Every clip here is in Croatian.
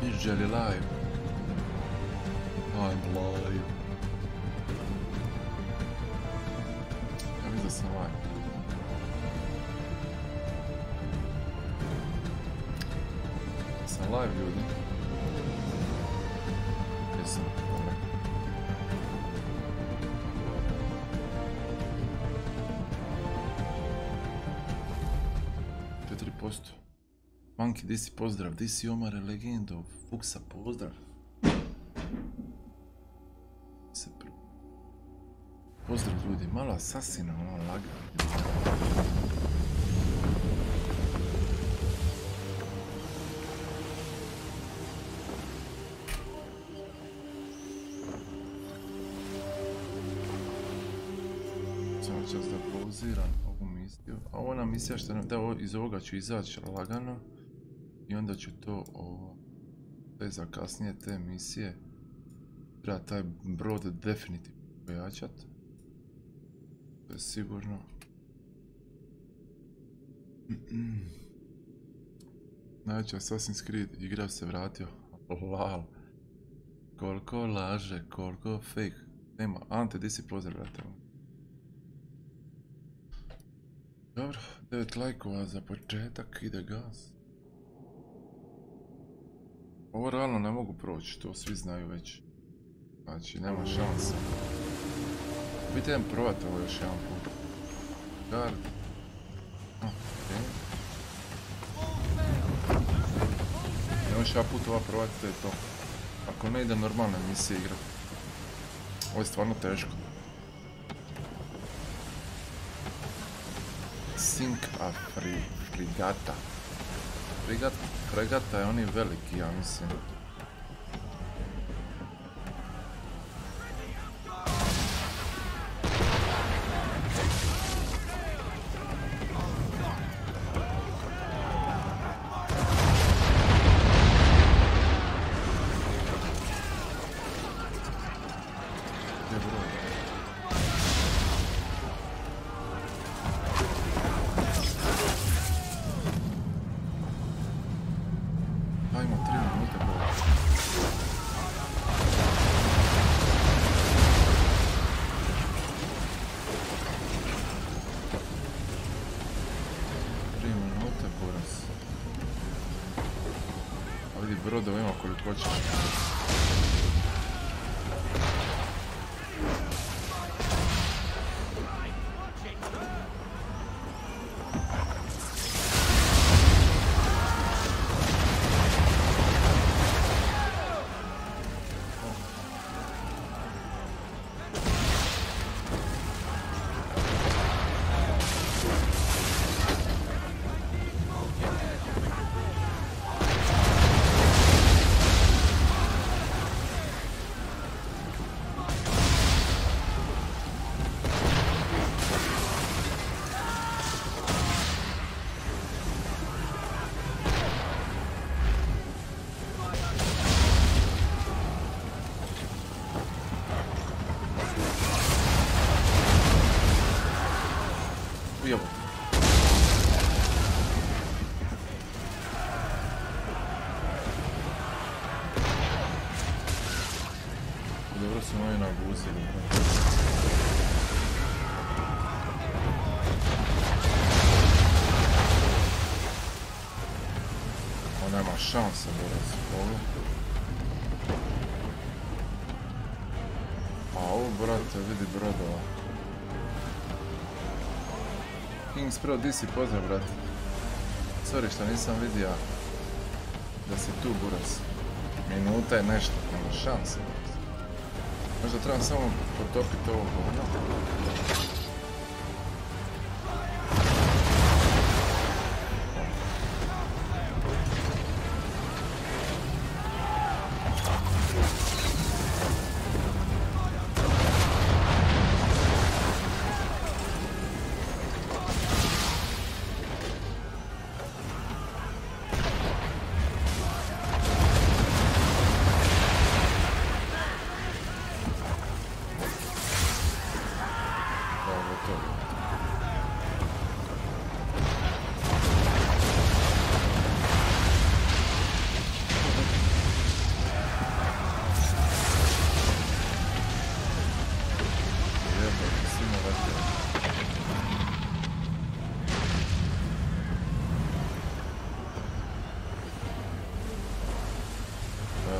Želi live. I'm live. Ja vidio sam live. Sam live, ljudi. Jesam. Dobro. Monkey, di si pozdrav, di si Omare Legendo, Fuksa pozdrav. Pozdrav ljudi, malo asasina, malo laga. Samo čas da pauziram ovu misiju. A ona misija što nam da, iz ovoga ću izaći lagano. I onda ću to za kasnije te misije. Treba taj brod definitivno pojačat. To je sigurno. Znači Assassin's Creed, igra se vratio. Lal. Koliko laže, koliko fake. Nema, Ante, di si pozdrav, brate? Dobro, 9 lajkova za početak, ide gas. Ovo realno ne mogu proći, to svi znaju već. Znači, nema šanse. Biti idem probati ovo još jedan put. Guard. Ok. Još jedan put ova probati, to je to. Ako ne ide normalne misije igrati. Ovo je stvarno teško. Sink a frigata. Fregata je oni veliki, ja mislim. Brodova ima koliko hoće. Šansa da razpolu. A ovo, brate, vidi brodova. Kings Pro, di si pozdrav, brate? Sorry što nisam vidio da si tu, buras. Minuta je nešto, nema šanse. Možda trebam samo potopiti ovo govno.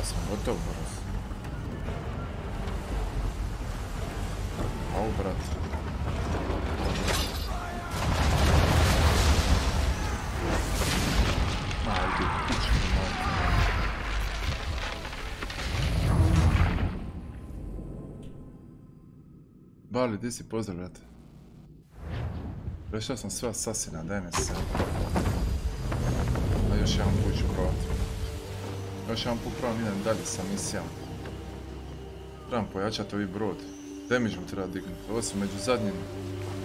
Ja sam gotov, brz. Au, brat. Ajde, pičku, majke. Bali, di si? Pozdrav, brate. Rešao sam sve asasina, daj me se. A još jedan put ću provat. Još jedan put provam, idem dalje sa misijama. Trebam pojačati ovi brod. Damage mu treba dignuti.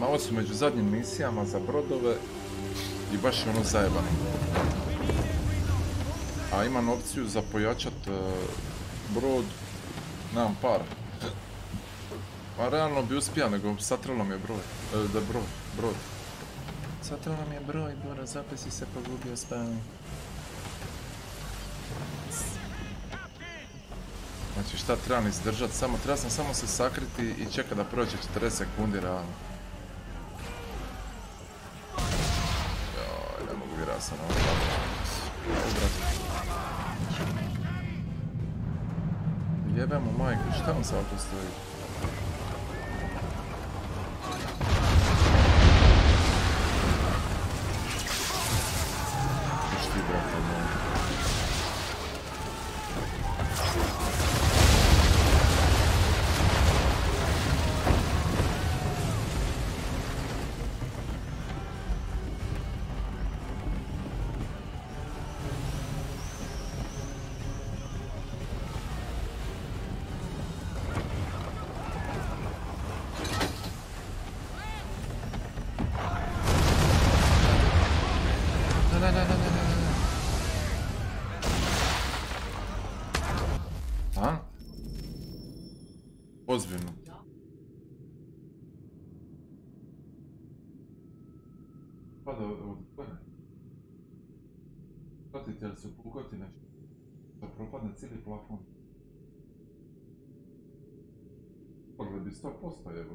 Ovo su među zadnjim misijama za brodove i baš je ono zajebano. A imam opciju za pojačat brod, nemam para. Pa realno bi uspio, nego satralo mi je brod. Satralo mi je broj, Bora, zapisi se pogubio spavni. Znači šta trebam izdržat, treba sam samo se sakriti i čekat da prođe 40 sekundi realno. Joj, ne mogu vjerat sam ovo jebem mu majku, šta vam sad tu stoji? Šti brate moj. Ozbiljno. Pada od gore. Pratite li su pukoti nešto? Da propadne cijeli plafon. Pogled bi 100% jebo.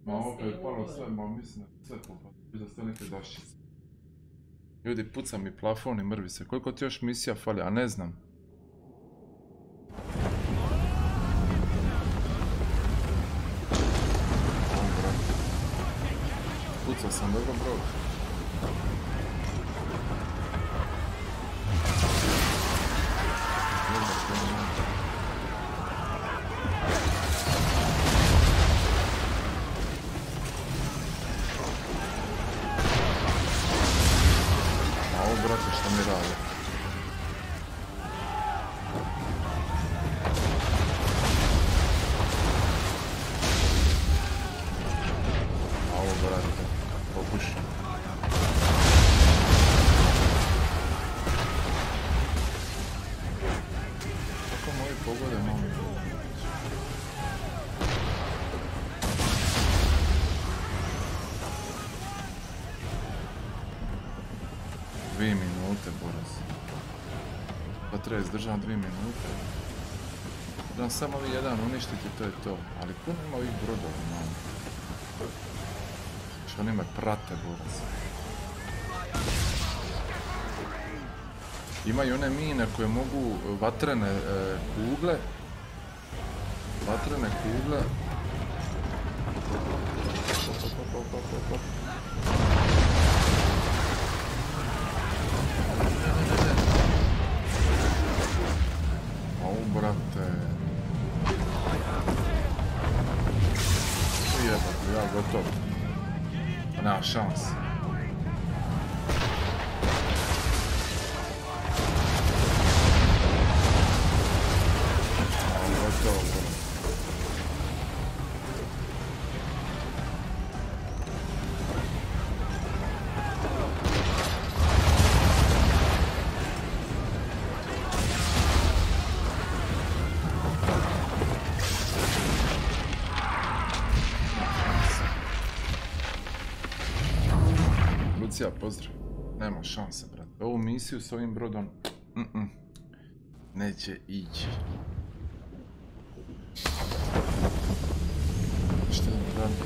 Ma opet palo sve, ma mislim da sve popadne. Vidio ste neke daščice. Ljudi, puca mi plafon i mrvi se. Koliko ti još misija fali? A ne znam. Pucao sam dobro brod. Treba izdržati 2 minute. Trebam samo ovi jedan uništiti, to je to. Ali puno ima ovih brodova, malo. Što oni me prate, borac. Imaju one mine koje mogu vatrene kugle. Brate. Jebate, ja gotov. Nema šans. Gotovo, brate. Pozdrav. Nema šanse, brate. Ovu misiju s ovim brodom neće ići. Šta da radim?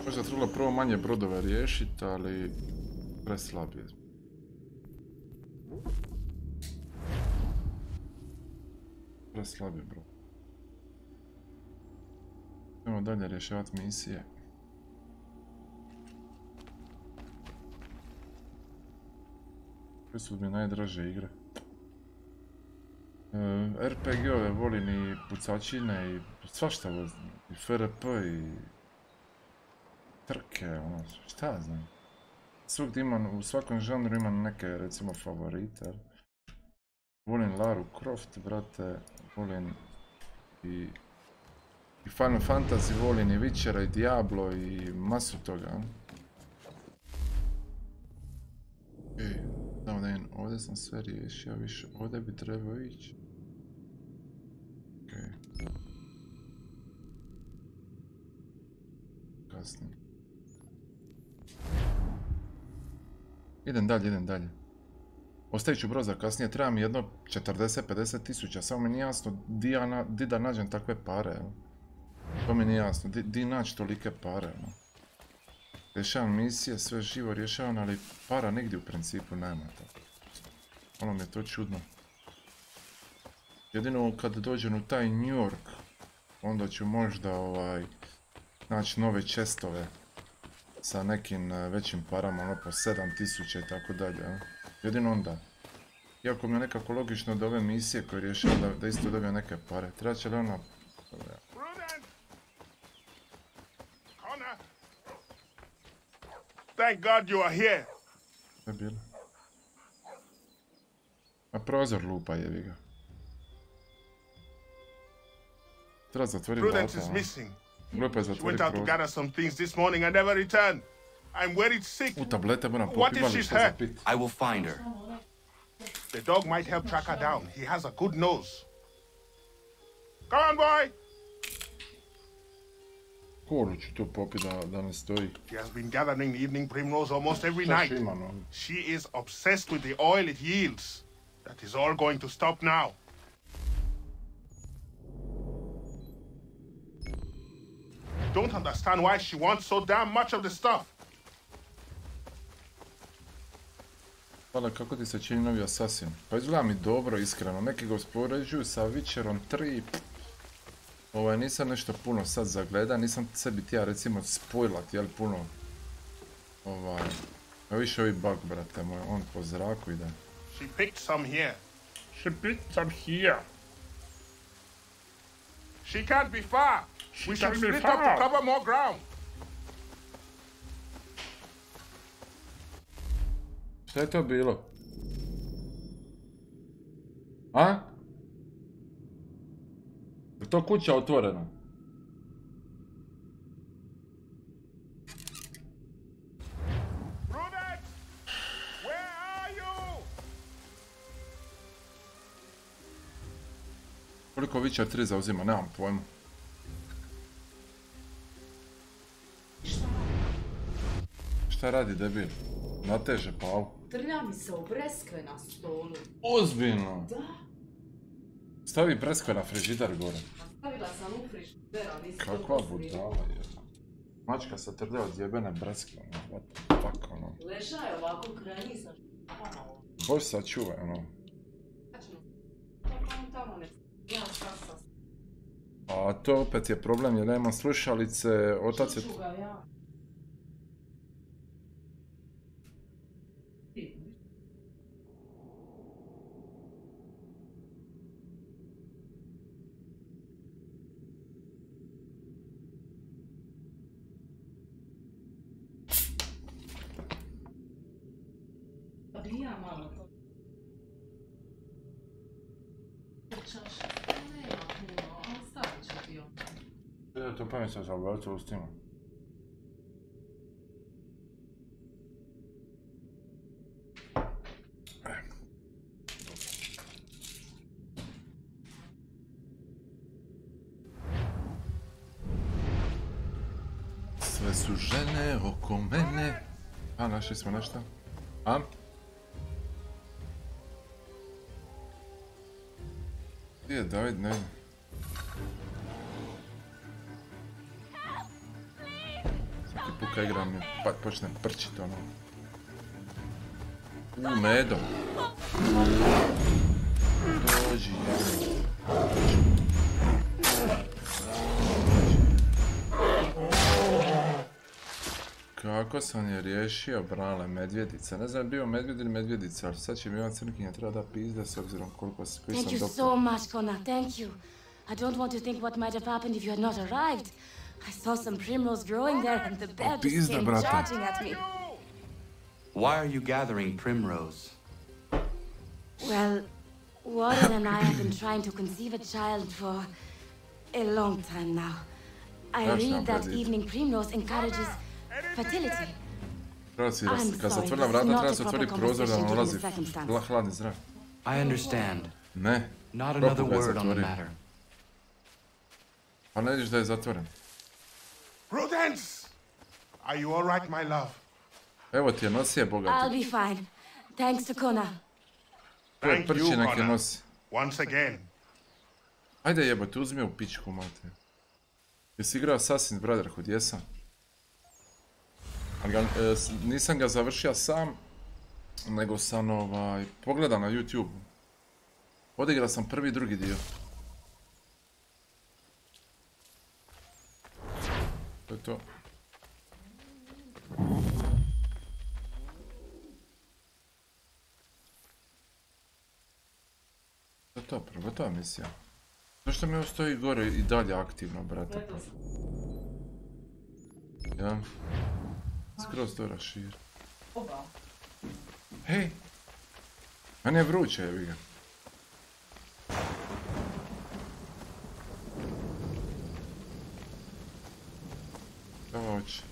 Možda trebalo prvo manje brodove riješiti, ali preslab je. Preslab je brod. Idemo dalje rješavati misije. Koje su mi najdraže igre? RPG-ove volim i pucačine i svašta volim. I FRP i trke, ono, šta ja znam. Svugdje imam, u svakom žanru imam neke, recimo, favorite. Volim Laru Croft, brate, volim i Final Fantasy, volim i Witchera i Diablo i masu toga. Samo da im, ovdje sam sve riješio, više ovdje bi trebao ići. Kasnije. Idem dalje. Ostavit ću brod za kasnije, treba mi jedno 40-50 tisuća, samo mi nije jasno di da nađem takve pare. To mi nije jasno, di naći tolike pare. Rješavam misije, sve živo rješavam, ali para nigdje u principu nema tako. Ono mi je to čudno. Jedino kad dođem u taj New York, onda ću možda naći nove chestove sa nekim većim parama, ono po 7000 i tako dalje. Jedino onda. Iako mi je nekako logično da ove misije koje rješavam da isto dobije neke pare. Treba će li ona... Thank God you are here. Šta je bilo? A prozor lupa, jebi ga. Treba zatvoriti vrata. Prudence is missing. Glupo je She went zatvoriti out to prozor. gather some things this morning and never returned. I'm worried sick. U tablete moram What if popivali she's šta za hurt? pit. I will find her. The dog might help track her down. He has a good nose. Come on, boy. Koru ću tu popiti da ne stoji. He has been gathering the evening primrose almost every Šta night. ima, no? She is obsessed with the oil it yields. That is all going to stop now. I don't understand why she wants so damn much of the stuff. Hvala, kako ti se čini novi Assassin? Pa izgleda mi dobro, iskreno. Neki ga uspoređuju sa Witcherom 3. Nisam nešto puno sad zagleda, nisam sebi tija recimo spojlat, jel puno. A više ovi bug, brate moj, on po zraku ide. She picked some here. She picked some here. She can't be far. We should split up to cover more ground. Šta je to bilo? A? Je to kuća otvorena? Prudence! Where are you? Koliko Witcher 3 zauzima? Nemam pojma. Šta radi debil? Nateže pavu. Trlja mi se obreskve na stolu. Ozbiljno? Da. Stavi breskve na frižider gore. Stavila sam u frižider, ali nisi to Kakva posvijela. budala je. Mačka se trlja od jebene breskve, what the fuck, ono. Leža je ovako kreni sa špama. Bož sačuvaj, ono. Tamo ne... Ja sam. A to opet je problem jer nema slušalice, otac je... Čuću ga ja. Ja malo to. Čaša, nema puno, ali stavit ću ti opet. To pamet sa zalgavicu ustima. Sve su žene oko mene. A, našli smo nešto. A? Gdje je David? Ne vidim. ti puka igra mi pa počne prčit ono. Medo. Dođi, kako sam je riješio, brale, medvjedica. Ne znam je bio medvjed ili medvjedica, ali sad će mi Ivan Crnkinja treba da pizde s obzirom koliko sam dopio. Thank you so much, Connor. Thank you. I don't want to think what might have happened if you had not arrived. I saw some primrose growing there and the bear just came charging at me. Why are you gathering primrose? Well, Warren and I have been trying to conceive a child for a long time now. I read that evening primrose encourages fertility. Kad se otvrdila vrata, treba se otvoriti prozor da vam ulazi hladni zrak. I understand. Ne. Not another word on the matter. Pa ne vidiš da je zatvoren. Prudence! Are you all right, my love? Evo ti je nosi je bogati. I'll be fine. Thanks to Connor. Thank Prči you, neke Connor. nosi. Once again. Ajde jebote, uzmi u pičku, mate. Jesi igrao Assassin's Brotherhood? Jesam. Nisam ga završio sam, nego sam pogledao na YouTube. Odigrao sam prvi i drugi dio. To je to. To je to, prvo to je misija. Zašto mi ovo stoji gore i dalje aktivno, brate? Ja. Skroz to rašir. Hej! Meni je vruće, jebi ga. Šta hoće?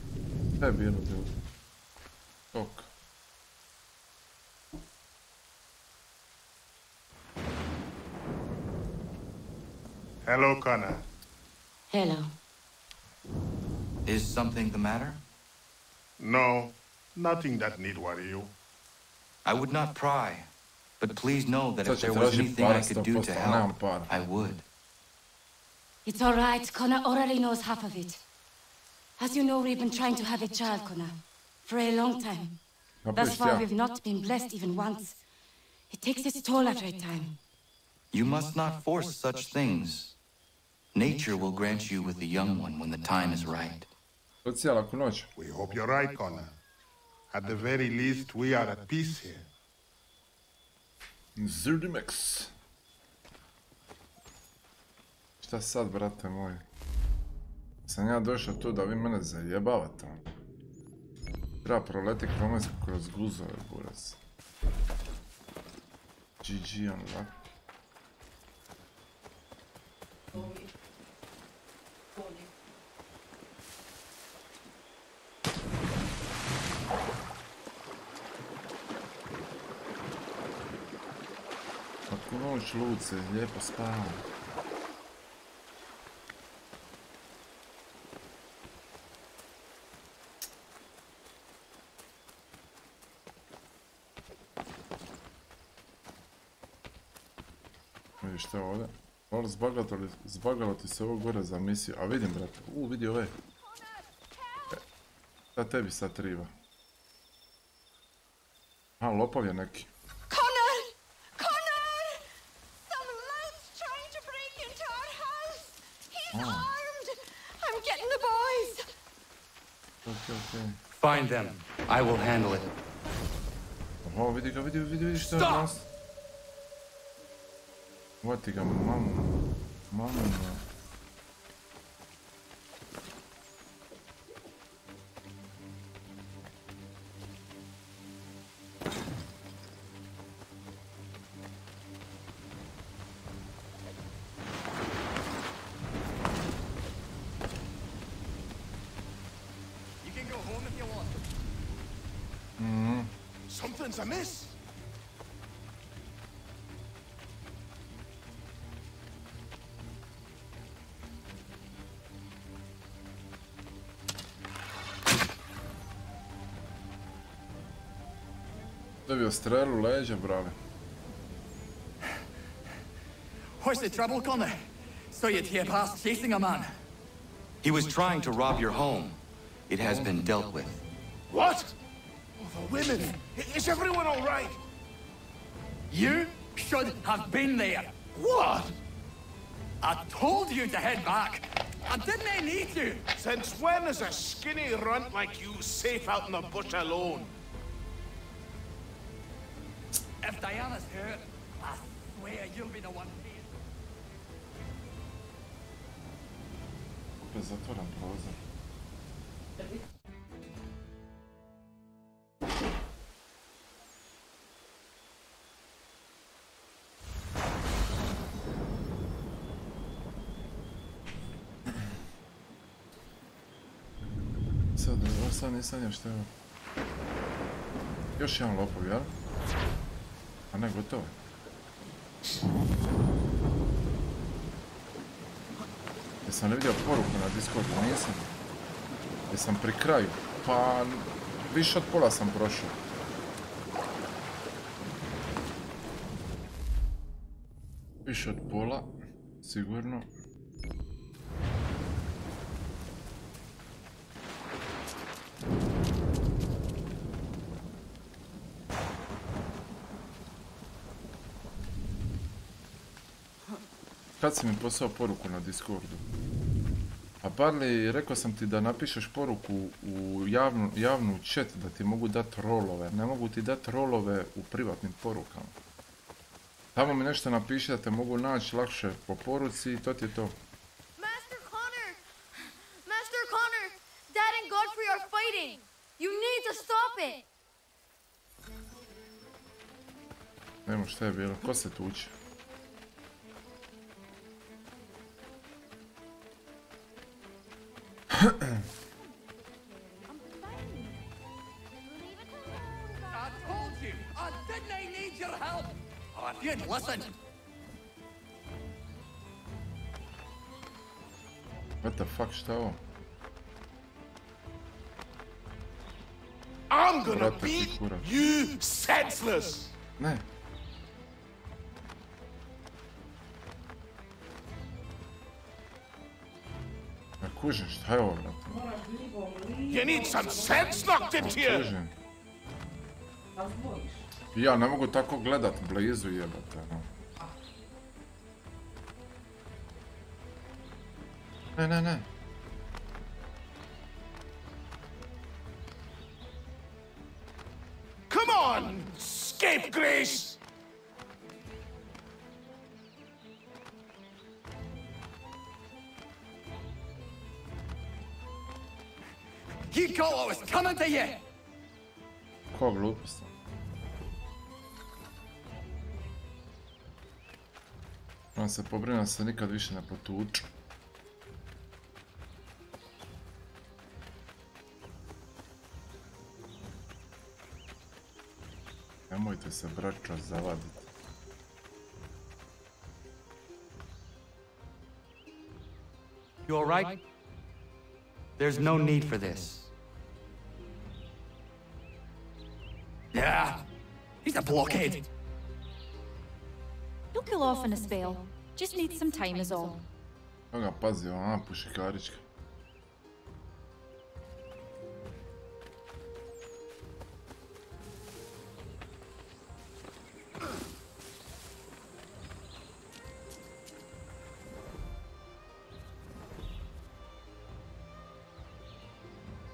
Šta je bilo ljudi? Tok. Hello, Connor. Hello. Is something the matter? No, nothing that need worry you. I would not pry, but please know that if there was anything I could do to help, I would. It's all right. Connor already knows half of it. As you know, we've been trying to have a child, Connor, for a long time. Thus far, we've not been blessed even once. It takes its toll after a time. You must not force such things. Nature will grant you with a young one when the time is right. We hope you're right, Connor. At the very least, we are at peace here. Zurdimex. Šta sad, brate moj? Sam ja došao tu da vi mene zajebavate. Treba proleti kroz guzove, buras. GG on luck. Ako noć luce, lijepo spavam. Vidiš što je ovdje? Ovo zbagalo ti se ovo gore za misiju. A vidim, brate. Vidi ove. Šta tebi sad triba? A, lopov je neki. Connor! Connor! Some lad's trying to break into our house! He's armed! I'm getting the boys! Okay. Find them. I will handle it. Oho, vidi što je nas. Hvati ga, mamu. Something's amiss. Dobio strelu u leđa, brale. What's the trouble, Connor? So you'd hear past chasing a man. He was trying to rob your home. It has been dealt with. What? Oh, the women. Is everyone all right? You should have been there. What? I told you to head back. And didn't I need you? Since when is a skinny runt like you safe out in the bush alone? If Diana's hurt, I swear you'll be the one paying. Opet zatvoram prozor. Sad nisam još što je ovo. Još jedan lopov, jel? A ne, gotovo. Jesam li vidio poruku na Discordu? Nisam. Jesam pri kraju. Pa više od pola sam prošao. Više od pola, sigurno. Kad si mi poslao poruku na Discordu? A Barley, rekao sam ti da napišeš poruku u javnu chat da ti mogu dati rolove. Ne mogu ti dati rolove u privatnim porukama. Tamo mi nešto napiši da te mogu naći lakše po poruci i to ti je to. Master Connor, Dad and Godfrey are fighting. You need to stop it. Nemo šta je bilo, ko se tuče? I told you! Didn't I need your help? Oh, if you'd listened! What the fuck, šta je ovo? I'm gonna beat you senseless! Ne. Ja kužim, šta je ovo, brate? You need some sense knocked into you! Kužim. Ja ne mogu tako gledat blizu, jebate, no. Ne. Come on, scapegrace! You thought I was coming to you! Ko glupost. Moram se pobrinuti da se nikad više ne potuču. Nemojte se, braćo, zavaditi. You all right? There's no need for this. Yeah, he's a blockhead. He'll cool off in a spell. Just needs some time is all. Toga pazi, ona pušikarička.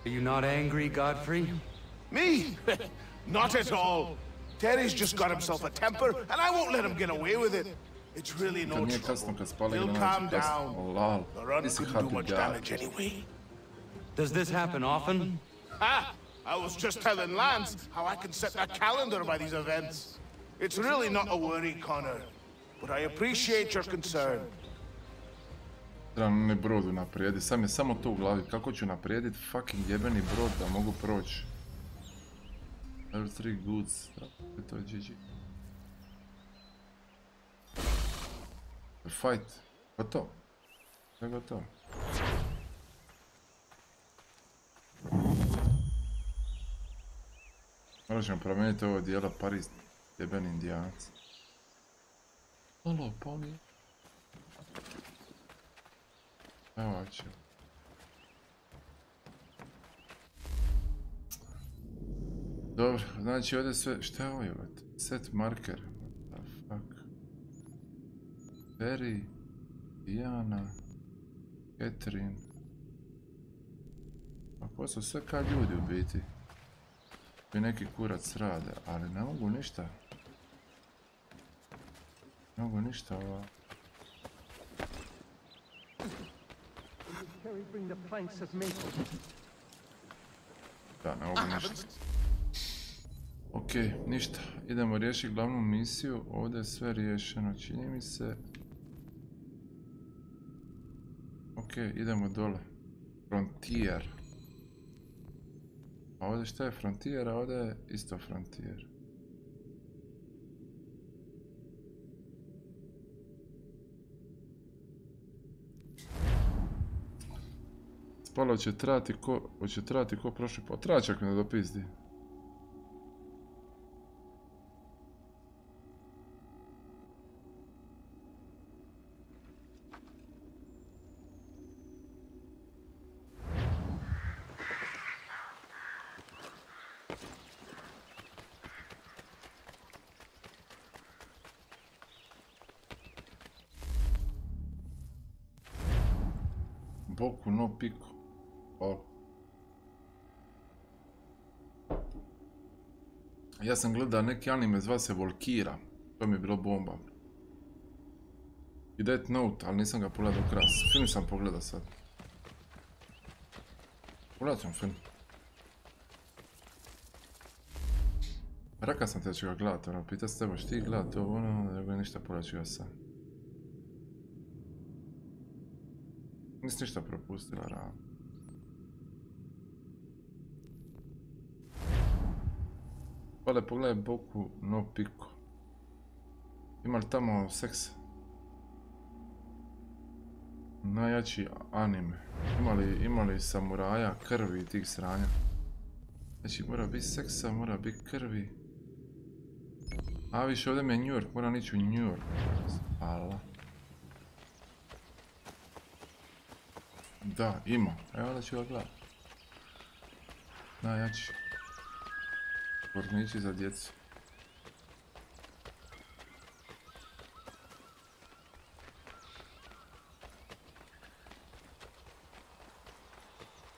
Are you not angry, Godfrey? Me? Not at all. Terry's just got himself a temper, and I won't let him get away with it. It's really no trouble. He'll calm down. The run couldn't do much damage anyway. Does this happen often? Ha! I was just telling Lance how I can set a calendar by these events. It's really not a worry, Connor. But I appreciate your concern. Trebam ne brodu naprijedi, sam je samo to u glavi. Kako ću naprijedit fucking jebeni brod da mogu proći? Level 3 goods, to je GG. Fight, gotovo. Sve gotovo. Morat ćemo promijeniti ovo dijelo Paris, jebeni indijanac. Halo, poli. Evo će. Dobro, znači ovdje sve, šta je ovo je? Set marker. What the fuck? Terry, Diana, Catherine. Ako su sve kao ljudi u biti. I neki kurac rade, ali ne mogu ništa. Ne mogu ništa ovo. Da, ne mogu ništa. Ok, ništa. Idemo riješiti glavnu misiju. Ovdje je sve riješeno, čini mi se. Ok, idemo dole. Frontier. A ovdje šta je Frontier, a ovdje je isto Frontier. Spalo će trati ko prošli put. Tračak me dopizdi. Boku no pico. O. Ja sam gledao neki anime, zva se Volkira. To mi je bilo bomba. I Death Note, ali nisam ga pogledao kras. Film sam pogledao sad. Pogledao sam film. Rekao sam te da ću ga gledati, ono, pita se trebaš ti gledati ovo, ono, nego ništa, pogledat ću ga sam. Nisi ništa propustila, ravno. Pale, pogledaj Boku no Pico. Ima li tamo seksa? Najjači anime. Ima li samuraja, krvi i tih sranja? Znači mora biti seksa, mora biti krvi. A više ovdje mi je New York, moram ići u New York. Hvala. Da, ima. Evo da ću ga gledati. Najjači. Pornići za djecu.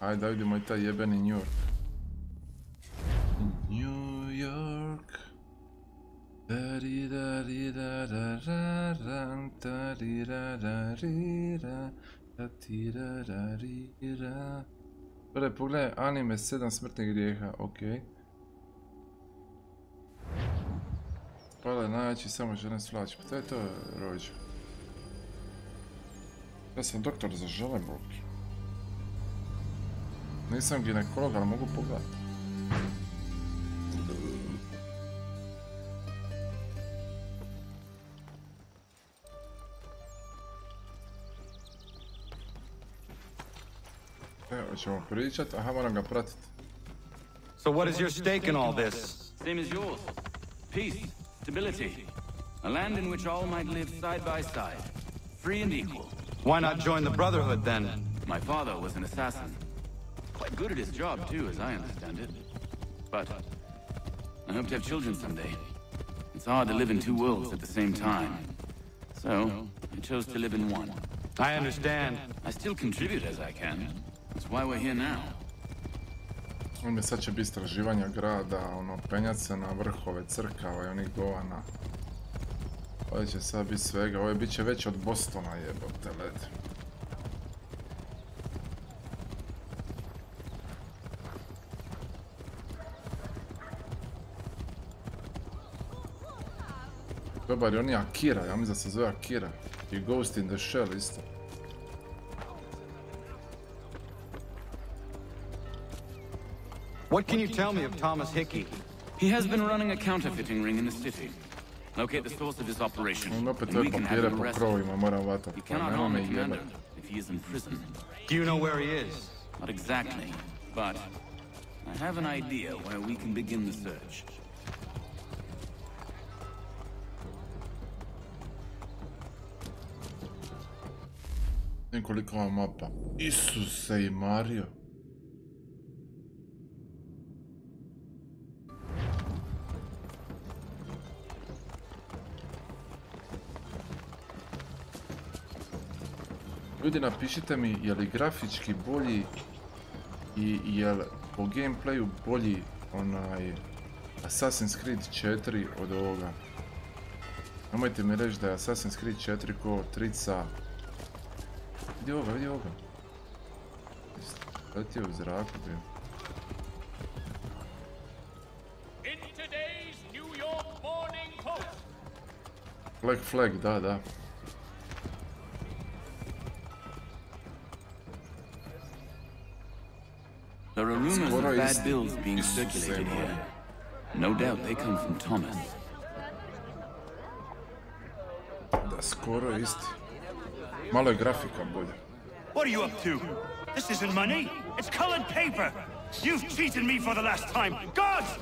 Ajde da vidimo i taj jebeni New York. New York. Prve pogledaj anime 7 smrtnih grijeha, okej. Spala najjači, samo želim svlači. Pa to je to, rođe. Ja sam doktor za žele, boki. Nisam ginekolog, ali mogu pogledati. Evo ćemo pričat, aha, moram ga pratit. So what is your stake in all this? Same as yours. Peace, stability. A land in which all might live side by side. Free and equal. Why not join the Brotherhood then? My father was an assassin. Quite good at his job too, as I understand it. But I hope to have children someday. It's hard to live in two worlds at the same time. So I chose to live in one. I understand. I still contribute as I can. That's why we're here now. Ovdje sad će biti istraživanja grada, ono, penjat se na vrhove crkava i onih govana. Ovdje će sad biti svega, ovdje bit će veće od Bostona, jebote led. Dobar je on je Akira, ja mislim da se zove Akira. I Ghost in the Shell isto. What can you tell me of Thomas Hickey? He has been running a counterfeiting ring in the city. Locate the source of his operation, and we can have him arrested. You cannot harm the commander if he is in prison. Do you know where he is? Not exactly, but I have an idea where we can begin the search. Nekoliko mapa. Isuse i Mario. Ljudi, napišite mi je li grafički bolji i je li po gameplayu bolji onaj Assassin's Creed 4 od ovoga. Nemojte mi reći da je Assassin's Creed 4 ko trica. Vidi ovoga, vidi ovoga. Letio u zraku bio. Black Flag, da, da. There are rumors of bad bills being circulated here. No doubt they come from Thomas. Da, skoro je isti. Malo je grafika bolje. What are you up to? This isn't money. It's colored paper. You've cheated me for the last time. Gods!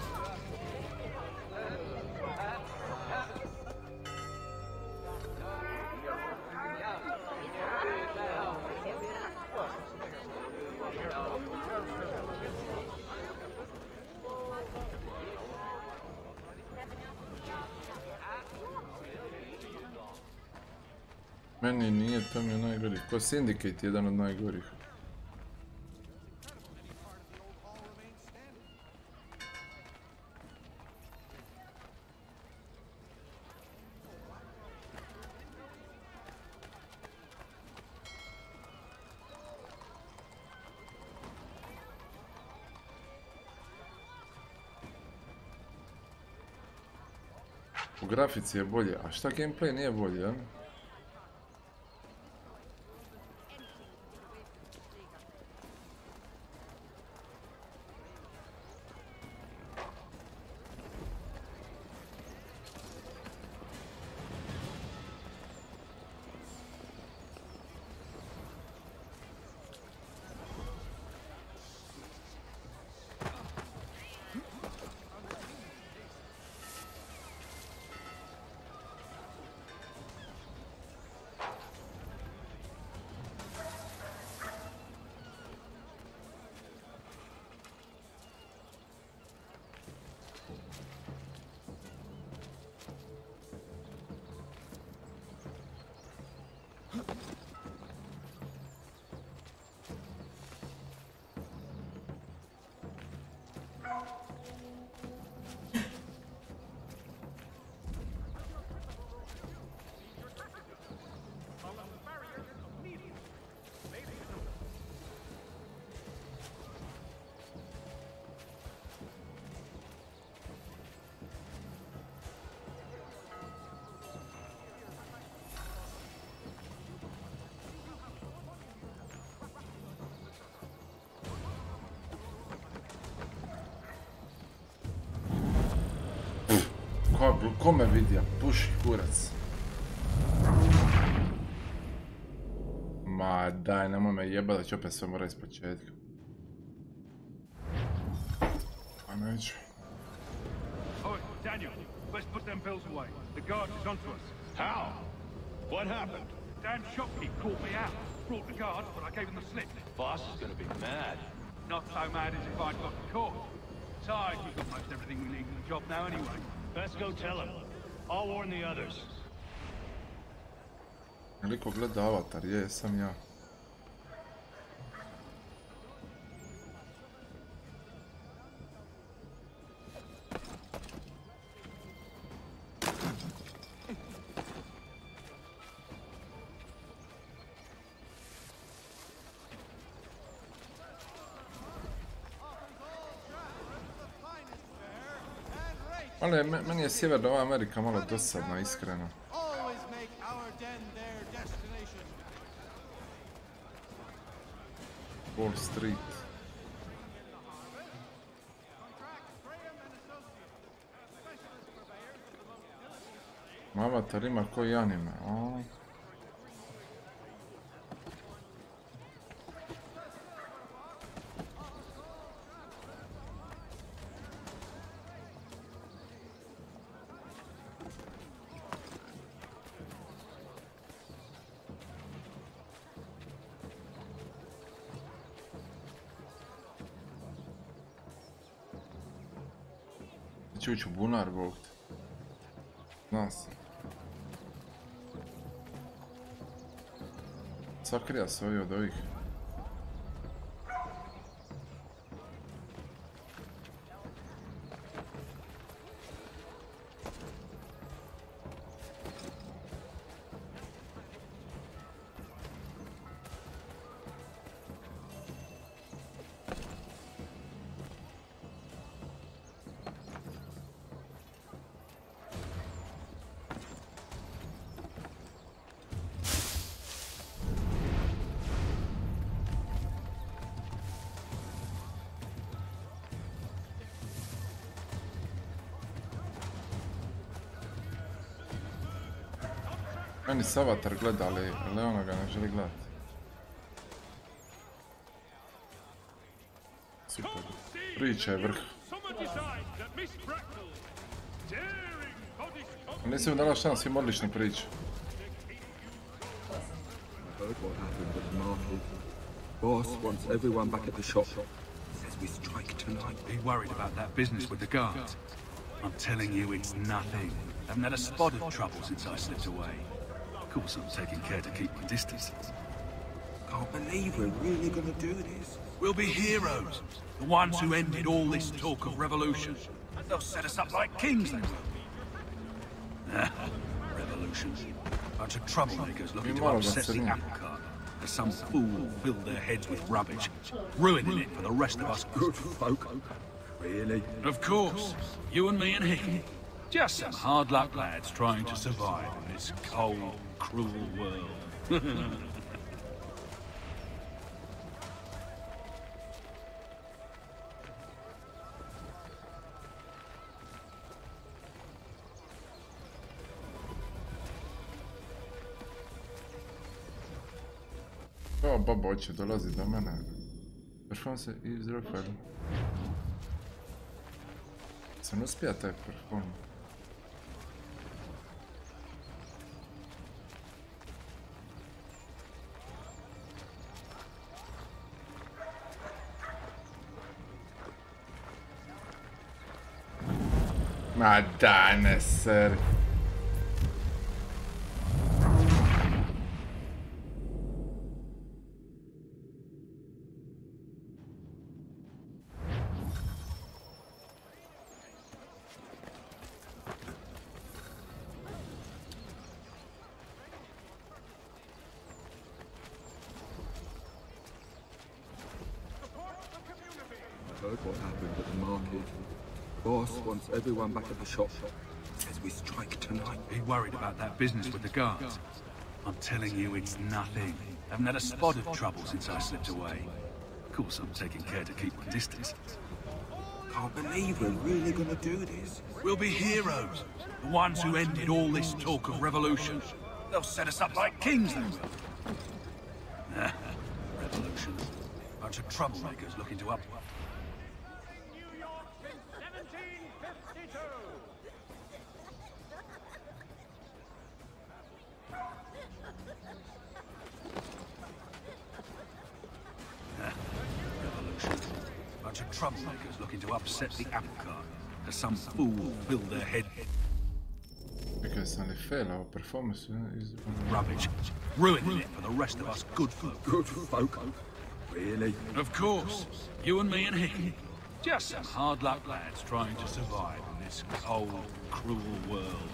Meni nije, to mi je najgorih. Ko Syndicate, jedan od najgorih. U grafici je bolje, a šta gameplay nije bolje, ja? Ko me vidija? Puši kurac. Ma daj, nemoj me jeba da ću opet sve mora iz početka. A neću. Oh, Daniel, let's put them bills away. The guard is onto us. How? What happened? Damn shopkeep caught me out. Brought the guards, but I gave him the slip. Boss is gonna be mad. Not so mad as if I'd got caught. Besides, we've got most everything we need in the job now anyway. Let's go tell him. I'll warn the others. Liko gleda Avatar, jesam ja. Ali meni je Sjeverna Amerika malo dosadna, iskreno. Wall Street. Avatar ima koji anime, a? Ću ući u bunar, bog te. Zna se. sakrija se ovi od ovih. Meni se Avatar gleda, ali Leona ga ne želi gledati. Super. Priča je vrh. Nisam dala šta, svim odličnu priču. Boss wants everyone back at the shop. Says we strike tonight. Be worried about that business with the guards. I'm telling you, it's nothing. Haven't had a spot of trouble since I slipped away. Of course, I'm taking care to keep my distance. Can't believe we're really gonna do this. We'll be heroes. The ones who ended all this talk of revolution. They'll set us up like kings, they will. Revolution. Bunch of troublemakers looking to upset the apple cart. As some fool filled their heads with rubbish, ruining it for the rest of us good folk. Really? Of course. You and me and he. Just some hard luck lads trying to survive in this cold, cruel world. O, baba hoće dolazi do mene. Parfum se izrokali. Sam uspija taj parfum. Ma daj, ne seri. What happened at the market? Boss wants everyone back at the shop. Says we strike tonight. Be worried about that business with the guards. I'm telling you, it's nothing. Haven't had a spot of trouble since I slipped away. Of course, I'm taking care to keep my distance. Can't believe we're really gonna do this. We'll be heroes. The ones who ended all this talk of revolution. They'll set us up like kings, they will. Revolution. Bunch of troublemakers looking to up. Troublemakers looking to upset the apple cart. As some fool filled their head. Because I fail our performance is rubbish, ruining it for the rest of us good folk. Good folk? Really? Of course. You and me and he. Just some hard luck lads trying to survive in this cold, cruel world.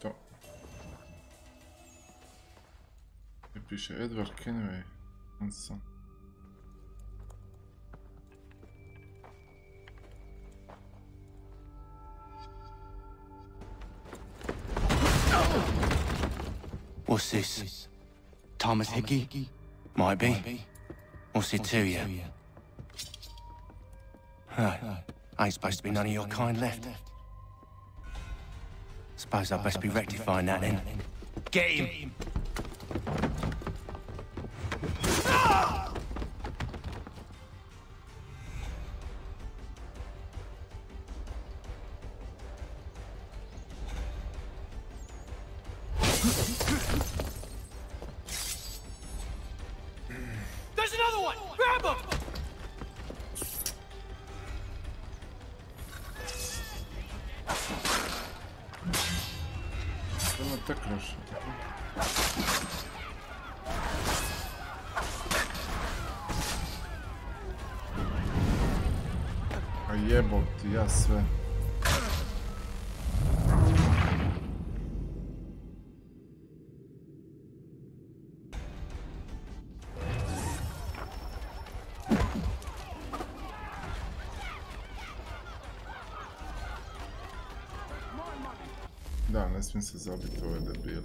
To. I piše Edward Kenway Hanson. What's this? Thomas Hickey? Might be. What's it to you? Ain't supposed to be none of your kind left. Suppose I'd best be rectifying that then. Get him! There's another one! Grab him! Tak loše. A jebog ti ja sve. Da, ne smijem se zabiti ove debile.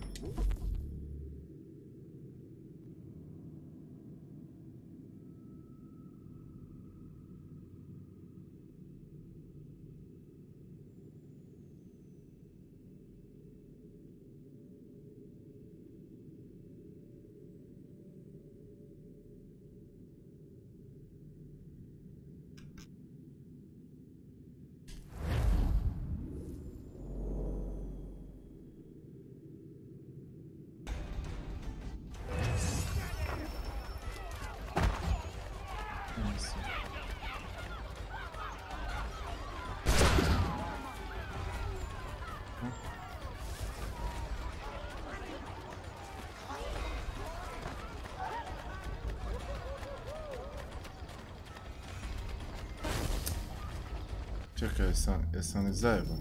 Čekaj, jesam li zajeban?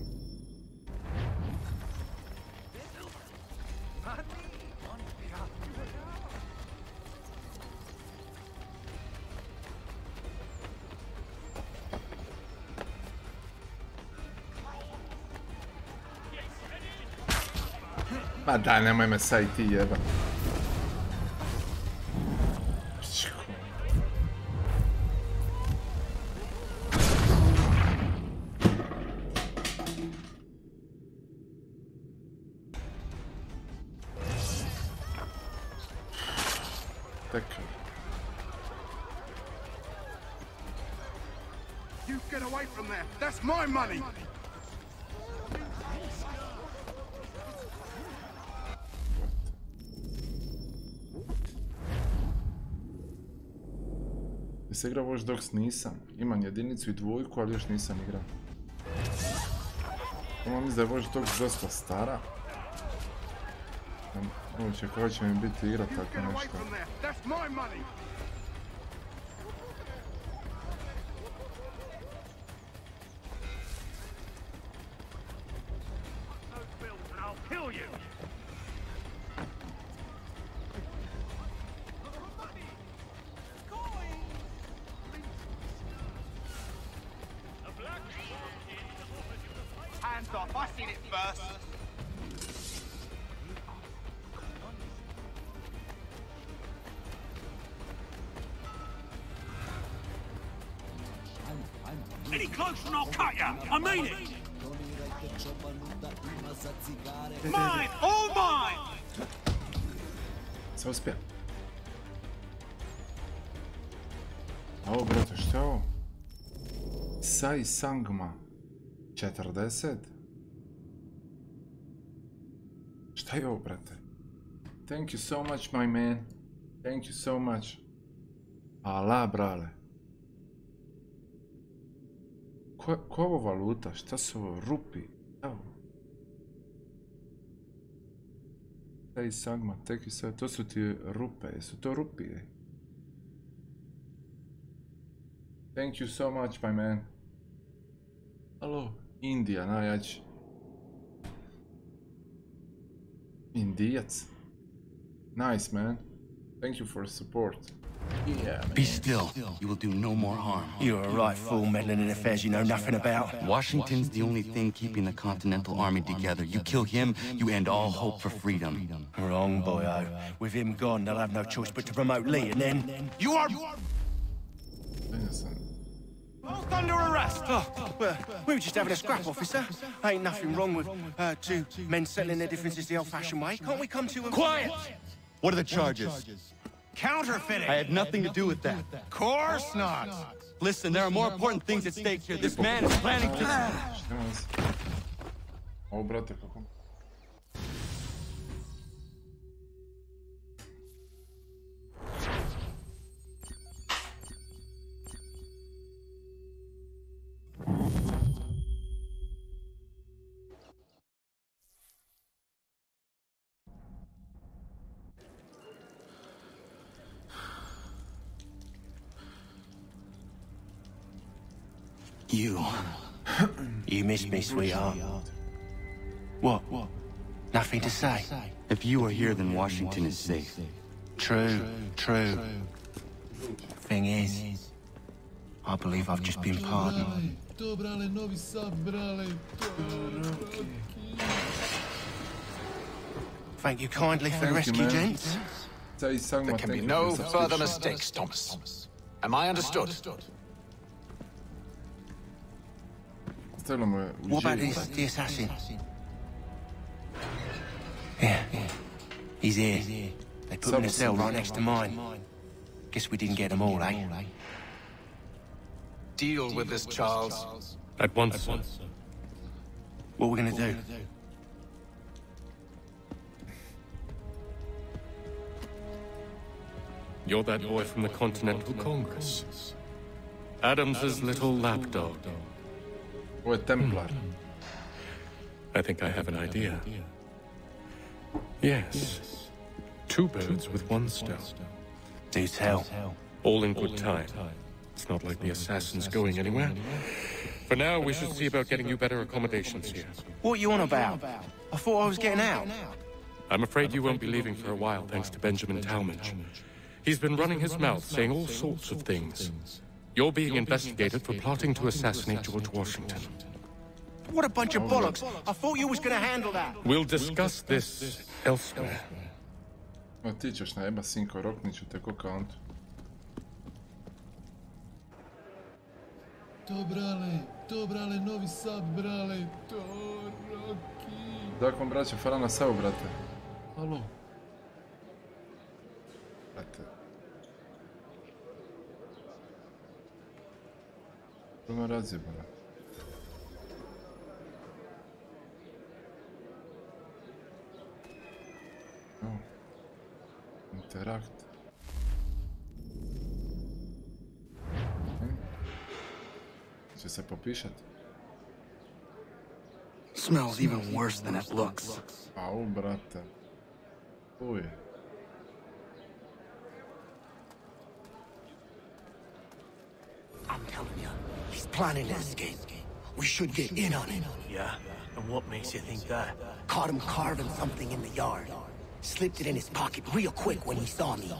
Ma daj, nemoj me sad i ti jeban. You get away from there. That's my money. Jesi igrao Watch Dogs? Nisam. Imam jedinicu i dvojku, ali još nisam igrao. Ovo mislim da je Watch Dogs dosta stara. Uopće koja će mi biti igra tako nešto. Hands off, I seen it first. Any closer and I'll cut ya! I mean it! Mine! All mine! Se uspio. Ovo, brate, što je ovo? Sai Sangma 40? Šta je ovo, brate? Thank you so much, my man. Thank you so much. Ala, brale. Ko je ovo valuta? Šta su ovo? Rupi? Evo. Sai Sangma, thank you so much. To su ti rupe. Jesu to rupije? Thank you so much, my man. Alo, Indija, najjači. Indijac. Nice, man. Thank you for support. Yeah, man. Be still. You will do no more harm. You're a right fool meddling in affairs you know nothing about. Washington's the only thing keeping the Continental Army together. You kill him, you end all hope for freedom. Wrong, boyo. With him gone, they'll have no choice but to promote Lee, and then... You are... Both under arrest! Oh, well, we were just having a scrap, officer. Ain't nothing wrong with two men settling their differences the old-fashioned way. Can't we come to a... Quiet! What are the charges? Counterfeiting! I had nothing to do with that. Course not! Listen, there are more important things at stake here. This man is planning to... Ovo, brate, kako? You missed me, sweetheart. What? Nothing to say? If you are here, then Washington is safe. True. Thing is, I believe I've just been pardoned. Thank you kindly for the rescue, gents. There can be no further mistakes, Thomas. Am I understood? What about the assassin? Yeah. He's here. They put him in a cell right next to mine. Guess we didn't get them all, eh? Deal with this, Charles. At once, sir. What are we gonna do? You're that boy from the Continental Congress. Adams's little lapdog. Or Templar. I think I have an idea. Yes. Two birds with one stone. Do tell. All in good time. It's not like the assassin's going anywhere. For now, we should see about getting you better accommodations here. What are you on about? I thought I was getting out. I'm afraid you won't be leaving for a while, thanks to Benjamin Talmadge. He's been running his mouth, saying all sorts of things. You're being investigated for plotting to assassinate George Washington. What a bunch of bollocks! I thought you was gonna handle that. We'll discuss this elsewhere. No, ti ćeš najeba, sinko, roknit ću te ko kantu. To brale, Novi Sad, brale, to Roki. Dakle, braće, Farana Sao, brate. Halo. Brate. Prvo razjebano. No. Interakt. Će se popišati. Smells even worse than it looks. Au, brate. Tu je. I'm telling you, he's planning to escape. We should get in on it. Yeah? And what makes you think that? Caught him carving something in the yard. Slipped it in his pocket real quick when he saw me.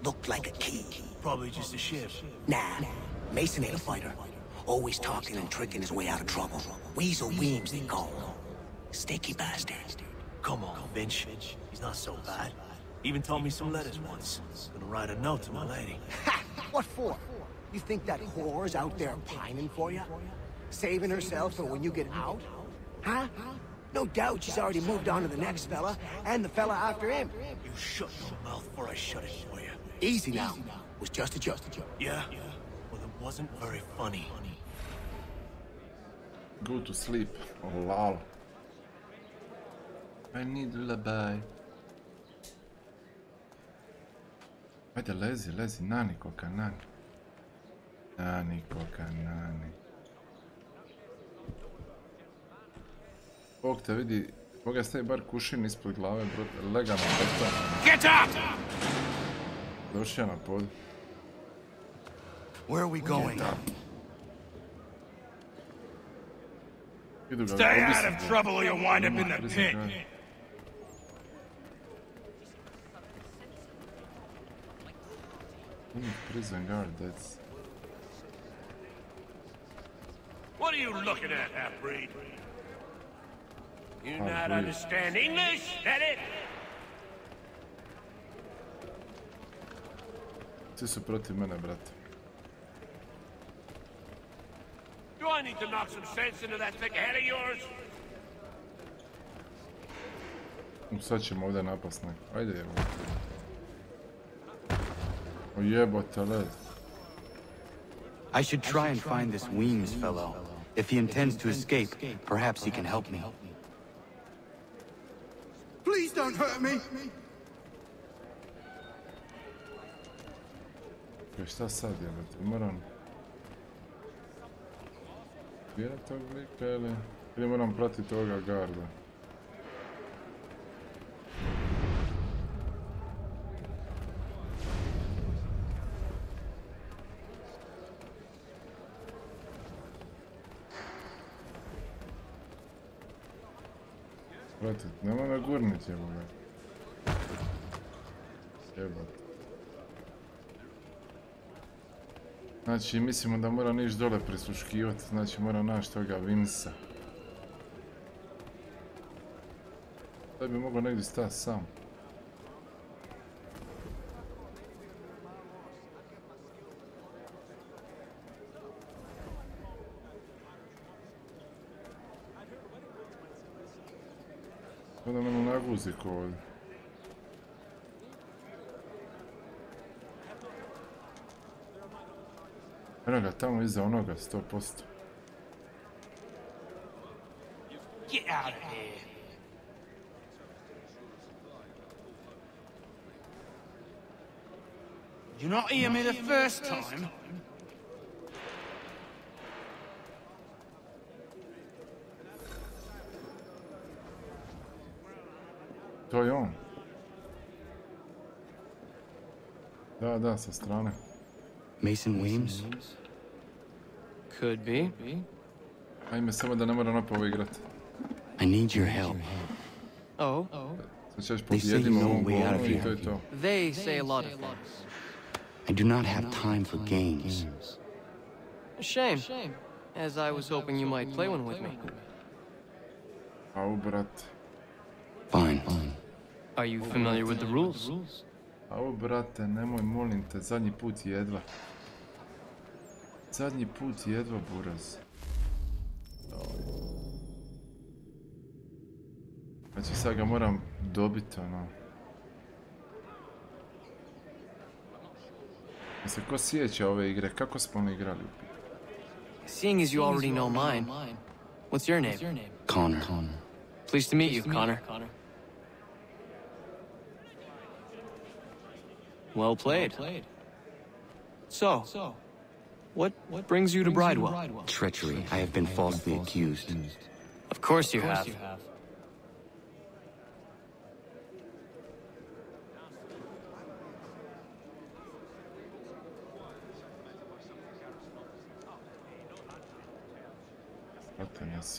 Looked like a key. Probably just a ship. Nah, Mason ain't a fighter. Always talking and tricking his way out of trouble. Weasel Weems, they call him. Sticky bastard. Come on, Finch. He's not so bad. Even told me some letters once. Gonna write a note to my lady. Ha! What for? You think that whore's out there pining for you? Saving herself for when you get out? Huh? No doubt she's already moved on to the next fella, and the fella after him. You shut your mouth before I shut it for you. Easy now. Was just a joke. Yeah? Well, it wasn't very funny. Go to sleep. Oh, lol. I need lullaby. Ajde, lezi, nani koka, nani. Nani koka, nani. Bog te vidi, Boga stavi bar kušin ispod glave, bro, legano beton. Get up! Došao na pod. Where are we going? Stay out of trouble or you'll wind up in the pit. Prison guard, that's... What are you looking at, half-breed? You not understand English, that it? Svi su protiv mene, brate. I need to knock some sense into that thick head of yours. Sad ćemo ovdje napast neko. Ajde jebote. O jebote led. I should try and find this Weems fellow. If he intends to escape, perhaps he can help me. Please don't hurt me! Šta sad jebote? Moram... Birat tog lika ili moram pratiti ovoga garda? Pratit, nema me gurnit jebote. Jebote. Znači, mislimo da mora ići dole prisluškivati, znači mora naći toga Vinsa. Sad bi mogao negdje stati sam. Onda me naguzi ko ovdje. Eno ga tamo iza onoga, 100%. Get out of here. You not hear me the first time? To je on. Da, sa strane. Mason Weems? Could be. Ajme, samo da ne moram ovo igrat. I need your help. Oh? Sad ćeš pobjedimo ovom golom i to je to. They say a lot of things. I do not have time for games. A shame, as I was hoping you might play one with me. Au, brat. Fine. Are you familiar with the rules? Au, brate, nemoj, molim te, zadnji put jedva. Zadnji put jedva, buraz. Znači, sad ga moram dobiti, ono. Mislim, ko sjeća ove igre? Kako smo ono igrali? Seeing as you already know mine, what's your name? Connor. Pleased to meet you, Connor. Well played. So, what brings you to Bridewell? Treachery. I have been falsely accused. Of course you have.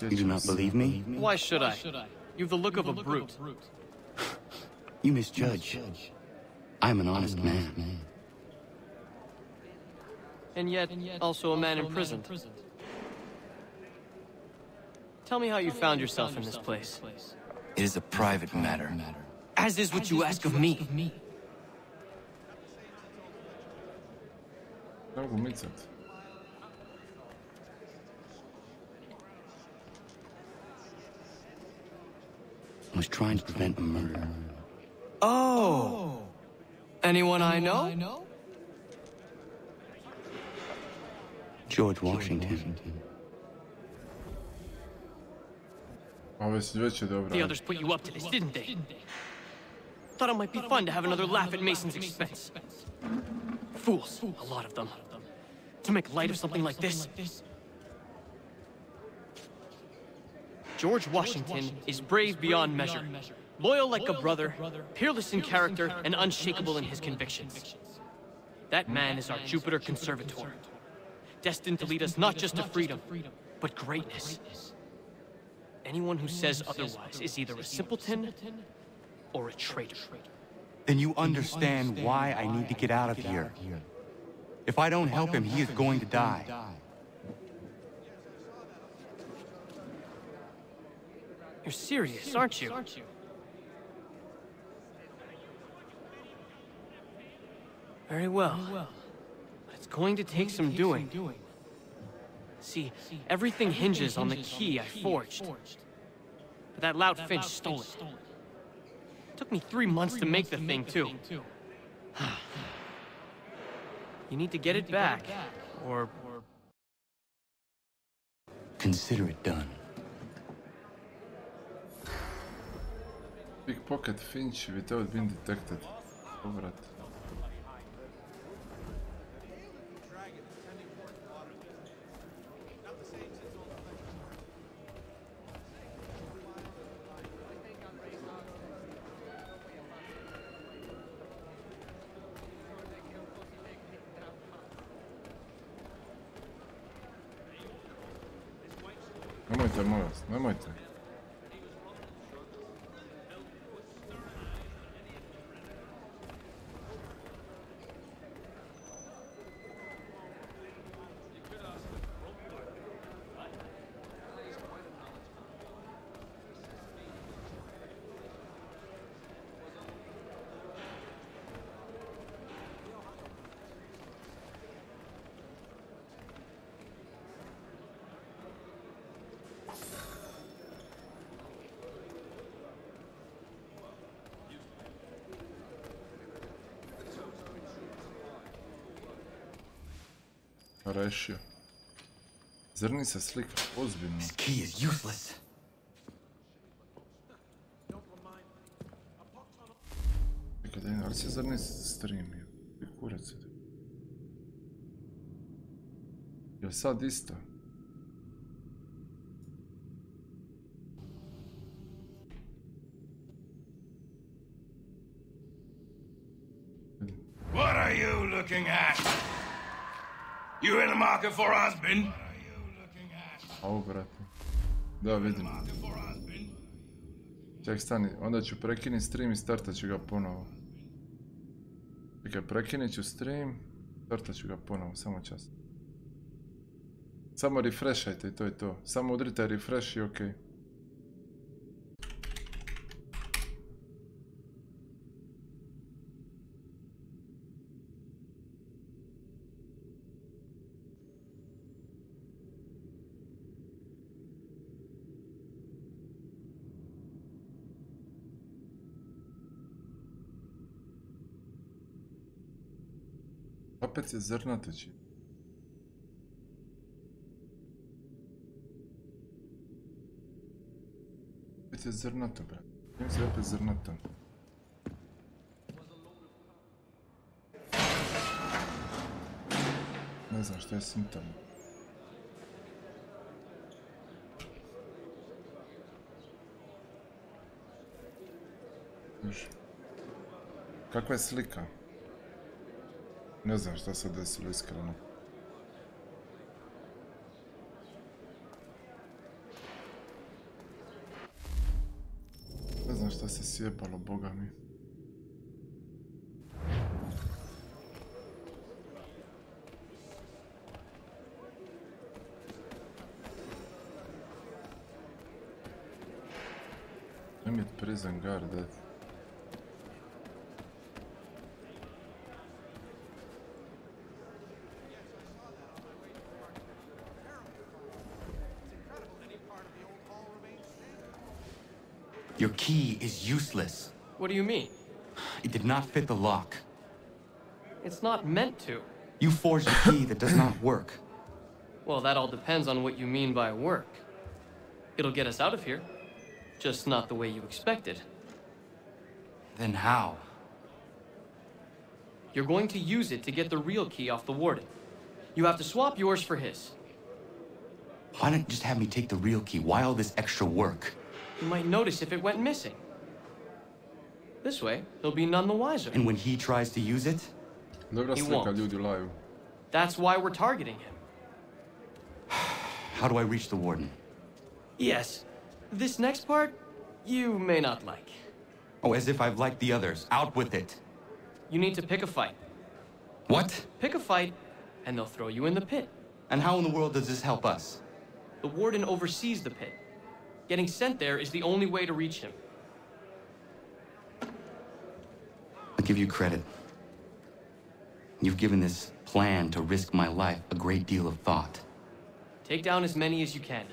You do not believe me? Why should I? You've the look of a brute. You misjudge. I'm an honest man. And yet, also a man imprisoned. Tell me how you found yourself in this place. It is a private matter. As is what you ask of me. I was trying to prevent a murder. Oh! Anyone I know? George Washington. The others put you up to this, didn't they? Thought it might be fun to have another laugh at Mason's expense. Fools, a lot of them. To make light of something like this. George Washington is brave beyond measure, loyal like a brother, peerless in character, and unshakable in his convictions. That man is our Jupiter Conservator, destined to lead us not just to freedom, but greatness. Anyone who says otherwise is either a simpleton or a traitor. Then you understand why I need to get out of here. If I don't help him, he is going to die. You're serious, aren't you? Very well. But it's going to take some doing. See, everything hinges on the key I forged. But that loud Finch stole it. Took me 3 months to make the thing, too. You need to get it back, or... Consider it done. Pickpocket Finch without being detected. Povrat. Nemojte, molim vas, nemojte. Rešio. Zrni se slika, ozbiljno. This key is useless. Čekaj, da li se zrni streamio? Kurac je. Je sad isto? What are you looking at? You in the market for a husband? Au, brate. Da, vidim. Ček, stani, onda ću prekiniti stream i startat ću ga ponovo. Čekaj, prekinit ću stream, startat ću ga ponovo, samo čas. Samo refreshajte i to je to. Samo udrite refresh i okej. Opet je zrnato čim. Opet je zrnato, brat. Čim se opet zrnato. Ne znam što je simptom. Kakva je slika? Ne znam šta se desilo iskreno. Ne znam šta se sjebalo, boga mi. Limit prison guard, death. Your key is useless. What do you mean? It did not fit the lock. It's not meant to. You forged a key that does not work. Well, that all depends on what you mean by work. It'll get us out of here. Just not the way you expected. Then how? You're going to use it to get the real key off the warden. You have to swap yours for his. Why not just have me take the real key? Why all this extra work? You might notice if it went missing. This way, he'll be none the wiser. And when he tries to use it? He won't. That's why we're targeting him. How do I reach the warden? Yes. This next part, you may not like. Oh, as if I've liked the others. Out with it. You need to pick a fight. What? Pick a fight, and they'll throw you in the pit. And how in the world does this help us? The warden oversees the pit. Getting sent there is the only way to reach him. I'll give you credit. You've given this plan to risk my life a great deal of thought. Take down as many as you can.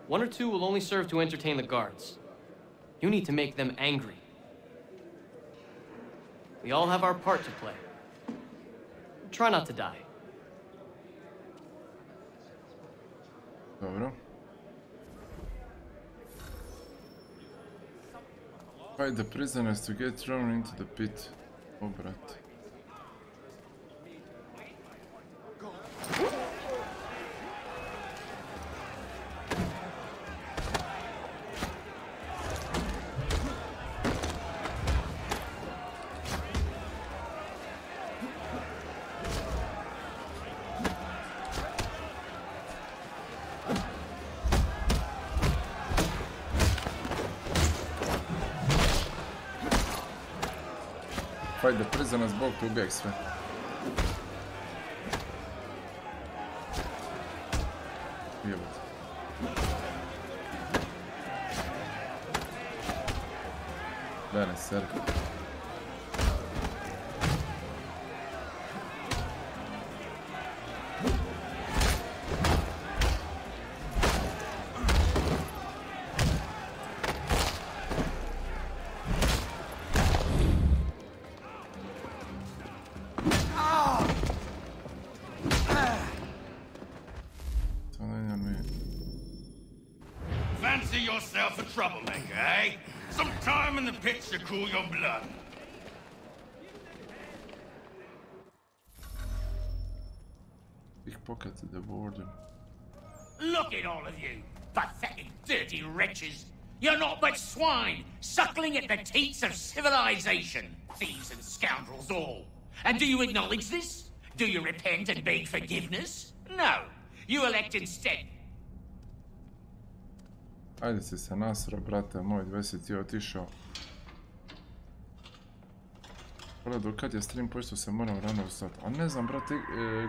One or two will only serve to entertain the guards. You need to make them angry. We all have our part to play. Try not to die. Dobro. Fight the prisoners to get thrown into the pit. O, brat. Fight the prisoners, Bog te ubijek sve. Jebate. Da ne ser. Troublemaker, eh? Some time in the pits to cool your blood. Pickpocketed the warden. Look at all of you, pathetic, dirty wretches. You're not but swine, suckling at the teats of civilization. Thieves and scoundrels all. And do you acknowledge this? Do you repent and beg forgiveness? No. You elect instead. Ajde si se nasro, brate moj, 20 je otišao. Hvala, do kad je stream, pošto se moram rano ustati. A ne znam, brate,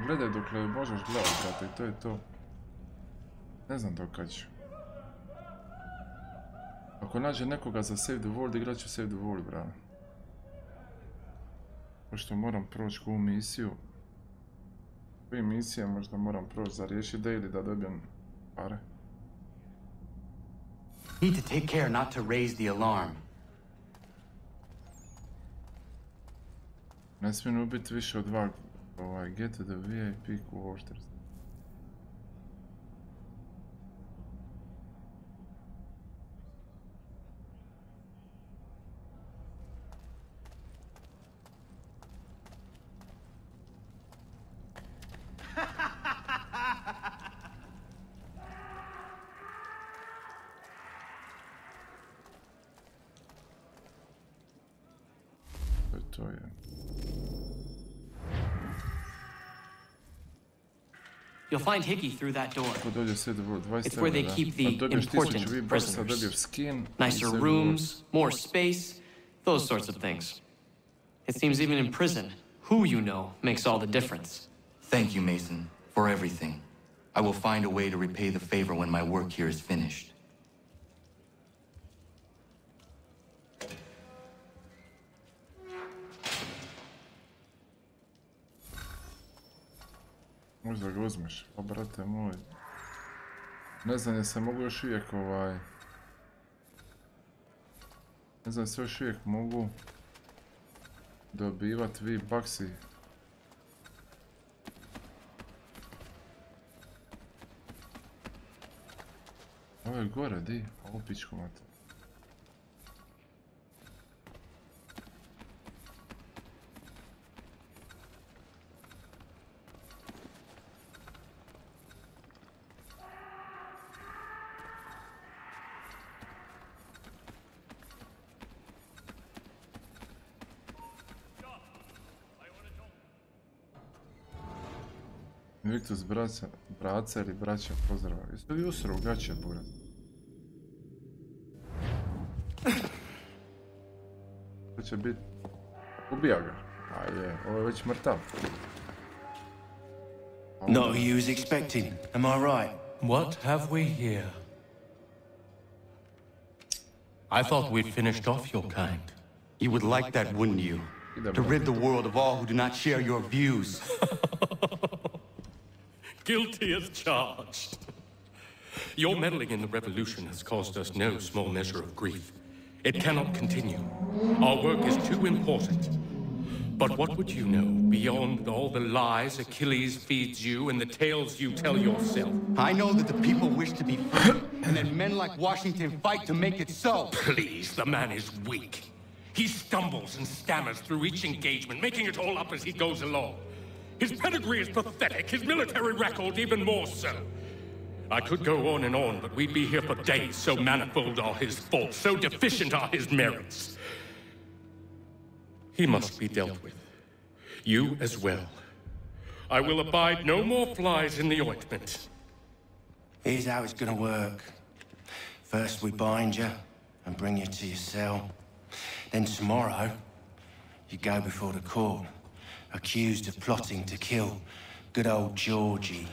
gledaj dokle možeš gledati, brate, to je to. Ne znam do kad ću. Ako nađe nekoga za Save the World, igrat ću Save the World, brate. Pošto moram proći ovu misiju. Ove misije možda moram proći za riješiti daily da dobijem pare. Need to take care not to raise the alarm. Ne smijem ubiti više od 2. Get to the VIP quarters. You'll find Hickey through that door. It's where they keep the important prisoners. Nicer rooms, more space, those sorts of things. It seems even in prison, who you know makes all the difference. Thank you, Mason, for everything. I will find a way to repay the favor when my work here is finished. Možda ga uzmeš, o brate moj. Ne znam, se mogu još uvijek ne znam, se još uvijek mogu dobivat V-Bucksi. Ovo je gore, di? Ovo pičku mate. Invictus braca ili braća pozdrava. Jeste li usro u gaće, buraz? To će biti... Ubija ga. A je, ovo je već mrtav. Not who you was expecting, am I right? What have we here? I thought we'd finished off your kind. You would like that, wouldn't you? To rid the world of all who do not share your views. Guilty as charged. Your meddling in the revolution has caused us no small measure of grief. It cannot continue. Our work is too important. But what would you know beyond all the lies Achilles feeds you and the tales you tell yourself? I know that the people wish to be free, and that men like Washington fight to make it so. Please, the man is weak. He stumbles and stammers through each engagement, making it all up as he goes along. His pedigree is pathetic, his military record even more so. I could go on, but we'd be here for days, so manifold are his faults, so deficient are his merits. He must be dealt with. You as well. I will abide no more flies in the ointment. Here's how it's gonna work. First we bind you and bring you to your cell. Then tomorrow, you go before the court, accused of plotting to kill good old Georgie.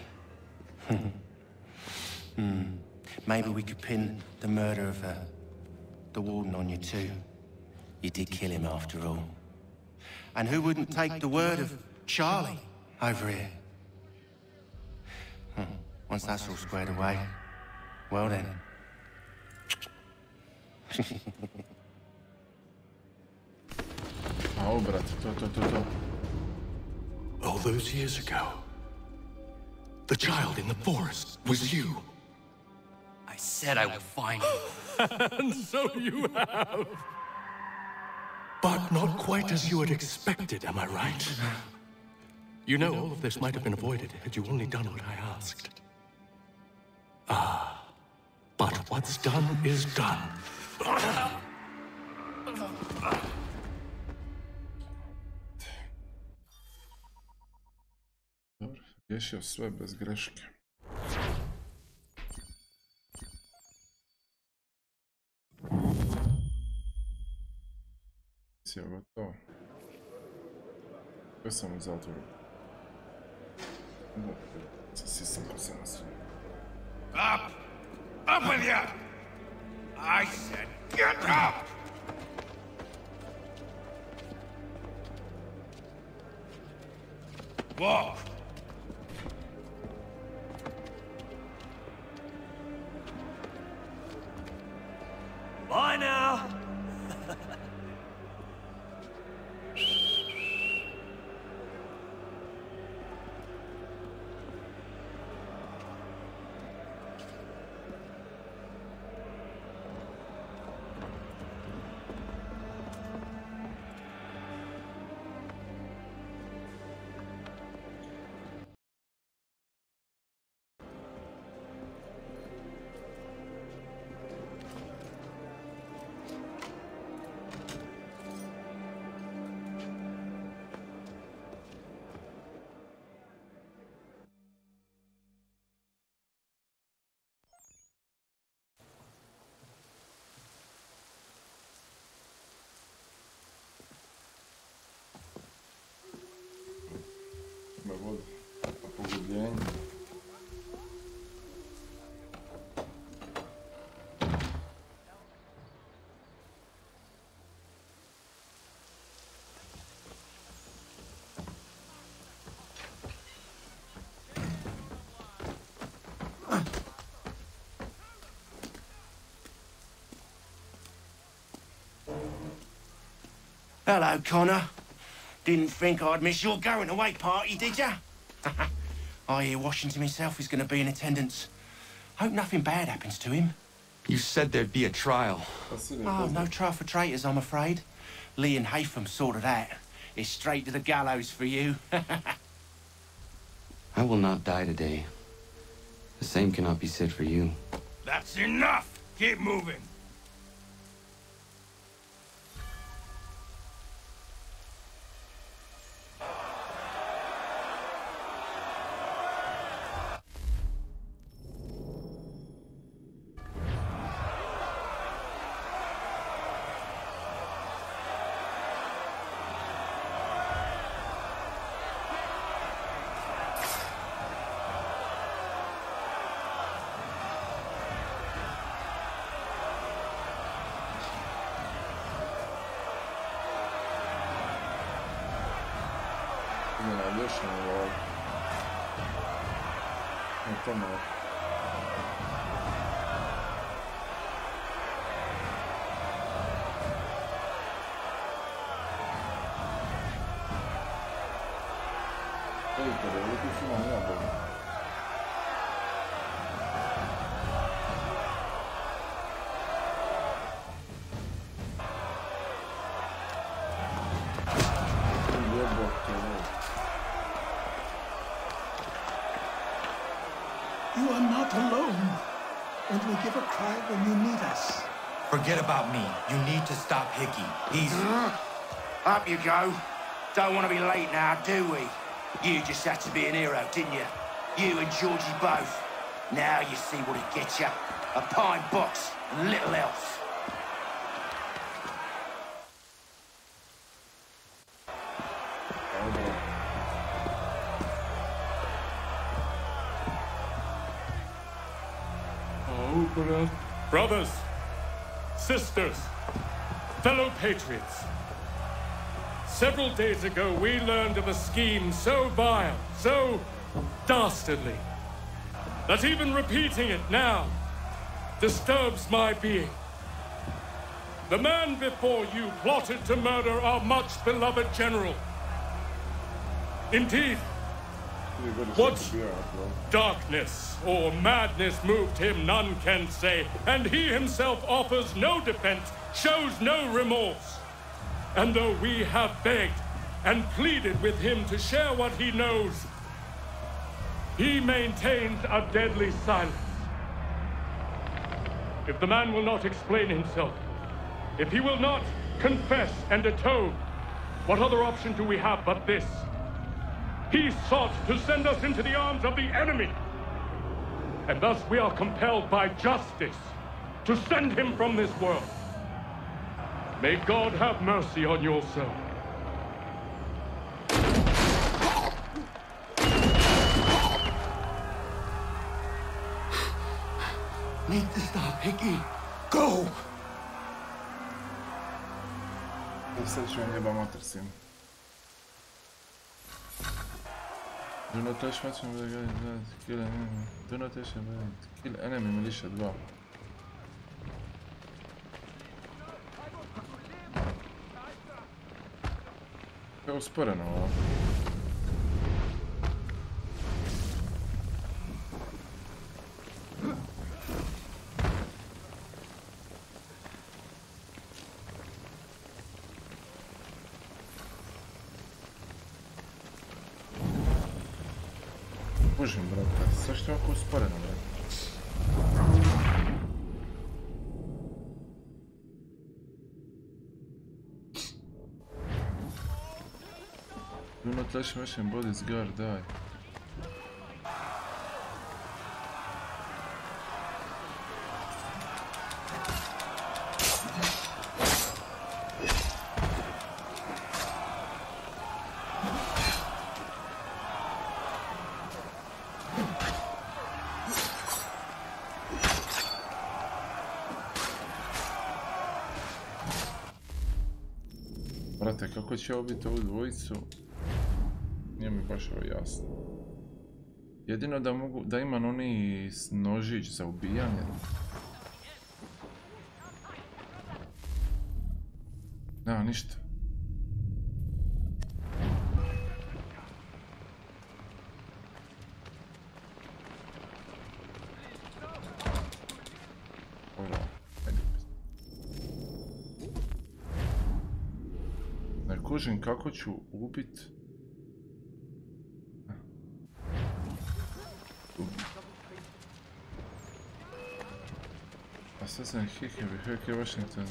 Maybe we could pin the murder of the warden on you too. You did kill him after all. And who wouldn't take the word of Charlie over here? Once that's all squared away, well then. Oh, brat, to. All those years ago, the child in the forest was you. I said I would find you. And so you have. But not quite as you had expected, am I right? You know, all of this might have been avoided had you only done what I asked. But what's done is done. Dobro, riješio sve bez greške. Misija gotovo. Još sam u zatvoru. Sisam ko se na sve. Up! Up with you! I said get up! Walk! Bye now! Pogubljenje. Hello, Connor. Didn't think I'd miss your going away party, did ya? I hear Washington himself is going to be in attendance. Hope nothing bad happens to him. You said there'd be a trial. Oh, no trial for traitors, I'm afraid. Lee and Haytham sorted that. It's straight to the gallows for you. I will not die today. The same cannot be said for you. That's enough! Keep moving! Ne, to ne. Vidite, ovdje tu imam jabogu. You are not alone. And we give a cry when you need us. Forget about me. You need to stop Hickey. He's... Up you go. Don't want to be late now, do we? You just had to be an hero, didn't you? You and Georgie both. Now you see what it gets you. A pine box and little else. Brothers, sisters, fellow patriots. Several days ago, we learned of a scheme so vile, so dastardly, that even repeating it now disturbs my being. The man before you plotted to murder our much-beloved general. Indeed, what darkness or madness moved him, none can say, and he himself offers no defense, shows no remorse. And though we have begged and pleaded with him to share what he knows, he maintains a deadly silence. If the man will not explain himself, if he will not confess and atone, what other option do we have but this? He sought to send us into the arms of the enemy. And thus we are compelled by justice to send him from this world. May God have mercy on your soul. Need to stop, Hickey. Go! Sad ću vam jebam otrsim. Do not touch much of the guy, kill enemy. Do not touch him, kill enemy militia 2. Kao usporeno ovo. Božim, brate, zašto je ovako usporeno, brate? Do not touch machine bodies, guard, die. Brate, kako će ovo biti ovu dvojicu? Nije mi baš ovo jasno. Jedino da imam oni nožić za ubijanje. Nema ništa. Dobro, ajde. Ne kužim kako ću ubit. Assassin Hickey, Roko Washington.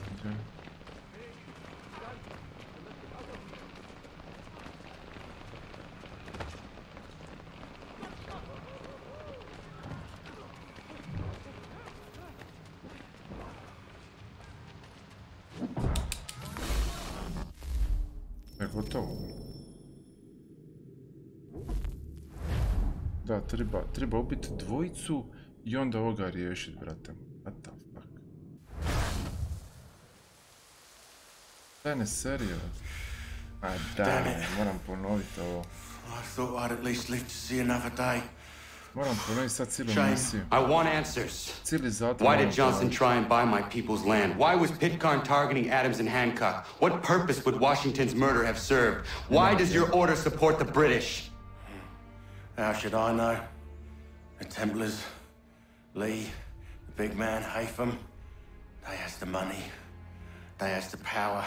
Je gotovo. Da, treba ubiti dvojicu i onda ovoga riješiti, brate. What the fuck? Daj ne serija. Daj, moram ponoviti ovo. I thought I'd at least live to see another day. Shane, I want answers. Why did Johnson try and buy my people's land? Why was Pitcairn targeting Adams and Hancock? What purpose would Washington's murder have served? Why does your order support the British? How should I know? The Templars, Lee, the big man, Haytham, they has the money. They has the power.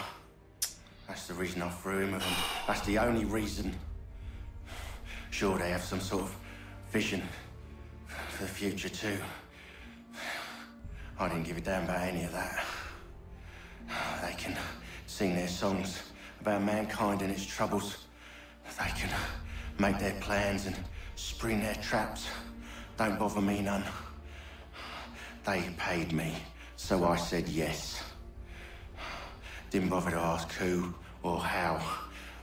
That's the reason I threw him with them. That's the only reason. Sure, they have some sort of vision for the future too. I didn't give a damn about any of that. They can sing their songs about mankind and its troubles. They can make their plans and spring their traps. Don't bother me none. They paid me, so I said yes. Didn't bother to ask who, or how,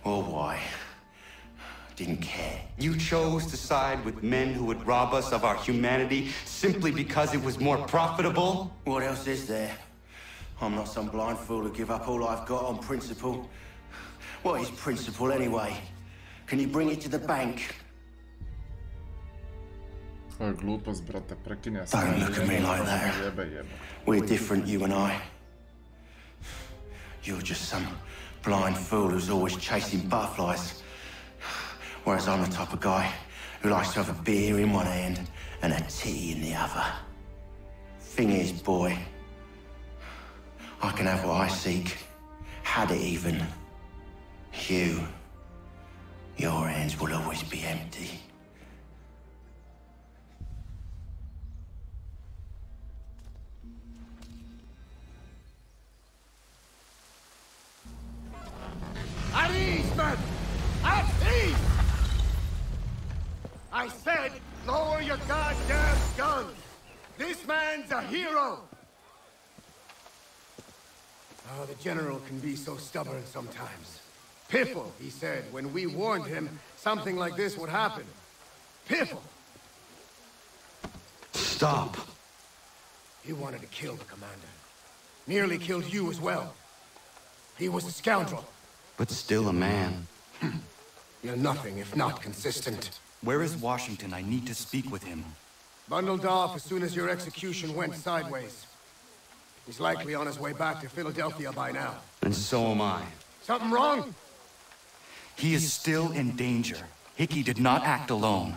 or why. Didn't care. You chose to side with men who would rob us of our humanity simply because it was more profitable? What else is there? I'm not some blind fool to give up all I've got on principle. What is principle anyway? Can you bring it to the bank? Don't look at me like that. We're different, you and I. You're just some blind fool who's always chasing butterflies. Whereas I'm the type of guy who likes to have a beer in one hand and a tea in the other. Thing is, boy, I can have what I seek. Had it even. Your hands will always be empty. At ease, men! At ease! I said, lower your goddamn gun! This man's a hero! Oh, the General can be so stubborn sometimes. Piffle, he said, when we warned him something like this would happen. Piffle! Stop. He wanted to kill the commander. Nearly killed you as well. He was a scoundrel. But still a man. You're nothing if not consistent. Where is Washington? I need to speak with him. Bundled off as soon as your execution went sideways. He's likely on his way back to Philadelphia by now. And so am I. Something wrong? He is still in danger. Hickey did not act alone.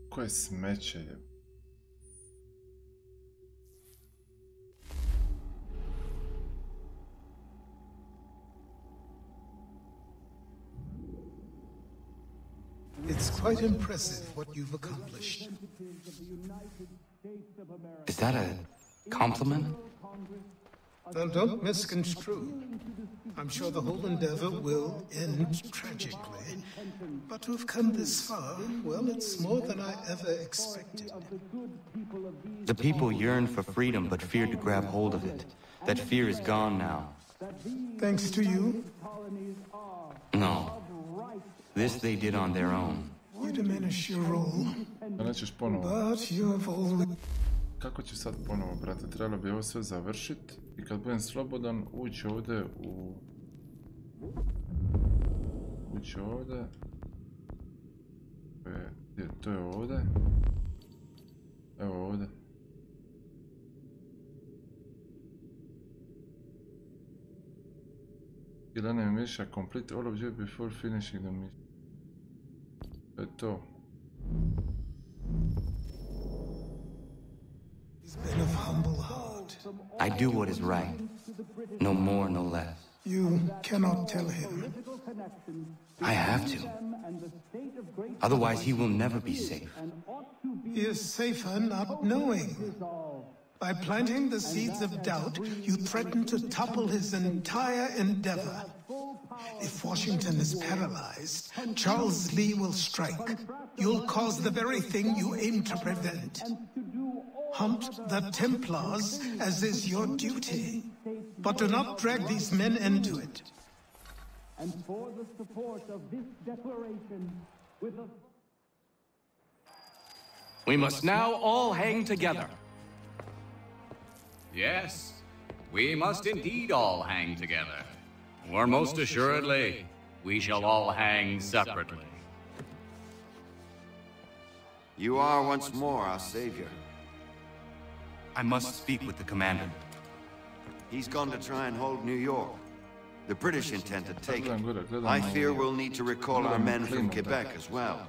Koje smeće je. It's quite impressive what you've accomplished. Is that a compliment? Now, don't misconstrue. I'm sure the whole endeavor will end tragically. But to have come this far, well, it's more than I ever expected. The people yearned for freedom but feared to grab hold of it. That fear is gone now. Thanks to you? No. This they did on their own. You diminish your role. But you have always... Kako ću sad ponovo, brate? Trebalo bi ovo sve završiti i kad budem slobodan ući ovdje u... Ući ovdje. To je ovdje. Evo ovdje. Kill enemy mission, complete all of you before finishing the mission. To je to. Been of humble heart. I do what is right. No more, no less. You cannot tell him. I have to. Otherwise, he will never be safe. He is safer not knowing. By planting the seeds of doubt, you threaten to topple his entire endeavor. If Washington is paralyzed, Charles Lee will strike. You'll cause the very thing you aim to prevent. Hunt the Templars, as is your duty. But do not drag these men into it. And for the support of this declaration, with a... We must now all hang together. Yes, we must indeed all hang together. Or most assuredly, we shall all hang separately. You are once more our savior. I must speak with the commander. He's gone to try and hold New York. The British intend to take it. I fear we'll need to recall our men from Quebec as well.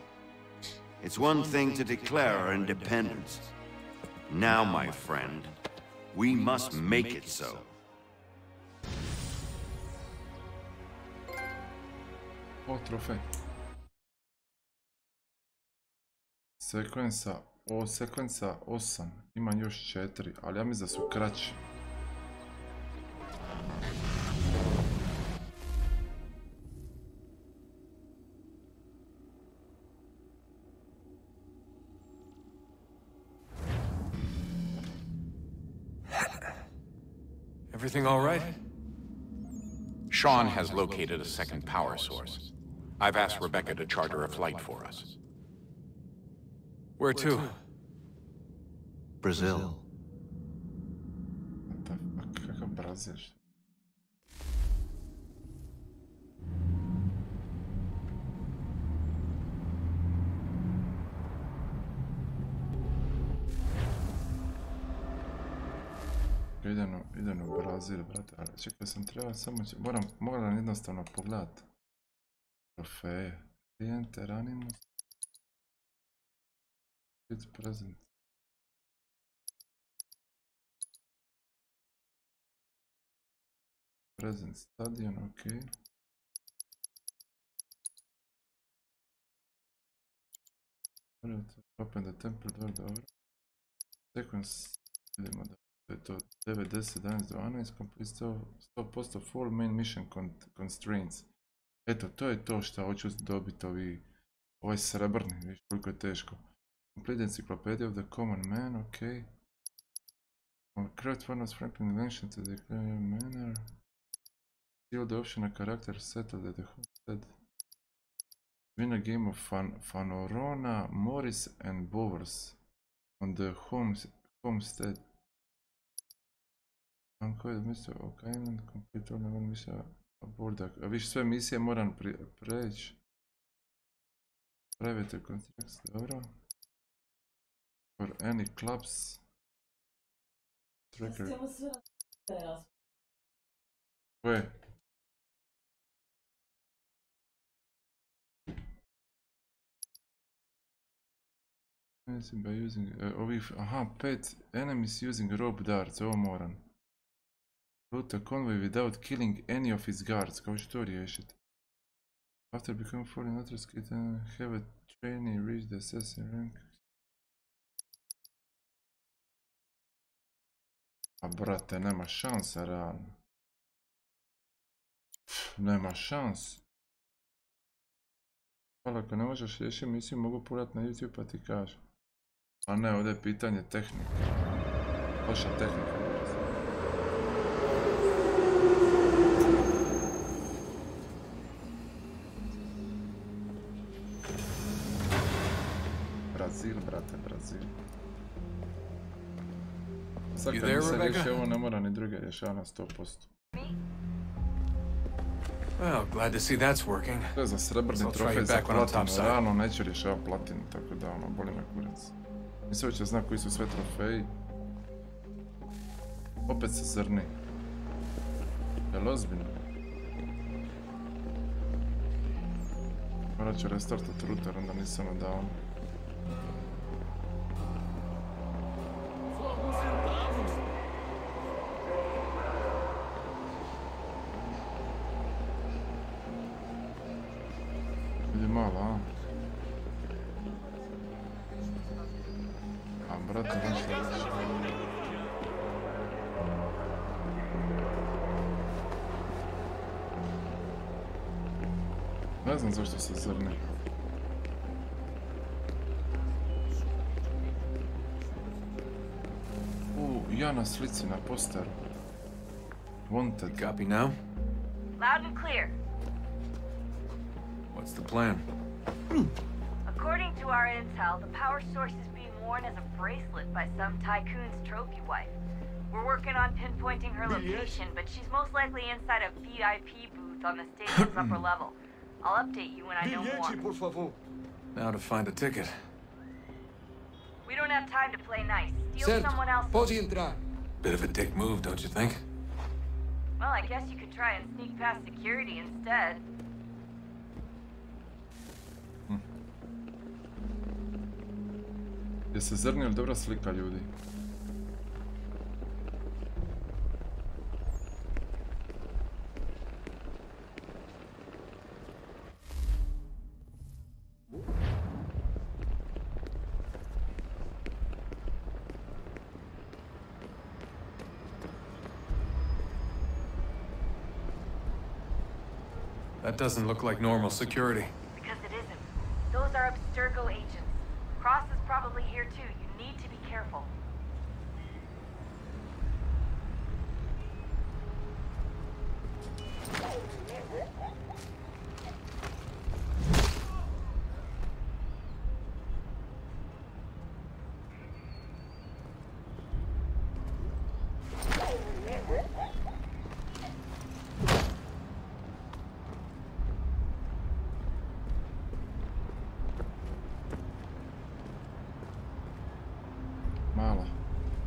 It's one thing to declare our independence. Now, my friend, we must make it so. O, trofej. Sekvenca 8. Ima još 4, ali ja mislim da su kraći. Everything all right? Sean has located a second power source. I've asked Rebecca to charter a flight for us. Where to? Brazil. What the fuck? Kakav Brazil? Idem u Brazil, brate, ali čekaj sam treba samo moram jednostavno pogledati trofeje, klijente, ranimo, it's present, stadion, ok, open the temple door, dobro, sequence, vidimo da je to 9, 10, 11, 12, complete 100% full main mission constraints. Eto, to je to što hoću dobiti ovaj srebrni, viš koliko je teško. Complete encyclopedia of the common man, ok. Correct Fortnite Franklin invention to declare your manner. Seal the optional character settled at the homestead. Win a game of Fanorona, Morris and Bowers on the homestead. Koji je mislio o Kajman, complete all never mislio o Bordak. A viš sve misije moram preći. Private contracts, dobro. For any clubs. Tracker. Koje? By using, aha, 5 enemies using rope darts, ovo moram. Route a convoy without killing any of his guards, kao što to riješiti? After becoming fully notorious, have a trainee reach the assassin rank. A brate, nema šansa, realno. Nema šans. Hvala, ako ne možeš riješiti misiju, mogu pogledati na YouTube pa ti kažem. A ne, ovdje je pitanje tehnike. Loša tehnika. Brazil, brate, Brazil. Sad kad mi se riješi ovo, ne mora ni druge rješava na 100%. Well, glad to see that's working. To je za srebrni trofej za platinu, realno neću rješavati platinu, tako da ono, boli me kurac. Mislim će zna koji su sve trofeji. Opet se zrni. Jel ozbiljno? Morat ću restartat router, onda nisam odavno. Vidi malo, a? A, brate, nešto reći. Ne znam zašto se zrni. Ja na slici, na posteru. Wanted. Copy now? Loud and clear. What's the plan? According to our intel, the power source is being worn as a bracelet by some tycoon's trophy wife. We're working on pinpointing her location, but she's most likely inside a VIP booth on the stadium's upper level. I'll update you when I know more. Now to find a ticket. We don't have time to play nice. Steal someone else's. Bit of a dick move, don't you think? Well, I guess you could try and sneak past security instead. Je se zrni ili dobra slika ljudi? That doesn't look like normal security. Because it isn't. Those are Abstergo agents. Cross is probably here too. You need to be careful.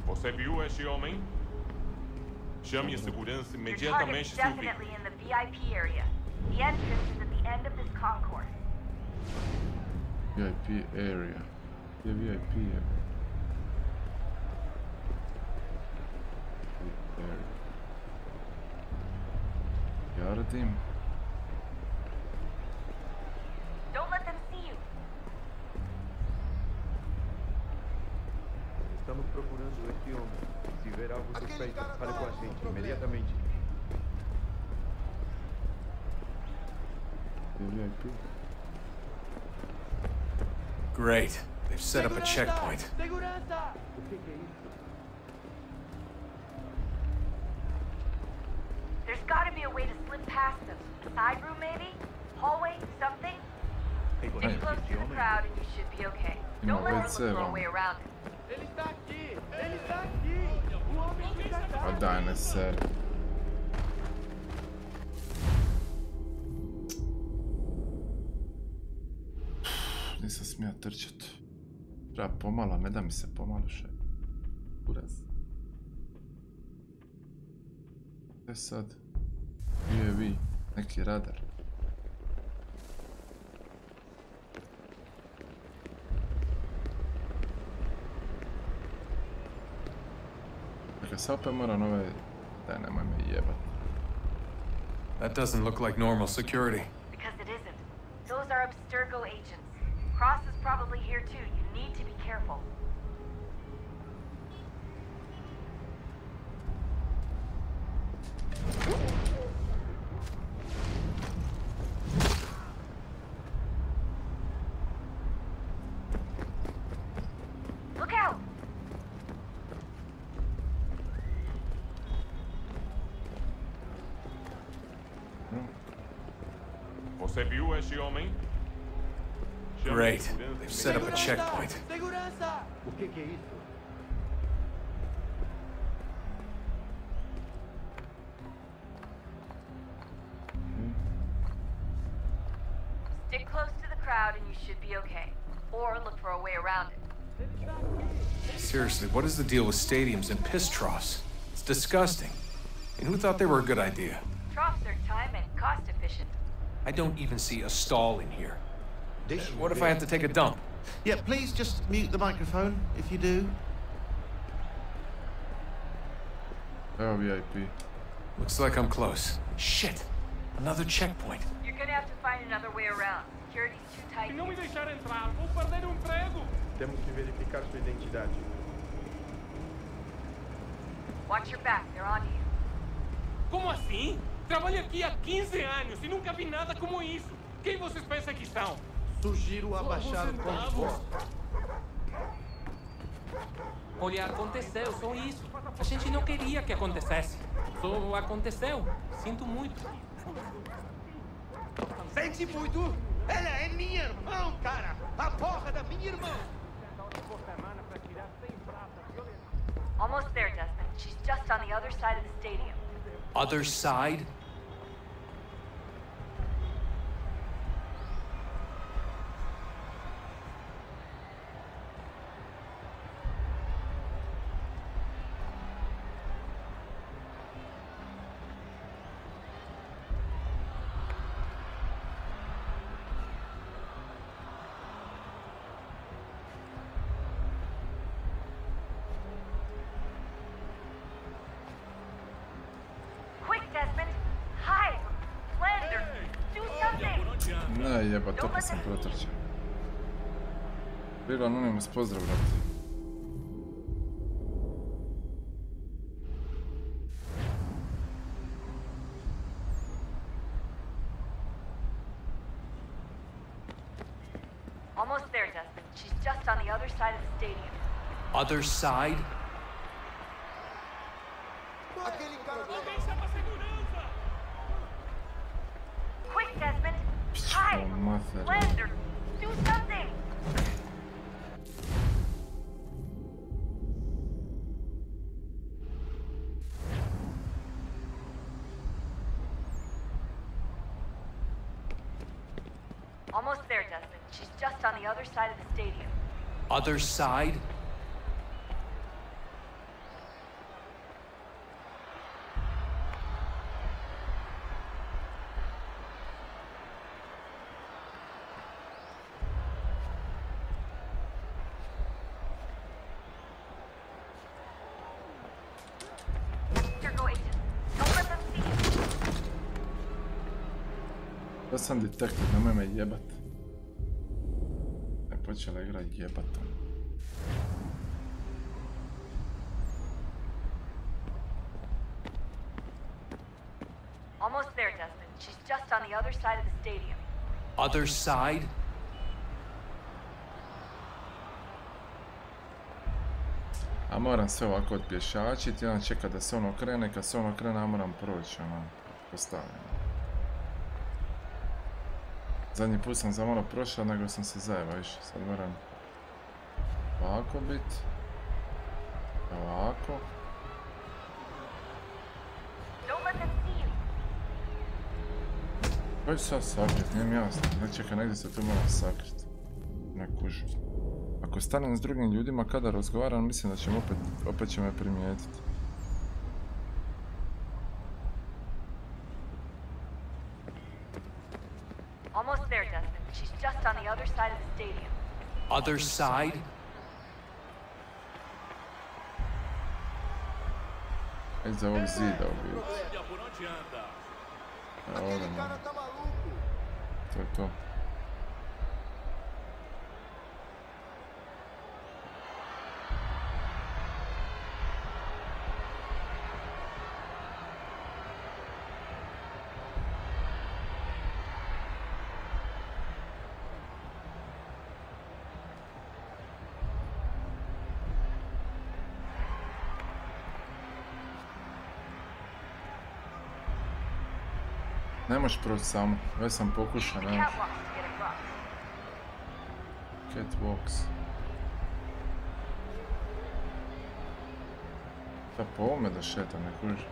Você viu este homem? Chame a segurança imediatamente. Definitely in the VIP area. The entrance is at the end of this concourse. VIP area. The VIP area. Yardım. Don't let them see you. Estamos procurando este homem. Se ver algo suspeito, fale com a gente imediatamente. Great. They've set up a checkpoint. There's got to be a way to slip past them. Side room, maybe? Hallway? Something? Stick close to the crowd and you should be okay. Don't let them look for a way around it. Ma dai, ne serio. Nisam smio trčat. Treba pomalo, ne da mi se pomalo še. Uraz. Gdje sad? UAV, neki radar. Dakle, sad opet moram ove... Daj, nemoj me jebat. That doesn't look like normal security. Because it isn't. Those are Abstergo agents. Cross is probably here too. You need to be careful. Look out! Você viu este homem? Great. They've set up a checkpoint. O que é isso? Stick close to the crowd and you should be okay. Or look for a way around it. Seriously, what is the deal with stadiums and piss troughs? It's disgusting. And who thought they were a good idea? Troughs are time and cost efficient. I don't even see a stall in here. What if I have to take a dump? Yeah, please just mute the microphone if you do. Oh, VIP. Looks like I'm close. Shit! Another checkpoint. You're gonna have to find another way around. Security's too tight. Se não me deixar entrar, vou perder o emprego. Temos que verificar sua identidade. Watch your back, they're on you. Como assim? Trabalho aqui há 15 anos e nunca vi nada como isso. Quem vocês pensam que são? Sugiro abaixar o tom. Olha, aconteceu, só isso. A gente não queria que acontecesse. Só aconteceu. Sinto muito. Sente muito? Ela é minha irmã, cara! A porra da minha irmã! Almost there, Dustin. She's just on the other side of the stadium. Other side? Ne jeba, toliko sam protrčao. Bilo anonimus, pozdrav, brate. Almost there, Desmond. She's just on the other side of the stadium. Other side? Quick, Desmond! Hide! Slender! Do something! Almost there, Desmond. She's just on the other side of the stadium. Other side? Ja sam detektiv, nemoj me jebat. Ne počela igra jebatom. Almost there, Desmond. She's just on the other side of the stadium. Other side? A moram sve ovako odpješačiti, jedan čeka da se on okrene, kad se on okrene, a moram proći, ono, postavljeno. Zadnji put sam za malo prošao, nego sam se zajebao više. Sad moram ovako biti. Ovako. Koji ću sad sakrit, nije mi jasno. Ne čekaj, negdje se tu moram sakrit. Ne kužu. Ako stanem s drugim ljudima kada razgovaram, mislim da će opet će me primijetiti. Almost there, Desmond. She's just on the other side of the stadium. Other side? Iza ovog zida ubiti. Evo ovdje malo. To je to. Ne možeš proći samo, već sam pokušao, ne možeš. Catwalks. Da po ovome da šetam, ne kuži.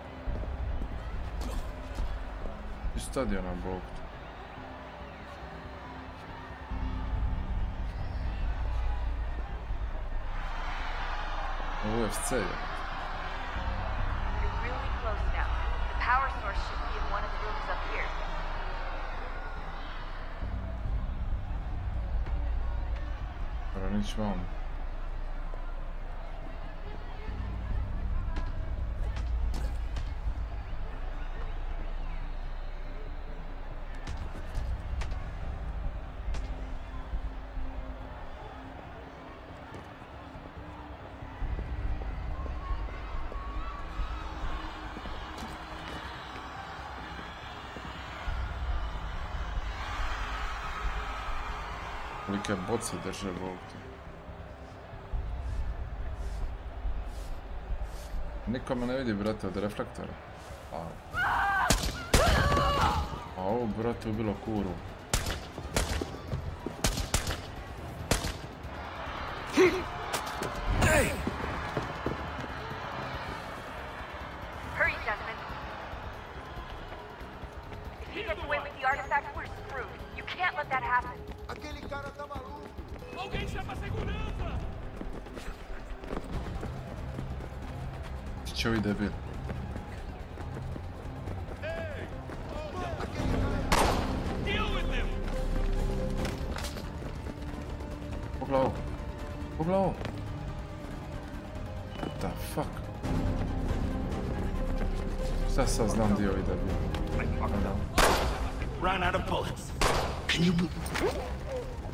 I stadiona bog. Ovo je UFC, ja. Nić vam. Kolike boce drže ovdje. Niko me ne vidi, brate, od reflektora. A ovo, brate, ubilo kuru. će ovi debil. Pogledaj ovo. What the fuck? Šta sad znam di ovi debil? Ran out of bullets. Can you believe?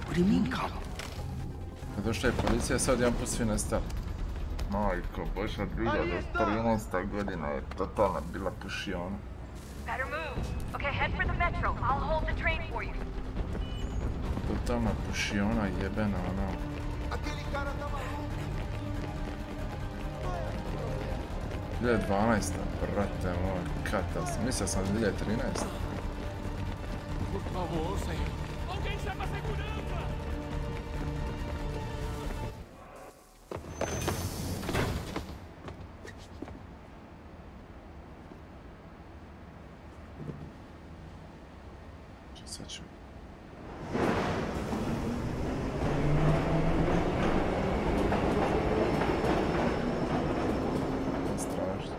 What do you mean, cop? Došla je policija, sad jedan put svi nestali. Majko, boža, 2013. godina je totalna bila pušiona. Better move. Okay, head for the metro. I'll hold the train for you. Totalna pušiona jebena, ono. 2012. brate moj, katas. Mislio sam 2013. Por favor, senhor. Alguém chama a segurança! Sad ću. Strašno.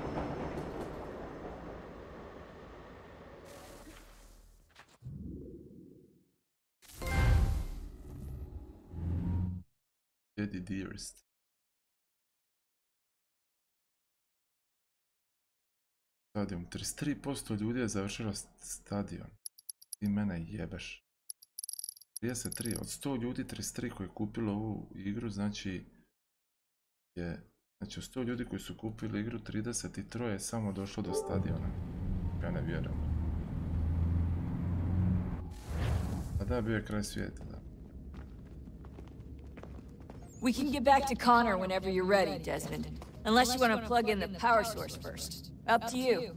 Jedi dearest. Stadion. 33% ljudi je završilo stadion. Ti mene jebeš. 33. Od 100 ljudi 33 koji je kupilo ovu igru, znači od 100 ljudi koji su kupili igru, 33 je samo došlo do stadiona. Ja ne vjerujem. A da, bio je kraj svijeta, da. We can get back to Connor whenever you're ready, Desmond. Unless you want to plug in the power source first. Up to you.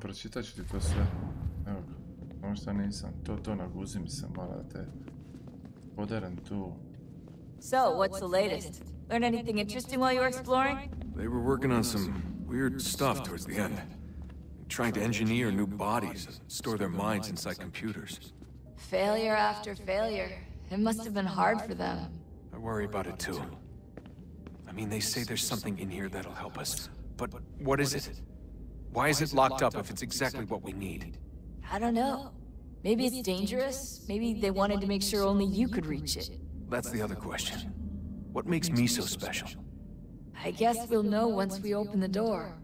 Pročitat ću ti to sve. Evo ga. Samo što nisam. To naguzi mi se malo da te poderem tu. So, what's the latest? Learn anything interesting while you were exploring? They were working on some weird stuff towards the end. Trying to engineer new bodies and store their minds inside computers. Failure after failure. It must have been hard for them. I worry about it too. I mean, they say there's something in here that'll help us. But what is it? Why is it locked up if it's exactly what we need? I don't know. Maybe it's dangerous. Maybe they wanted to make sure only you could reach it. That's the other question. What makes me so special? I guess we'll know once we open the door.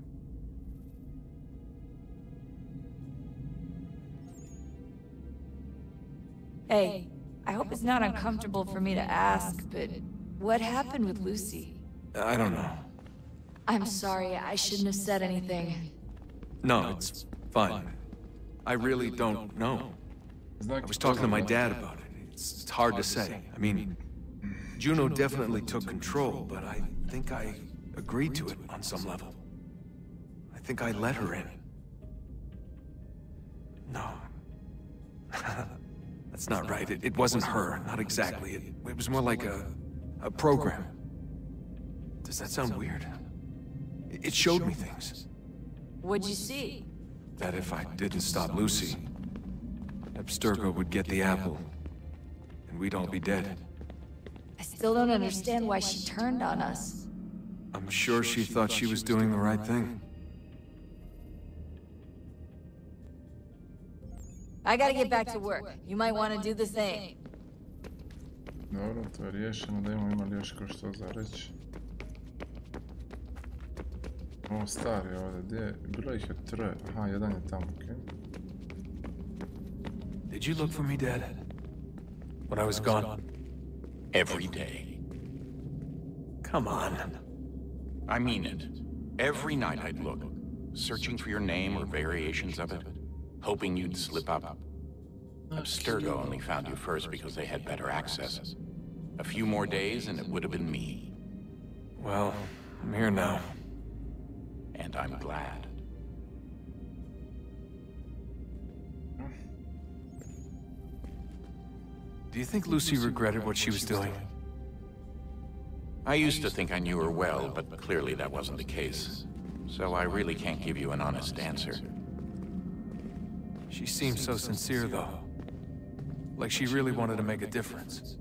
Hey, I hope it's not uncomfortable for me to ask, but what happened with Lucy? I don't know. I'm sorry, I shouldn't have said anything. No, it's fine. I really don't know. I was talking to my dad about it. It's hard to say. I mean, Juno definitely took control, but I think I agreed to it on some level. I think I let her in. No. That's not right. It wasn't her. Not exactly. It was more like a program. Does that sound weird? It showed me things. What'd you see? That if I didn't stop Lucy, Abstergo would get the apple, and we'd all be dead. I still don't understand why she turned on us. I'm sure she thought she was doing the right thing. I gotta get back to work. You might want to do the same. Dobro, to je riješeno, da imali još ko što za reći. Ovo stari ovdje, gdje? Bilo ih je troje. Aha, jedan je tamo, okej. Did you look for me, Dad? When I was gone? Every day. Come on. I mean it. Every night I'd look, searching for your name or variations of it, hoping you'd slip up. Abstergo only found you first because they had better access. A few more days and it would have been me. Well, I'm here now. And I'm glad. Do you think Lucy regretted what she was doing? I used to think I knew her well, but clearly that wasn't the case. So I really can't give you an honest answer. She seems so sincere, though. Like she really wanted to make a difference.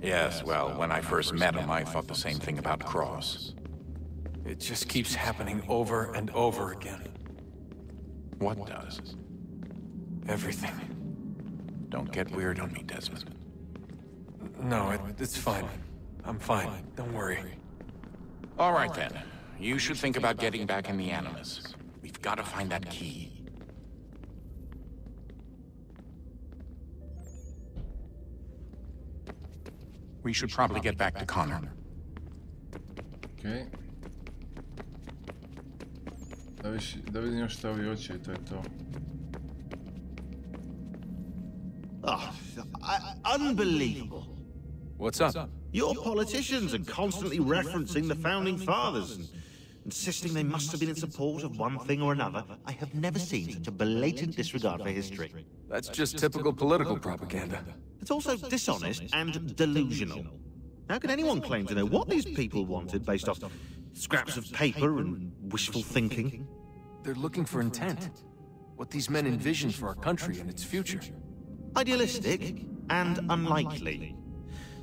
Yes, well, when I first met him, I thought the same thing about Cross. It just keeps happening over and over again. What does? Everything. Don't get weird on me, Desmond. No, it's fine. I'm fine. Don't worry. All right, then. You should think about getting back in the Animus. We've got to find that key. We should probably get back to Connor. Okay. Da vidim još šta ovi hoće i to je to. Unbelievable. What's up? Your politicians are constantly referencing the founding fathers and insisting they must have been in support of one thing or another. I have never seen such a blatant disregard for history. That's just typical political propaganda. It's also dishonest and delusional. How can anyone claim to know what these people wanted based off scraps of paper and wishful thinking? They're looking for intent. What these men envisioned for our country and its future. Idealistic and unlikely.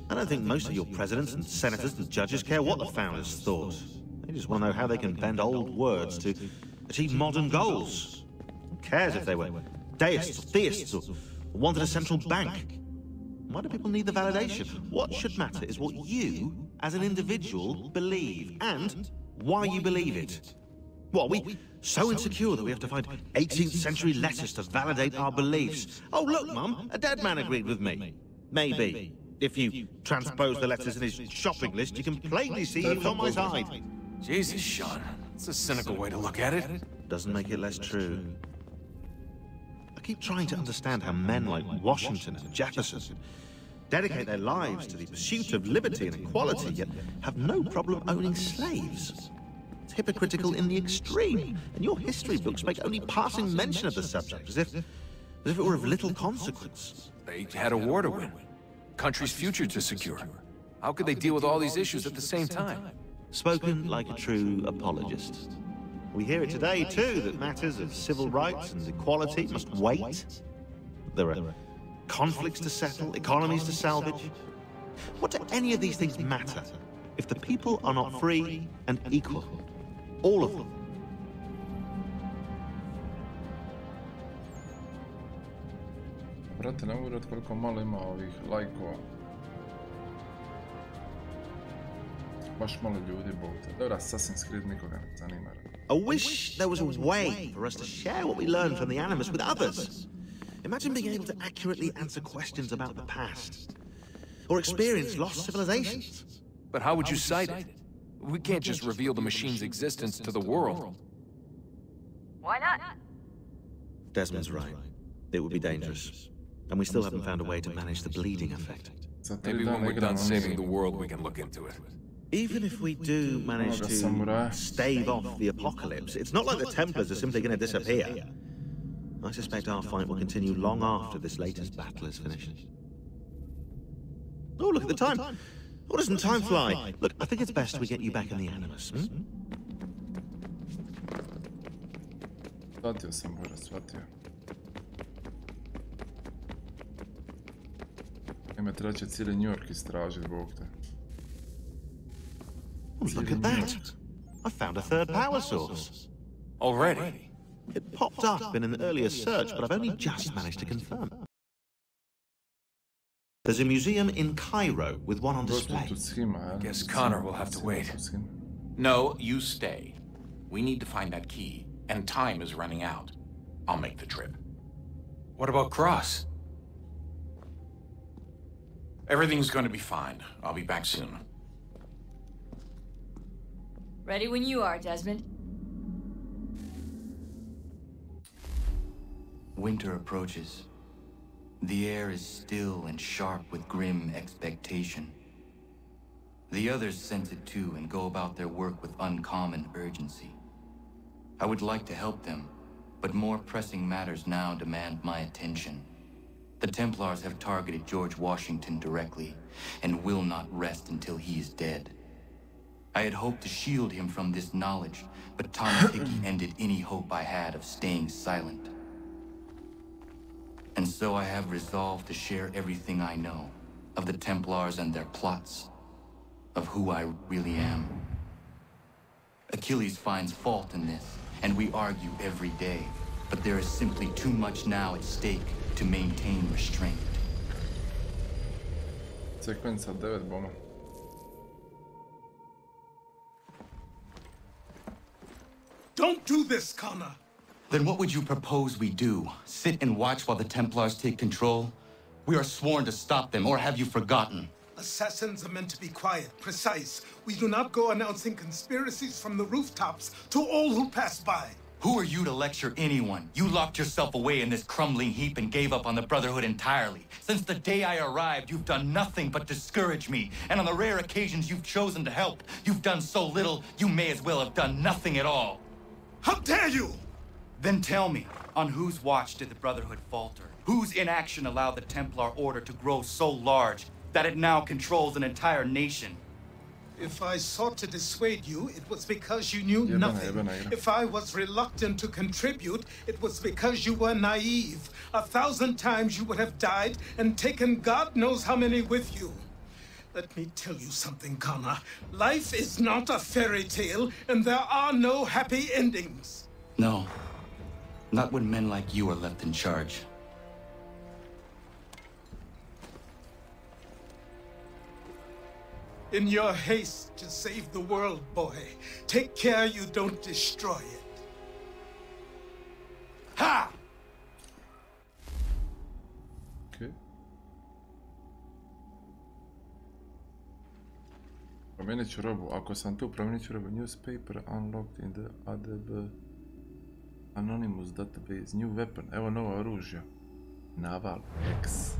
I don't think most of your presidents and senators and judges care what the founders thought. They just want to know how they can bend old words to achieve modern goals. Who cares if they were deists or theists or wanted a central bank? Why do people need the validation? What should matter is what you, as an individual, believe, and why you believe it. What, are we so insecure that we have to find 18th century letters to validate our beliefs? Oh, look, Mum, a dead man agreed with me. Maybe. If you transpose the letters in his shopping list, you can plainly see he was on my side. Jesus, Sean. It's a cynical way to look at it. Doesn't make it less true. I keep trying to understand how men like Washington and Jefferson dedicate their lives to the pursuit of liberty and equality, yet have no problem owning slaves. It's hypocritical in the extreme, and your history books make only passing mention of the subject, as if it were of little consequence. They had a war to win. Country's future to secure. How could they deal with all these issues at the same time? Spoken like a true apologist. We hear it today, too, that matters of civil rights and equality must wait. There are conflicts to settle, economies to salvage. What do any of these things matter if the people are not free and equal? All of them. Brate, ne mogu vjerovati koliko malo ima ovih lajkova. Baš malo ljudi, Bog te. Dobra, Assassin's Creed nikoga ne zanima. I wish there was a way for us to share what we learned from the Animus with others. Imagine being able to accurately answer questions about the past. Or experience lost civilizations. But how would you cite it? We can't just reveal the machine's existence to the world. Why not? Desmond's right. It would be dangerous. And we still haven't found a way to manage the bleeding effect. Maybe when we're done saving the world, we can look into it. Even if we do manage to stave off the apocalypse, it's not like the Templars are simply going to disappear. I suspect our fight will continue long after this latest battle is finished. Oh, look at the time. Oh, doesn't time fly? Look, I think it's best we get you back in the Animus, Shvatio sam, Bora, shvatio. Ime treće cijeli New York istražiti, Bog te. Oh, look at that! I found a third power source. Already? It popped up in an earlier search, but I've only just managed to confirm. There's a museum in Cairo with one on display. Guess Connor will have to wait. No, you stay. We need to find that key, and time is running out. I'll make the trip. What about Cross? Everything's going to be fine. I'll be back soon. Ready when you are, Desmond. Winter approaches. The air is still and sharp with grim expectation. The others sense it too and go about their work with uncommon urgency. I would like to help them, but more pressing matters now demand my attention. The Templars have targeted George Washington directly, and will not rest until he is dead. I had hoped to shield him from this knowledge, but Thomas Hickey ended any hope I had of staying silent. And so I have resolved to share everything I know of the Templars and their plots, of who I really am. Achilles finds fault in this, and we argue every day, but there is simply too much now at stake to maintain restraint. Sekvenca 9 boma. Don't do this, Connor! Then what would you propose we do? Sit and watch while the Templars take control? We are sworn to stop them, or have you forgotten? Assassins are meant to be quiet, precise. We do not go announcing conspiracies from the rooftops to all who pass by. Who are you to lecture anyone? You locked yourself away in this crumbling heap and gave up on the Brotherhood entirely. Since the day I arrived, you've done nothing but discourage me. And on the rare occasions you've chosen to help, you've done so little, you may as well have done nothing at all. How dare you! Then tell me, on whose watch did the Brotherhood falter? Whose inaction allowed the Templar Order to grow so large that it now controls an entire nation? If I sought to dissuade you, it was because you knew nothing. If I was reluctant to contribute, it was because you were naive. 1,000 times you would have died and taken God knows how many with you. Let me tell you something, Connor. Life is not a fairy tale, and there are no happy endings. No. Not when men like you are left in charge. In your haste to save the world, boy, take care you don't destroy it. Ha! Okay. Promijenit ću robu. Ako sam tu, promijenit ću robu. Newspaper unlocked in the ADB Anonymous database. New weapon. Evo novo oružje. Naval X.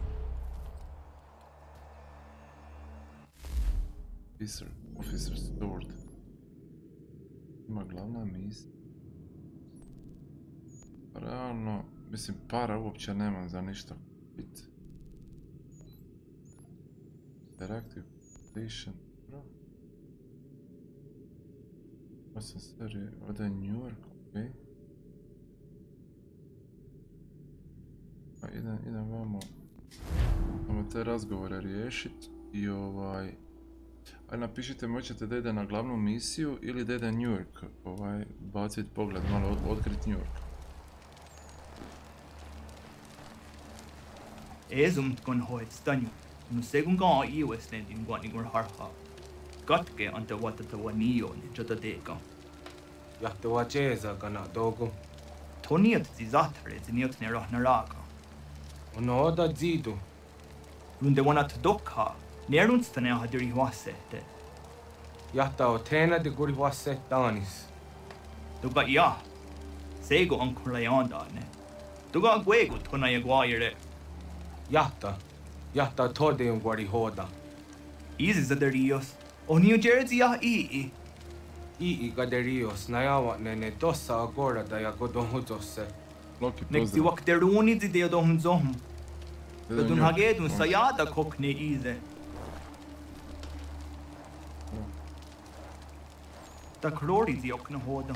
Officer Sword. Ima glavna misija. Realno, mislim, para uopće nemam za ništa kupiti. Interactive Station. Ovo sam serije, ovdje je New York, okej. Pa idem vamo. Samo te razgovore riješit i Aj napišite mi hoćete da ide na glavnu misiju ili da ide New York, bacit pogled, malo otkrit New York. Ezumt kon hoit stanju, no segun ga iuesnendin guaningur harha. Katke ante watata wanio ni jota deka. Jahto wacheza kana dogo. Toniat zizatre ziniot ne rahnaraga. Ono oda zidu. Runde wanat dokha. Nerunstane hadiri huasete. Jahta o tena de guri huaset danis. Tuga ja. Sego ankula yandane. Tuga guego tona yaguaire. Jahta tode un guari hoda. Easy zaderios. O New Jersey ya I gaderios nayawa nene dosa agora da yagodonhudose. Nexti wakteruni zide dohunzohum. Dun hagedun sayada kokne ize. Da krori ziokna hoda.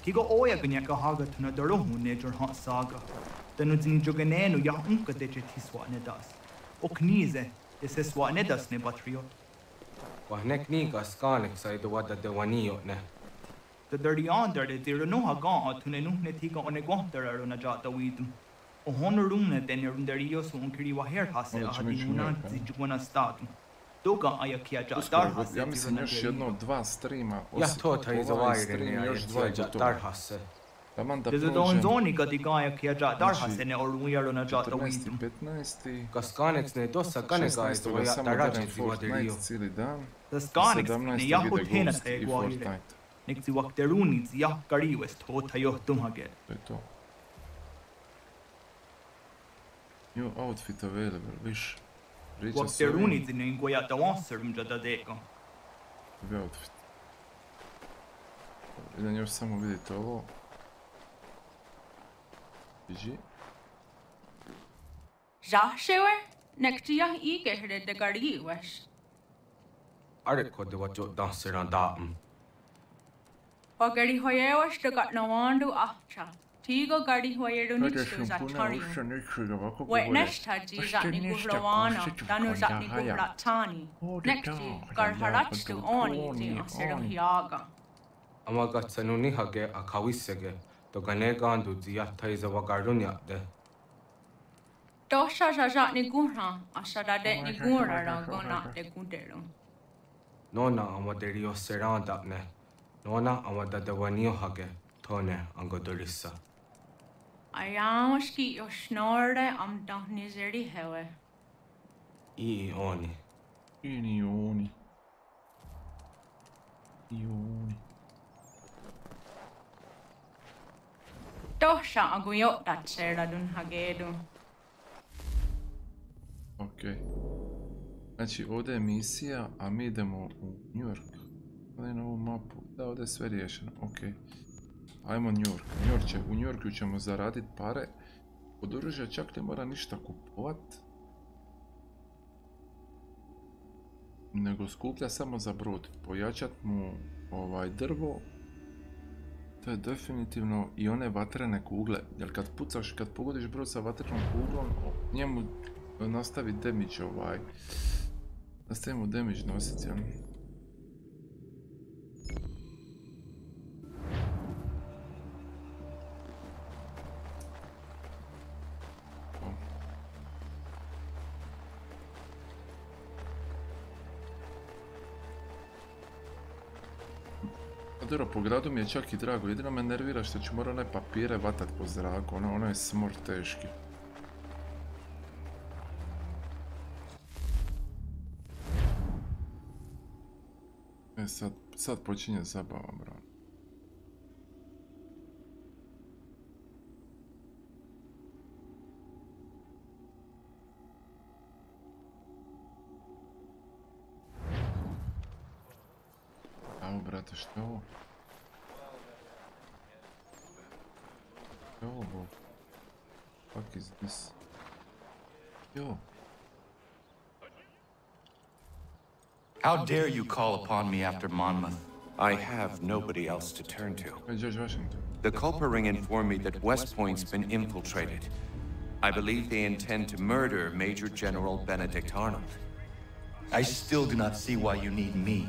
Kigo oya ganyaka hagat na darohu nejor ha saga. Danu zin joganenu ya unka deje tiswa nedas. Oknize ese swa nedas ne patriot. Wahnek niga skanek sa idu wada de wanio ne. The dirty under de dirno ha ga tune nuhne tiga one gwantara na jata widum. O honorumne den runderios unkri wa her hase adinuna zijwana statum. Toga ajakia darhase. Ja mislim još jedno 2 streama. Ja to taj zavajren još 2 darhase. Taman da prođem. Desde zoni kad i ajakia darhase ne orujalo na jata widum. 15. Kaskanex ne dosa kanega izvoja darađe zivaderio. Cijeli dan. Da skanex ne jahut hena te guajire. Nek si wakterunic jah kariwest hota johtumhage. To je to. New outfit available, viš. Wakterunic ne ingoja da wanserum jada deka. Novi outfit. Idem još samo vidjeti ovo. Teži. Žašever, nek ti jah igehre de gariwes. arikode wa jo danseran daam. Pagari hoyewa shtugat na wandu ahcha. Tigo gadi hoyeru nitsu za tariu. Wetnesh taji zatni guhlawana, danu zatni guhlatani. Nekti garharachtu oni di asero hiaga. Amagatsanuni hage akawisege, to ganegandu ziyathaiza wagarunya de. Tosha zatni guhra, asada detni guhra ragona de gudero. Nona amaderio serandapne, nona amadadawanio hage, tone angodorissa. Ayamski yo snorde am dahnizeri hewe. Ioni. Ioni. Tosha aguyot dat seradun hagedu. Ok. Znači ovdje je misija, a mi idemo u New York. Ovdje na ovu mapu. Da, ovdje je sve riješeno. Ok. Ajmo New York. U New Yorku ćemo zaraditi pare. Od oružja čak ne mora ništa kupovat. Nego skuplja samo za brod. Pojačat mu drvo. To je definitivno i one vatrene kugle. Jer kad pucaš, kad pogodiš brod sa vatrenom kuglom, njemu nastavi damage nastavi mu damage nositi. Dobro, po gradu mi je čak i drago, jedino me nervira što ću morati one papire vatat po zraku, ono je smor teški. Sad počinje zabava, bro. Evo, brate, što je ovo? Što je ovo, bro? Fuck is this? Yo. How dare you call upon me after Monmouth? I have nobody else to turn to. George Washington. The Culper Ring informed me that West Point's been infiltrated. I believe they intend to murder Major General Benedict Arnold. I still do not see why you need me.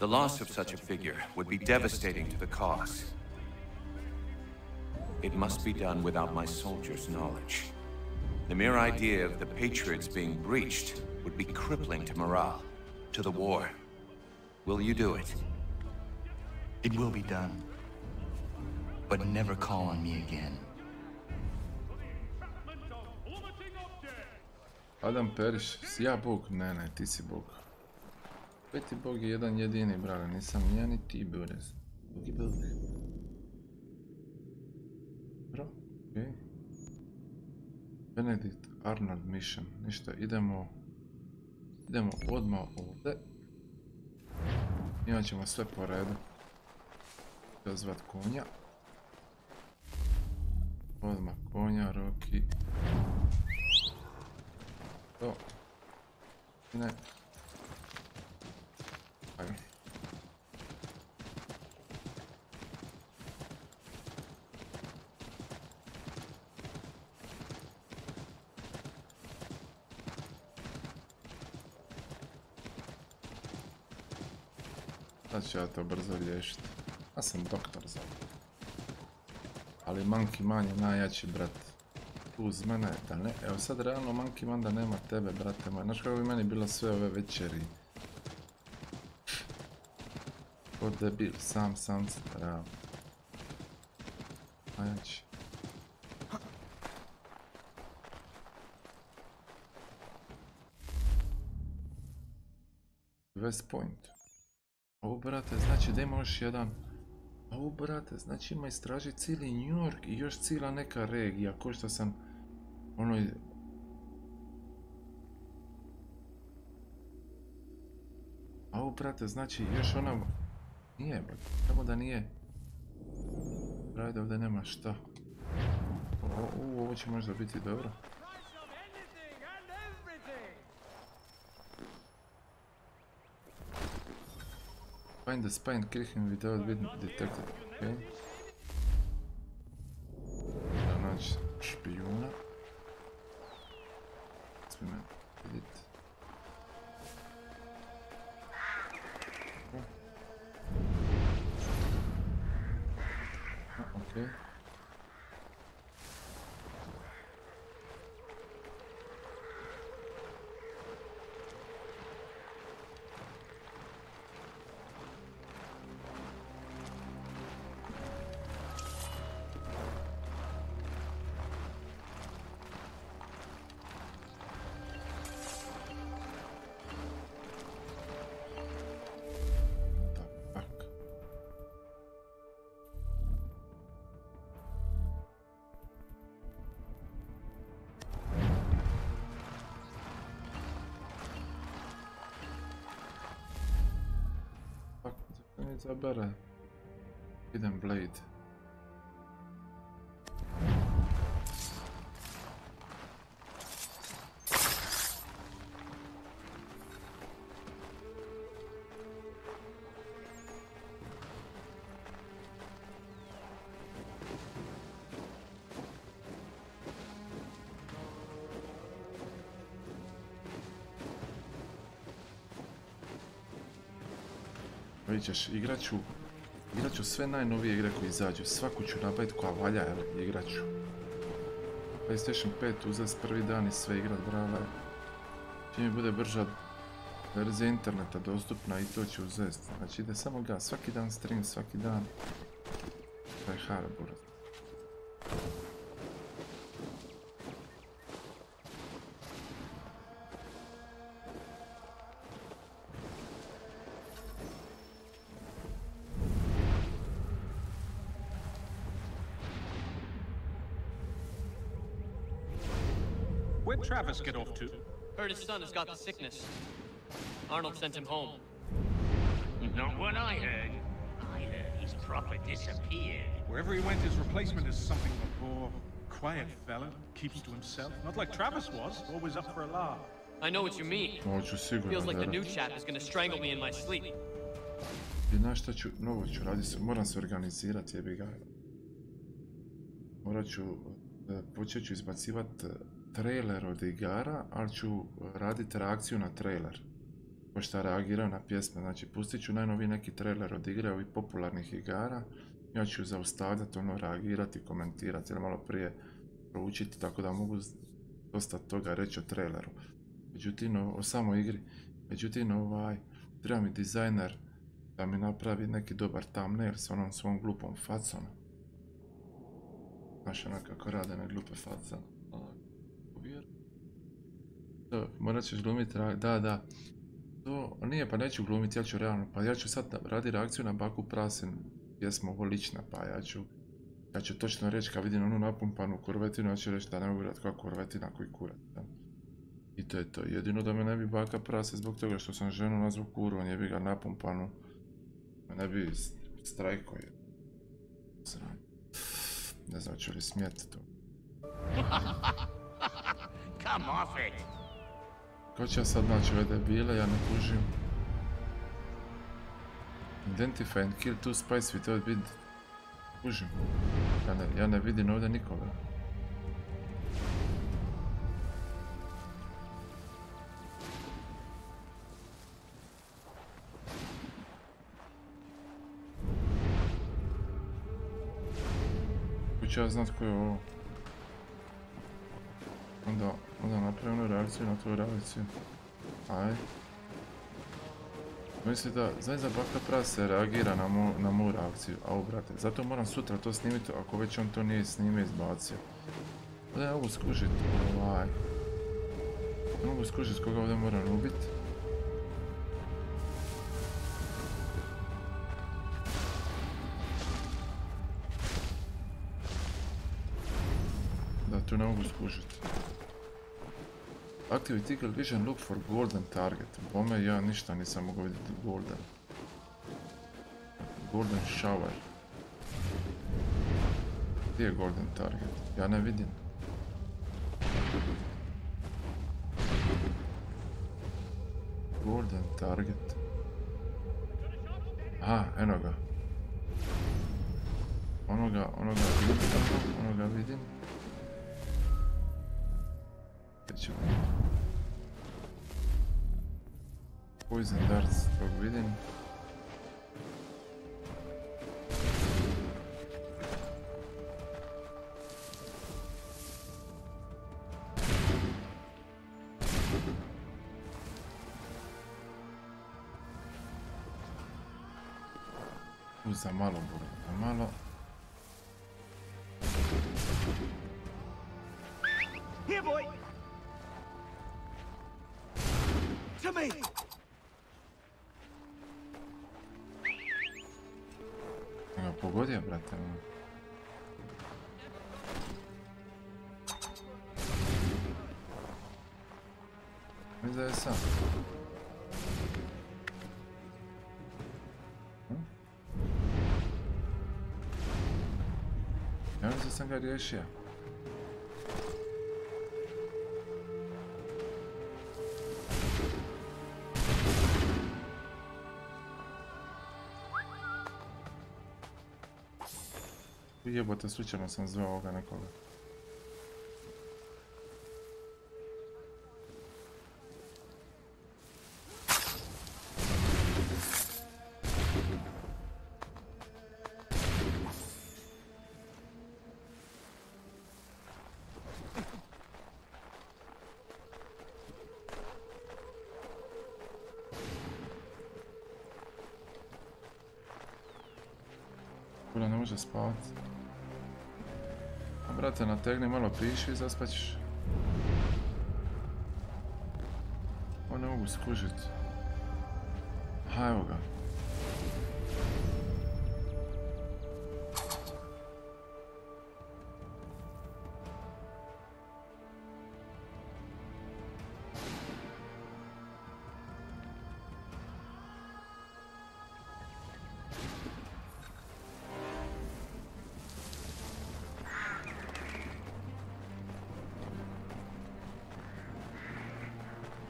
The loss of such a figure would be devastating to the cause. It must be done without my soldiers' knowledge. The mere idea of the Patriots being breached would be crippling to morale, to the war. Will you do it? It will be done. But never call on me again. Adam Periš, ja Bog? Ne, ti si Bog. Peti Bog je jedan jedini, brale, nisam ni ja ni ti, bude. Bogi Bog. Dobro, okej. Benedict Arnold mission, ništa, idemo odmah ovdje. Imat ćemo sve po redu. Zvat konja. Odmah konja, Roki. To. Ne. Ajde. Sad ću ja to brzo riješiti. Ja sam doktor za ovo. Ali Monkey Man je najjači, brat. Uz mene, da ne. Evo sad realno Monkey Man da nema tebe, brate moj. Znaš kako bi meni bilo sve ove večeri? Ko debil, sam strao. Najjači. West Point. Ovo, brate, znači da ima još jedan. Ovo, brate, znači ima istražiti cijeli New York i još cijela neka regija, ko što sam ono... Ovo, brate, znači još ona... Nije, brate, samo da nije... Brate, ovdje nema šta. Ovo će možda biti dobro. Find the spy and kill him without being detected. Okay. Da naći špijuna. Smijeme vidjeti. Okay. Zabere Hidden Blade. Vidiš, igrat ću sve najnovije igre koje izađu, svaku ću nabaviti koja valja, igrat ću. PlayStation 5 uzet prvi dan i sve igrat, brale. Čim mi bude brža verzija interneta dostupna i to ću uzeti. Znači ide samo ga, svaki dan stream, svaki dan. Taj harbor. Where'd Travis get off to? Heard his son has got the sickness. Arnold sent him home. Not what I heard. I heard he's proper disappeared. Wherever he went, his replacement is something of a poor, quiet fella. Keeps to himself. Not like Travis was, always up for a laugh. I know what you mean. Feels like the new chap is gonna strangle me in my sleep. I znaš šta ću, novo ću raditi, moram se organizirati, jebi ga. Počet ću izbacivati trailer od igara, ali ću raditi reakciju na trailer. Ko šta reagiraju na pjesme, znači pustit ću najnoviji neki trailer od igre, ovih popularnih igara. Ja ću zaustavljati, reagirati, komentirati, ili malo prije proučiti, tako da mogu dosta toga reći o traileru. Međutim, o samoj igri. Međutim, treba mi dizajner da mi napravi neki dobar thumbnail s onom svom glupom facom. Znaš ono kako rade na glupe face. Morat ćeš glumiti, da. To nije, pa neću glumiti, ja ću realno, pa ja ću sad raditi reakciju na Baku Prasin, pjesma ovo lična, pa ja ću točno reći kad vidim onu napumpanu kurvetinu, ja ću reći da ne mogu raditi kao kurvetina koji kurat. I to je to, jedino da me ne bi Baka Prase zbog toga što sam ženu nazvao kurvom, je bi ga napumpanu, ne bi strajko je. Ne znam ću li smijeti to. Come off it. Ko će ja sad naći ove debile, ja ne kužim. Identify and kill two spies without bid. Kužim. Ja ne vidim ovdje nikoga. Ko će ja znat ko je ovo? Onda napravim onu reakciju na tvoju reakciju. Aj. Misli da, znaš da Baka Prase reagira na moju reakciju, a brate, zato moram sutra to snimiti, ako već on to nije snimio izbacio. Ovdje ne mogu skužiti, ne mogu skužiti koga ovdje moram ubiti. Da, tu ne mogu skužiti. Activate Eagle Vision, look for golden target. Bome, ja ništa nisam mogu vidjeti golden. Golden shower. Gdje je golden target? Ja ne vidim. Golden target. Aha, eno ga. Onoga vidim. Gdje ćemo? Poison darts, tog vidim. Za malo bude, za malo. Here, boy. To me. Ga pogodio, brate. Mislim da je sam. Ja mislim da sam ga riješio. Jebote, slučajno sam zvao ovoga nekoga. Kula ne može spavati. A brate, nategni malo piši i zaspat ćeš. Ovo ne mogu skužiti. Aha, evo ga.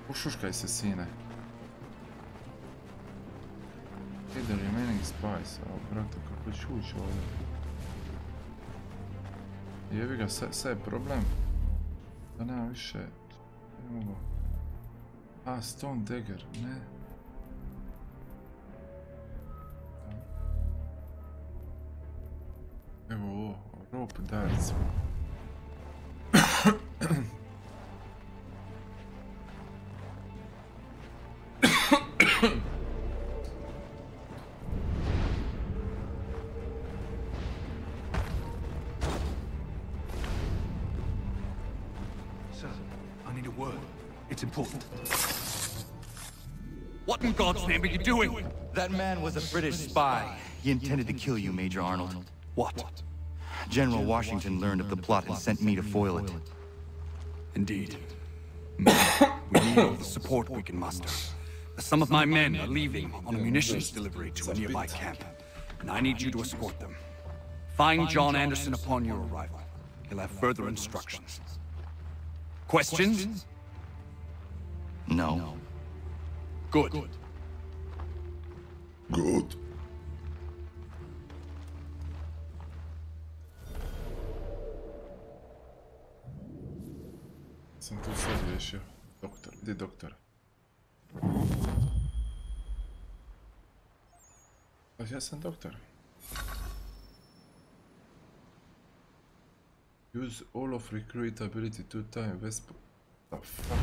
Ušuškaj se, sine. Hit the remaining spice. Evo, brate, kako ću ući ovdje. Jebi ga, sad je problem. Da nema više... Ne mogu... A, stone dagger, ne. Evo ovo, rope darts. Important. What in God's name are you doing? That man was a British spy. He intended to kill you, Major Arnold. What? General Washington learned of the plot and sent me to foil it. Indeed. We need all the support we can muster. Some of my men are leaving on a munitions delivery to a nearby camp, and I need you to escort them. Find John Anderson upon your arrival. He'll have further instructions. Questions? No. Good. Good. Sam tu sad riješio. Doktor, gdje je doktor? Pa ja sam doktor. Use all of recruit ability to time West. The fuck?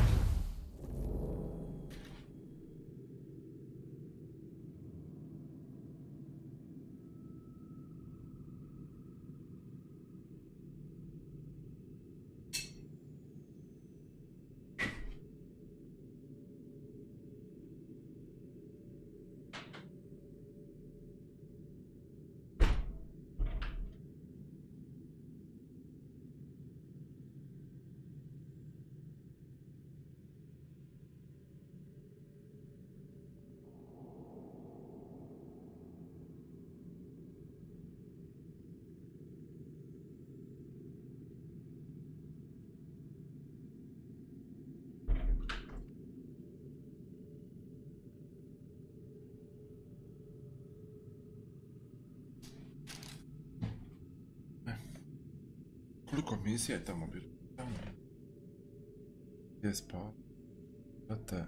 Koliko misija je tamo bilo? Gdje je Spalato? Znate...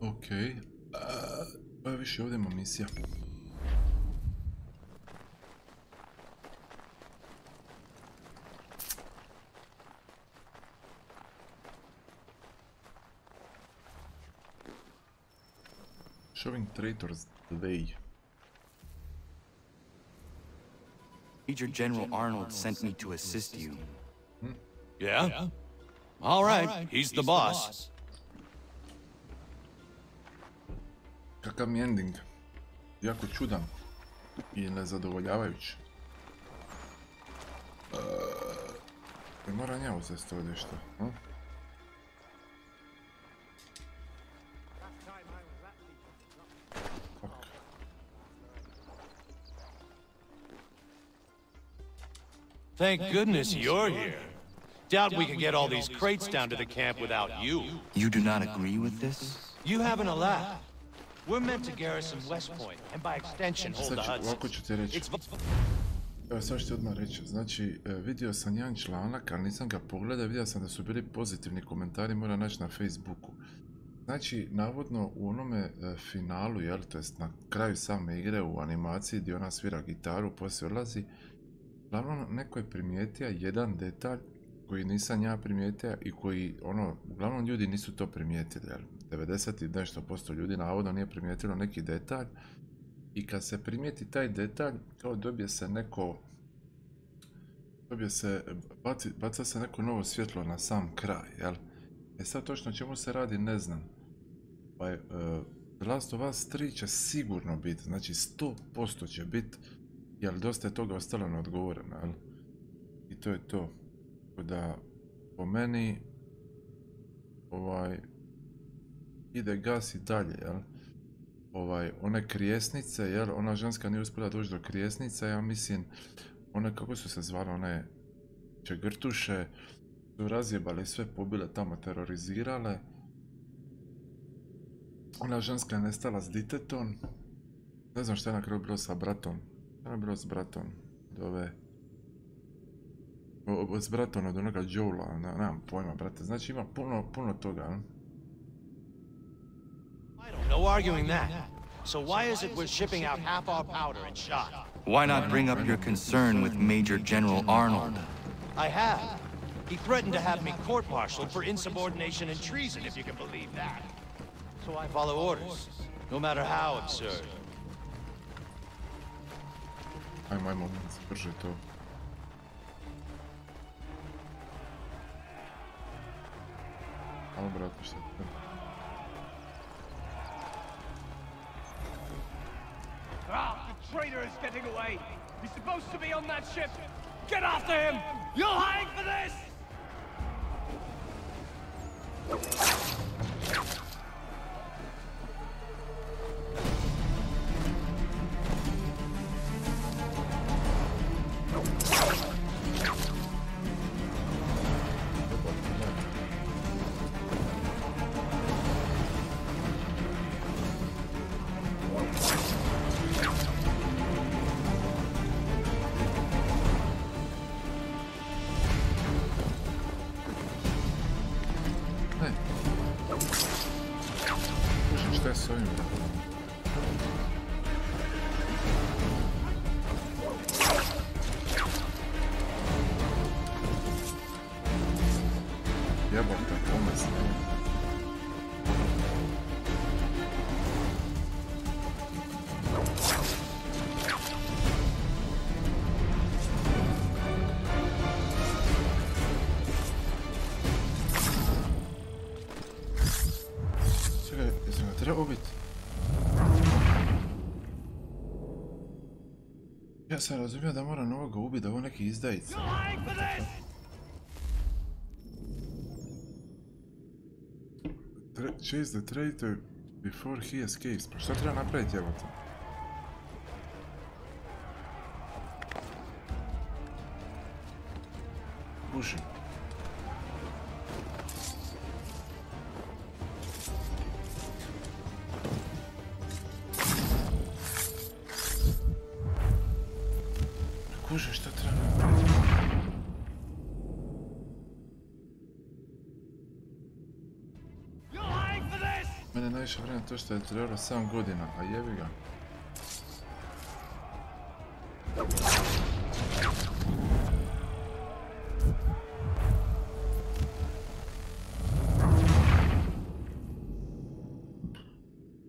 Okej, pa više ovdje ima misija. Showing traitors the way. Major General Arnold sent me to assist you. Yeah? All right, he's the boss. Kakav mi ending? Jako čudan i nezadovoljavajući. Moram ja uzeti ovdje što? Thank goodness you're here. Doubt we could get all these crates down to the camp without you. You do not agree with this? You haven't allowed. We're meant to garrison West Point, and by extension hold the Hudson. Ovako ću ti reći. Evo sad ću ti odmah reći. Znači, vidio sam jedan članak, ali nisam ga pogledao, vidio sam da su bili pozitivni komentari, moram naći na Facebooku. Znači, navodno u onome finalu, jel, to jest na kraju same igre u animaciji gdje ona svira gitaru, poslije odlazi, uglavnom neko je primijetio jedan detalj koji nisam ja primijetio i koji, uglavnom ljudi nisu to primijetili, jel? 90 i nešto % ljudi navodno nije primijetilo neki detalj i kad se primijeti taj detalj, kao baca se neko novo svjetlo na sam kraj, jel? E sad točno čemu se radi ne znam. Pa The Last of Us 3 će sigurno biti, znači 100% će biti, jer dosta je toga ostalo neodgovoreno, jel? I to je to. Da po meni ide gas i dalje, jel? One krijesnice, jel? Ona ženska nije uspjela doći do krijesnica, ja mislim, one kako su se zvale, one čegrtuše, su razjebali sve, pobile tamo, terorizirale. Ona ženska je nestala s ditetom, ne znam što je na kraju bilo sa bratom, što je bilo s bratom, s bratom od onoga Joela, nemam pojma, brate, znači ima puno toga. No arguing that. So why is it we're shipping out half our powder and shot? Why not bring up your concern with Major General Arnold? I have. He threatened to have me court-martialed for insubordination and treason, if you can believe that. So I follow orders, no matter how absurd. Ajmo, brže to. Ajmo, brate, što je. The traitor is getting away. He's supposed to be on that ship. Get after him! You'll hang for this! Ja sam razumio da moram ovoga ubiti, da ovo neki izdajica. Chase the traitor before he escapes. Pa šta treba napraviti, evo to? kužim. Kuže šta treba. Mene najviše vremena to što je trebalo 7 godina, a jebi ga.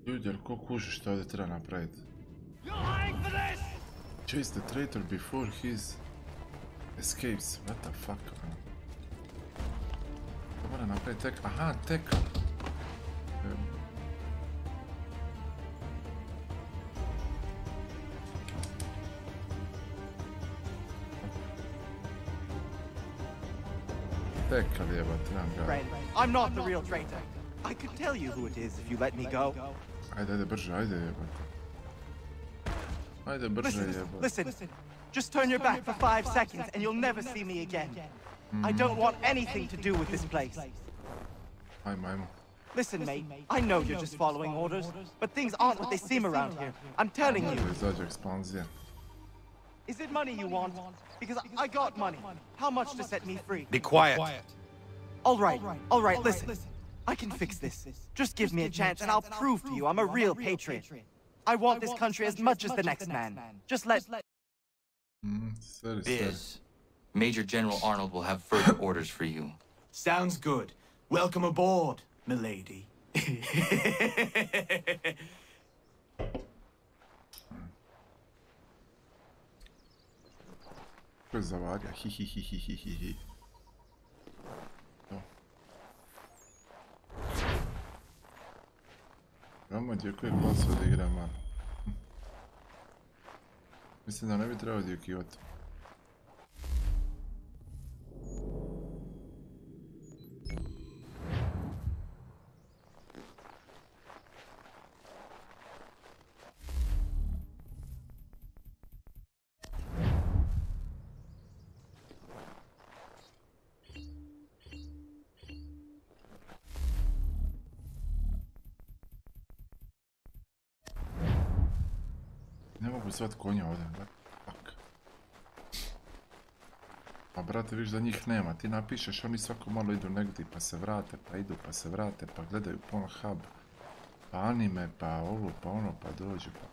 Ljudi, jer ko kuži što ovdje treba napraviti? Chase the traitor before his escapes. What the fuck, man? To mora napraviti tek... Aha, tek! Tek, ali jeba, trebam ga... Friend, I'm not the real traitor. I could tell you who it is if you let me go. Ajde, brže, ajde jebate. Ajde brže jebate. Listen, just turn your back for 5 seconds and you'll never see me again. I don't want anything to do with this place. Ajmo. Listen, mate, I know you're just following orders, but things aren't what they seem around here. I'm telling you. Izađe ekspanzija. Is it money you want? Because I got money. How much to set me free? Be quiet. All right, listen. I can fix this. Just give me a chance and I'll prove to you I'm a real patriot. I want this country as much as the next man. Just let... Biz, Major General Arnold will have further orders for you. Sounds good. Welcome aboard, milady. Ko zavaga, hihihihihihi. Ramo djekuje glas od igra man. Mislim da ne bi trebao djekivati. Ne mogu zvat konja ovdje, fuck. Pa brate, viš da njih nema, ti napišeš, oni svako malo idu negdje, pa se vrate, pa idu, pa se vrate, pa gledaju Pornhub, pa anime, pa ovo, pa ono, pa dođu, pa...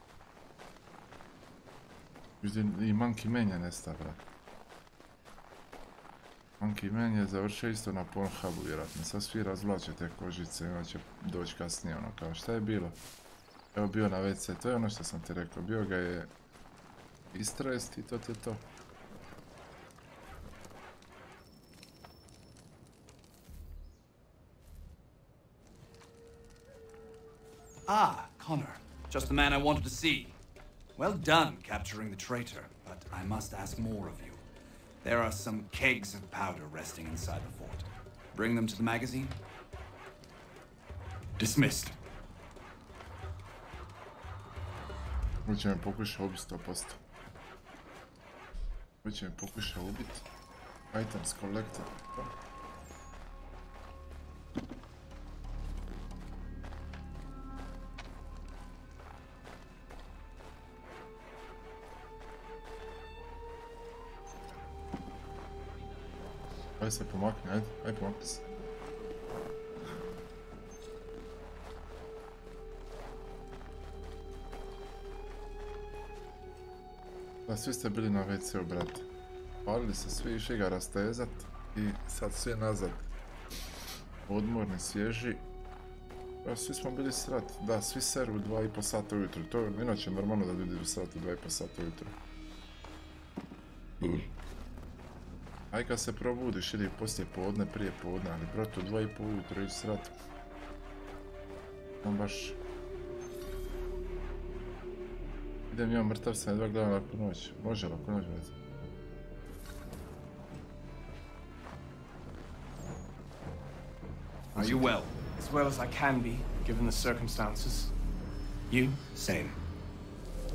Viš da i Monkey Man je nesta, brate. Monkey Man je završio isto na Pornhubu, vjerojatno, sad svi razvlače te kožice, ima će doći kasnije, ono, kao šta je bilo? Evo bio na WC, to je ono što sam ti rekao, bio ga je istrest i to. Ah, Connor, just the man I wanted to see. Well done capturing the traitor, but I must ask more of you. There are some kegs of powder resting inside the fort. Bring them to the magazine? Dismissed. Hoće me pokušao ubiti 100%. Hoće me pokušao ubiti. Items collected. Ajde se pomakni, ajde pomakni se. Da, svi ste bili na WC-u, brate. Palili se svi, išli ga rastezat i sad svi nazad. Odmorni, svježi. Da, svi smo bili srat. Da, svi seru u 2,5 sata ujutro. To je inače normalno da ljudi srat u 2,5 sata ujutro. Aj kad se probudiš ili poslije podne, prije podne, ali brate u 2,5 ujutro ići srat. On baš... Idem ja mrtav sam, jedva gledam laku noć. Može laku noć, već. Are you well? As well as I can be, given the circumstances. You? Same.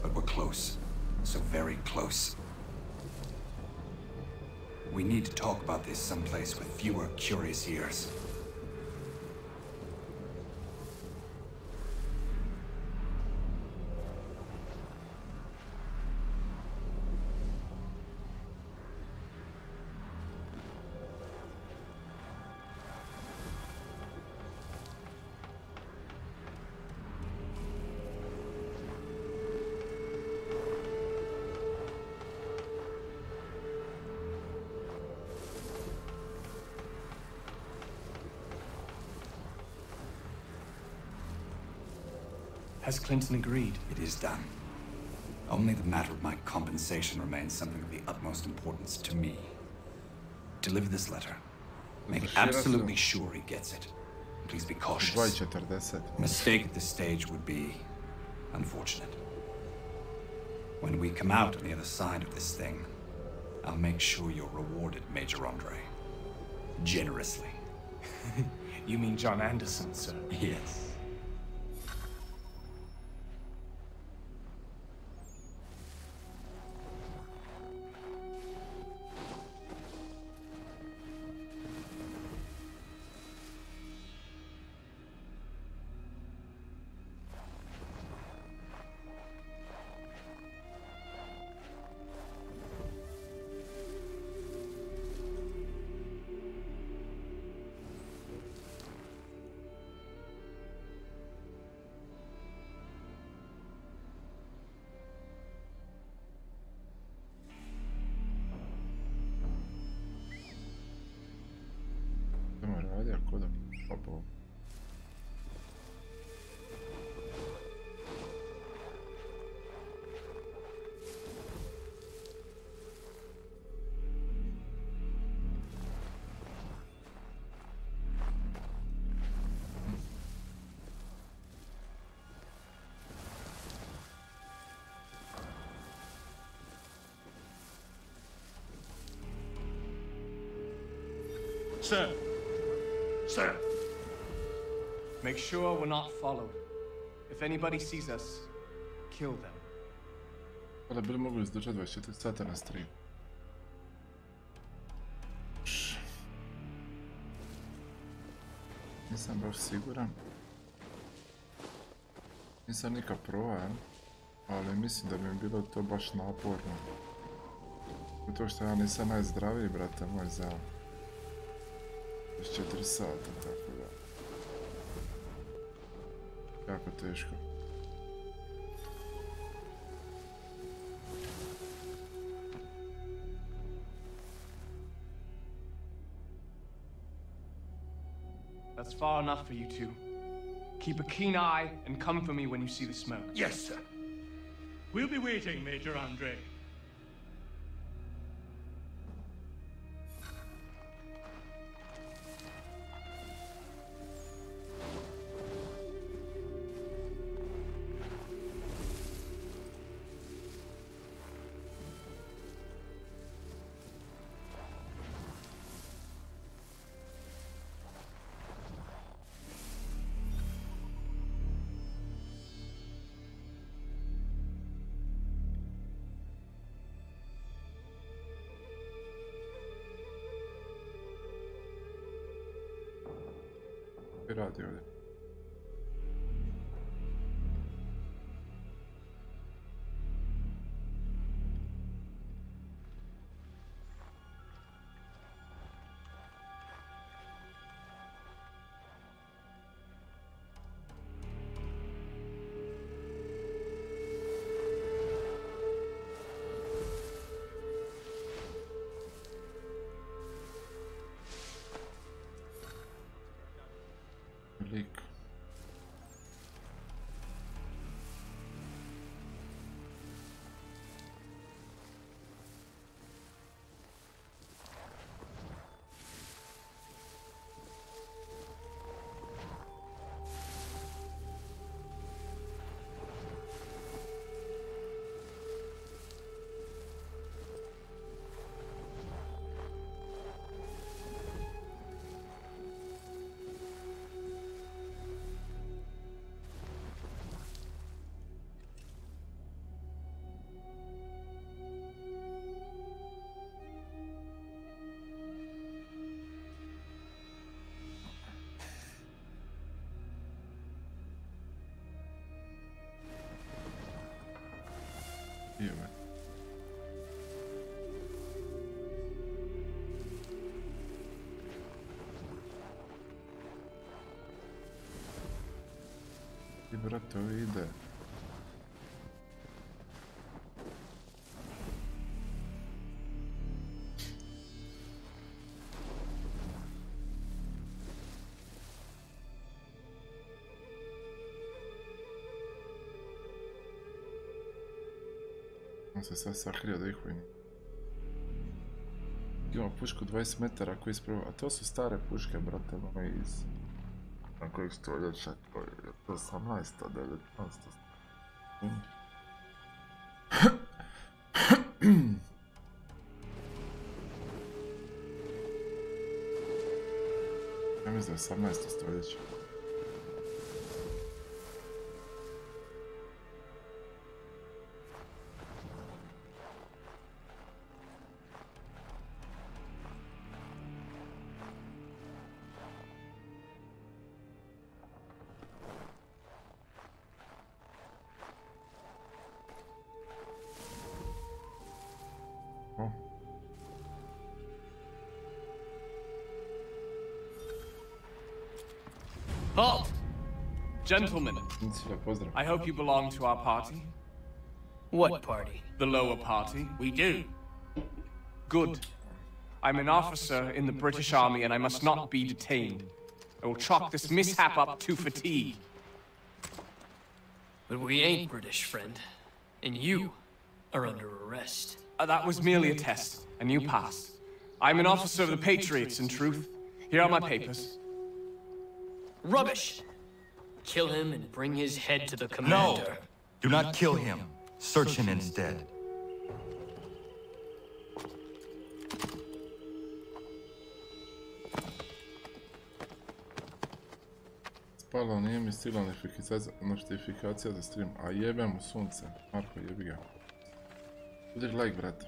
But we're close. So very close. We need to talk about this someplace with fewer curious ears. Has Clinton agreed? It is done. Only the matter of my compensation remains something of the utmost importance to me. Deliver this letter. Make absolutely sure he gets it. Please be cautious. A mistake at this stage would be unfortunate. When we come out on the other side of this thing, I'll make sure you're rewarded, Major Andre. Generously. You mean John Anderson, sir? Yes. Sir! Sir! Make sure we're not followed. If anybody sees us, kill them. Da bili mogu izdržati 24 sata na stream. Nisam baš siguran. Nisam nikad provan, ali mislim da bi mi bilo to baš naporno. To što ja nisam najzdraviji, brate moj, za 24 sata, tako da. Jako teško. That's far enough for you two. Keep a keen eye and come for me when you see the smoke. Yes, sir. We'll be waiting, Major Andre. Radi ovdje. Lik. brate, ovo ide. On se sad sakrio da ih vojni. Imamo pušku 20 metara koji ispravo, a to su stare puške, brate, ono iz... Na kojih stoljeća, to je 18. 19. Ja mislim da je 18. stoljeća. Halt! Gentlemen, I hope you belong to our party. What party? The lower party. We do. Good. I'm an officer in the British Army and I must not be detained. I will chalk this mishap up to fatigue. But we ain't British, friend. And you are under arrest. That was merely a test, and you passed. I'm an officer of the Patriots, in truth. Here are my papers. Rubbish! Kill him and bring his head to the commander. No! Do not kill him. Search him instead. Spalo, nije mi stigla notifikacija za stream, a jebem u sunce. Marko, jebi ga. Udri like, brate.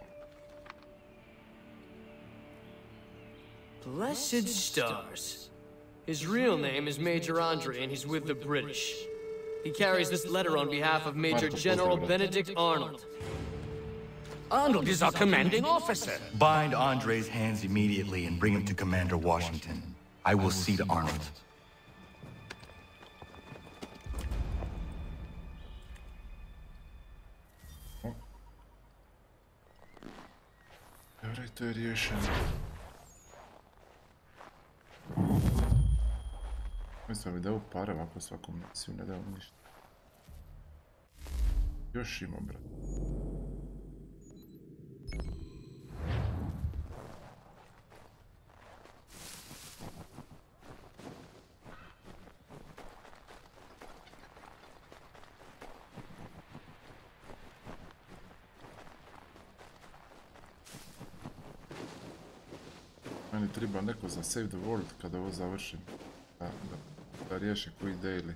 Blessed stars. His real name is Major Andre, and he's with the British. He carries this letter on behalf of Major General Benedict Arnold. Arnold is our commanding officer. Bind Andre's hands immediately and bring him to Commander Washington. I will see to Arnold. Dobro, to je riješeno. Mislim da bi dao pare ovako svakom misiju, ne dao ništa. Još ima, brat. Meni treba neko za Save the World kada ovo završim. Da riješi koji daily.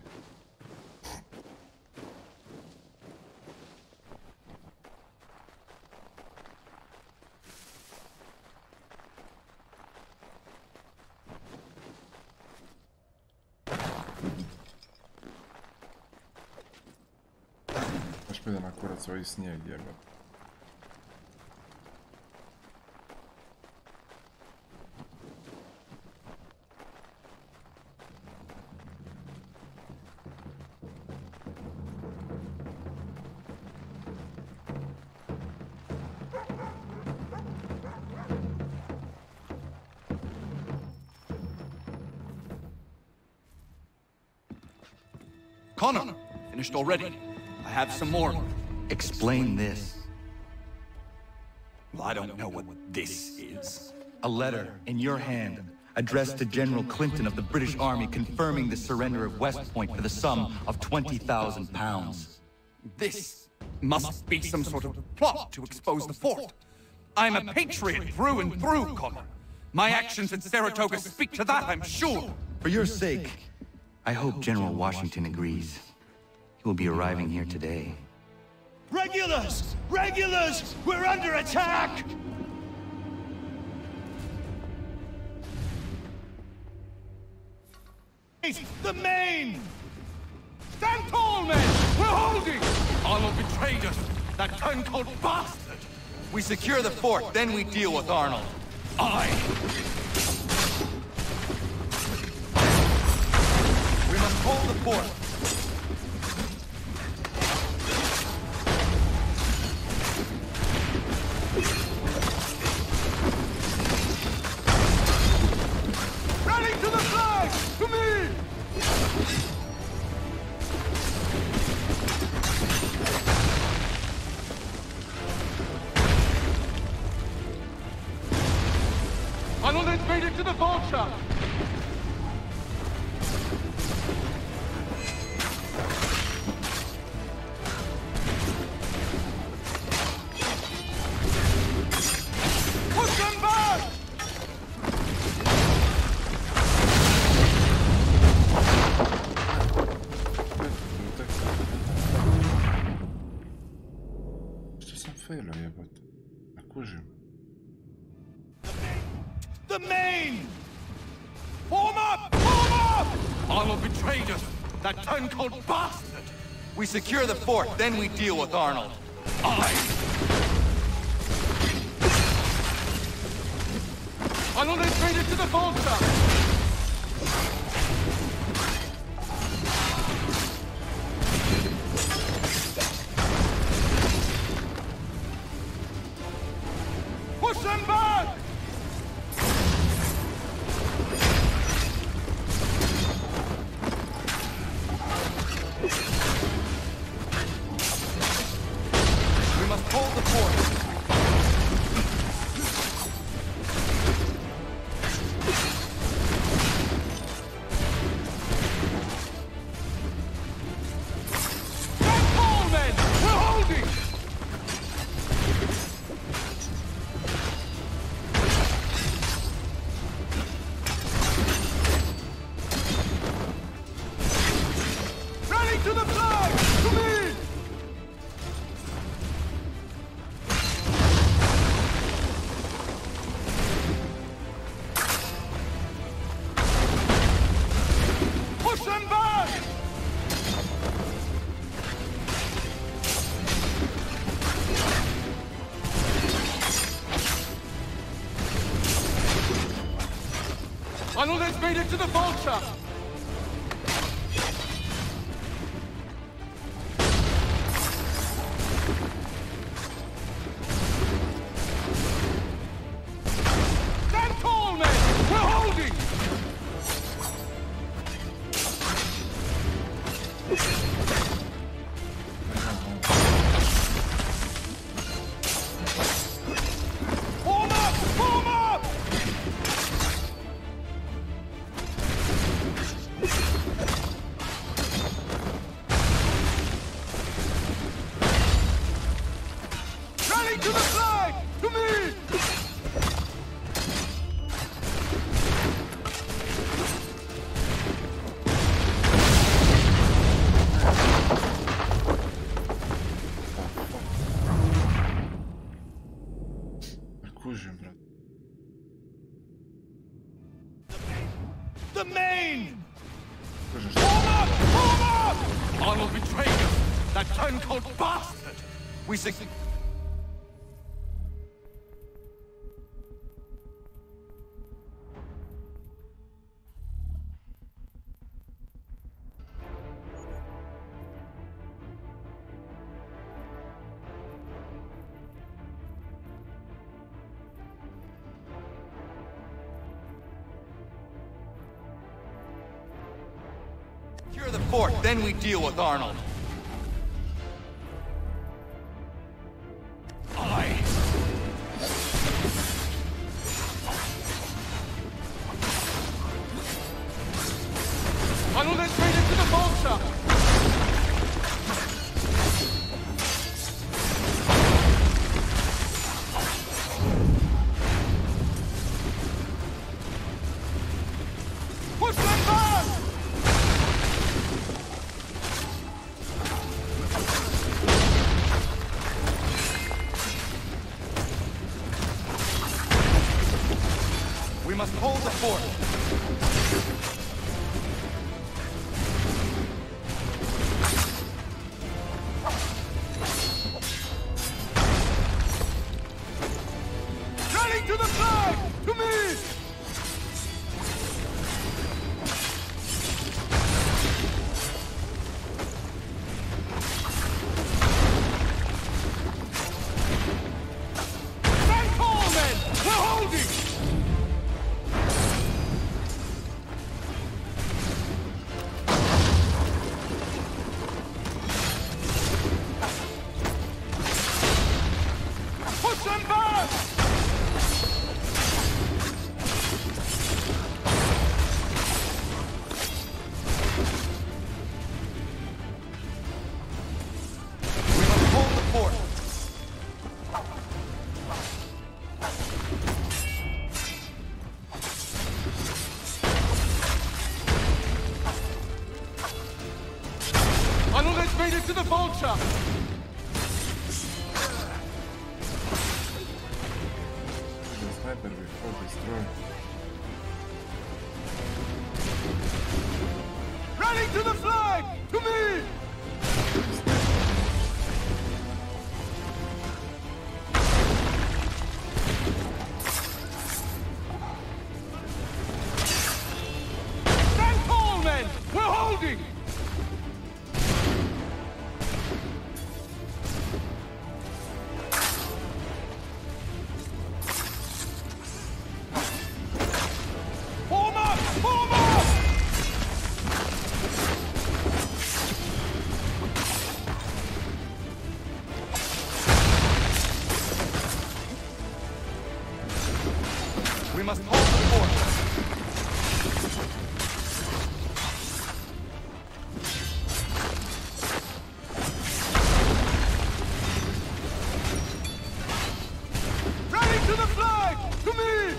Baš mi da na kurac ovaj snijeg jebat. Connor! Finished already. I have some more. Explain this. Well, I don't know what this is. A letter in your hand, addressed to General Clinton of the British Army confirming the surrender of West Point for the sum of £20,000. This must be some sort of plot to expose the fort. I'm a patriot through and through, Connor. My actions at Saratoga speak to that, I'm sure. For your sake, I hope General Washington agrees. He will be arriving here today. Regulars! Regulars! We're under attack! The main! Stand tall, men! We're holding! Arnold betrayed us! That turncoat bastard! We secure the fort, then we deal with Arnold. Aye! We must hold the fort. flag! To me! Arnold's made it to the vulture! Push them back! Što sam failao jebate? Ne kužim. The main! Form up! Form up! Arnold betrayed us! That turncoat bastard! We secure the fort, then we deal with Arnold. Arnold has made it to the vulture! Push them back! We must hold the fort. Arnold has made it to the vulture! Stand tall, men! We're holding! Form up! Form up! Rally to the flag! To me! Ne kužim, brate. The main! Kužim Form up! Form up! Arnold betrayed us! That turncoat bastard! We secure... Secure the fort, then we deal with Arnold. Arnold has made it to the vulture! Push them back! We must hold the fort. Rally to the flag! To me! Stand tall, men! We're holding! to the vulture! The sniper before destroy. Running to the flag! To me! Stand tall, men! We're holding! Form up! Form up! We must hold the fort. Ready to the flag! To me!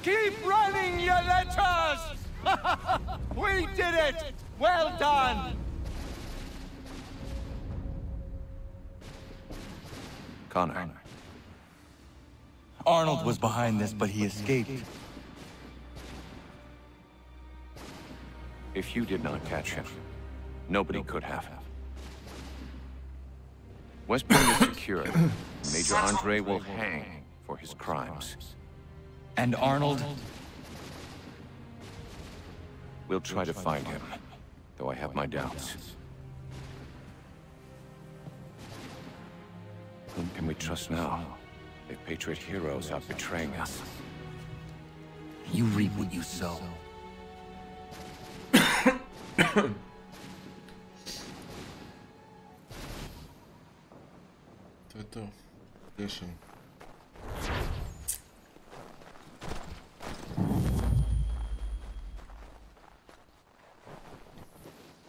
Keep running, you letters! We did it! Well done! Connor. Arnold was behind this, but he escaped. If you did not catch him, nobody could have. West Point is secure. Major Andre will hang for his crimes. And Arnold? We'll try to find him, though I have my doubts. Whom can we trust now? The Patriot heroes are betraying us. You reap what you sow. To. Riješen.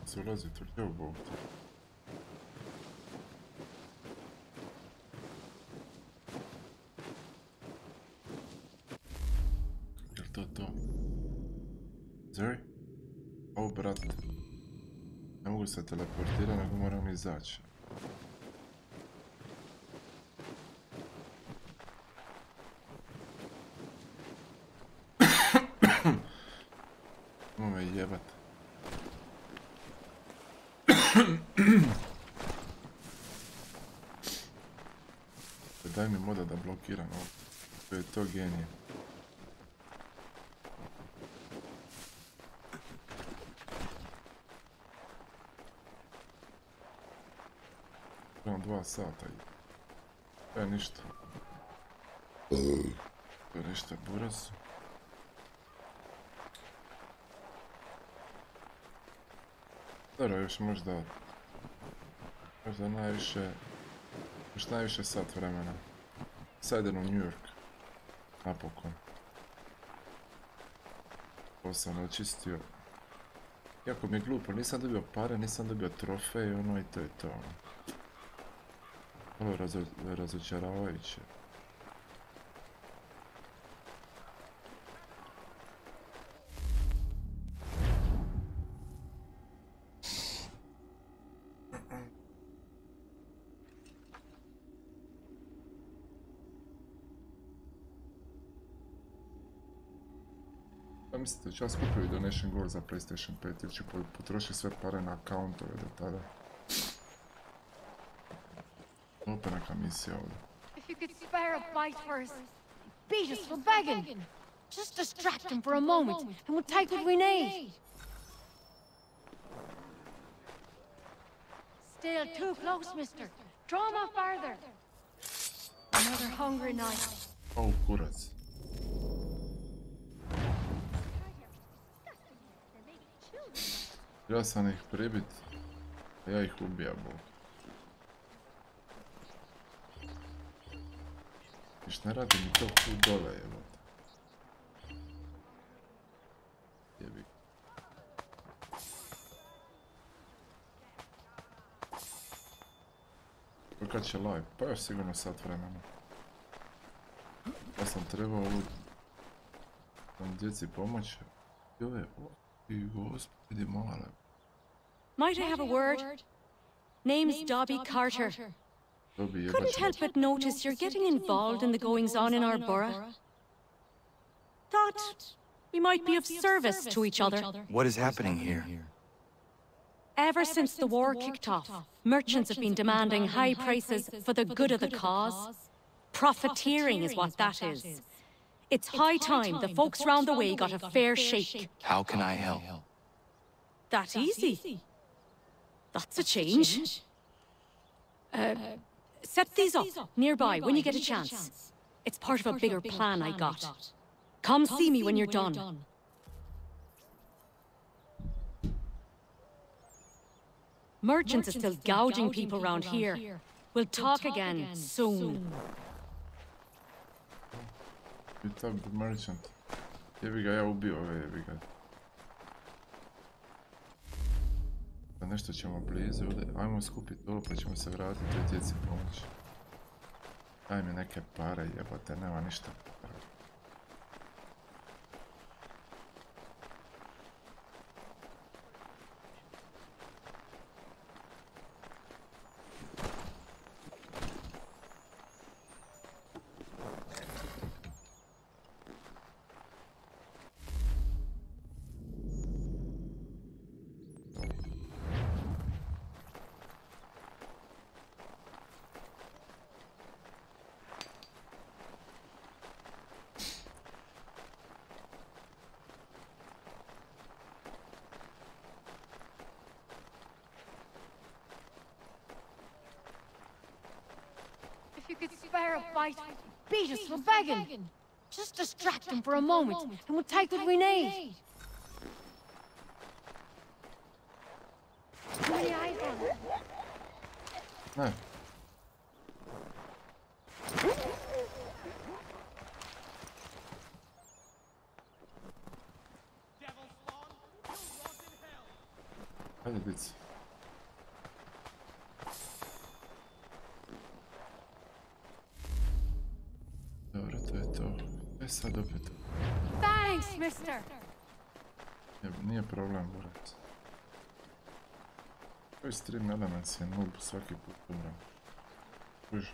Se ulazi tvrđe u bog. Jel to? Zeri? O, brat. Ne mogu se teleportirati, nego moram izaći. Mogu me jebat. Daj mi moda da blokiram ovo. To je to genije. Imam 2 sata i... To je ništa. To je ništa, buraz. Dobro, još možda najviše... Još najviše sat vremena. Sad idem u New York. Napokon. Ovo sam očistio. Jako mi je glupo, nisam dobio pare, nisam dobio trofej, ono i to je to. Ovo je razočaravajuće. Mislite da ću ja skupiti donation goal za PlayStation 5 ili ću potrošiti sve pare na accountove do tada? Opet neka misija ovdje. If you could spare a bite for us, beat us for begging. Just distract him for a moment, and we'll take what we need. Still too close, mister. Draw him out farther. Another hungry night. Oh, kurac. Ja sam ih pribit, a ja ih ubijam, bog. Viš ne radi mi to tu dole, jebate. Jebi. kad će live? Pa još sigurno sat vremena. Ja sam trebao ovu djeci pomoći. I gospodi male. Might I have a word? Name's Dobby Carter. Couldn't help but notice you're getting involved in the goings-on in our borough. Thought we might be of service to each other. What is happening here? Ever since the war kicked off, merchants have been demanding high prices for the good of the cause. Profiteering is what that is. It's high time the folks round the way got a fair shake. How can I help? That easy. That's a change. Set these up nearby when you get a chance. It's part of a bigger plan I got. Come see me when you're done. Merchants are still gouging people around here. We'll talk again soon. You talk the merchant. Jebi ga, ja ubio ove, jebi ga. Pa nešto ćemo blizu, ajmo skupiti ovo pa ćemo se vratiti i djeci pomoći. Daj mi neke pare, jebote, nema ništa. If you could spare a bite, beat us for begging. Just distract them for a moment, and we'll take what we need. No. Hajde, dici. Dobro, to je to. Sad opet. Thanks, mister. Nije problem, brat. Koji stream elements je noob svaki put umram. Uži.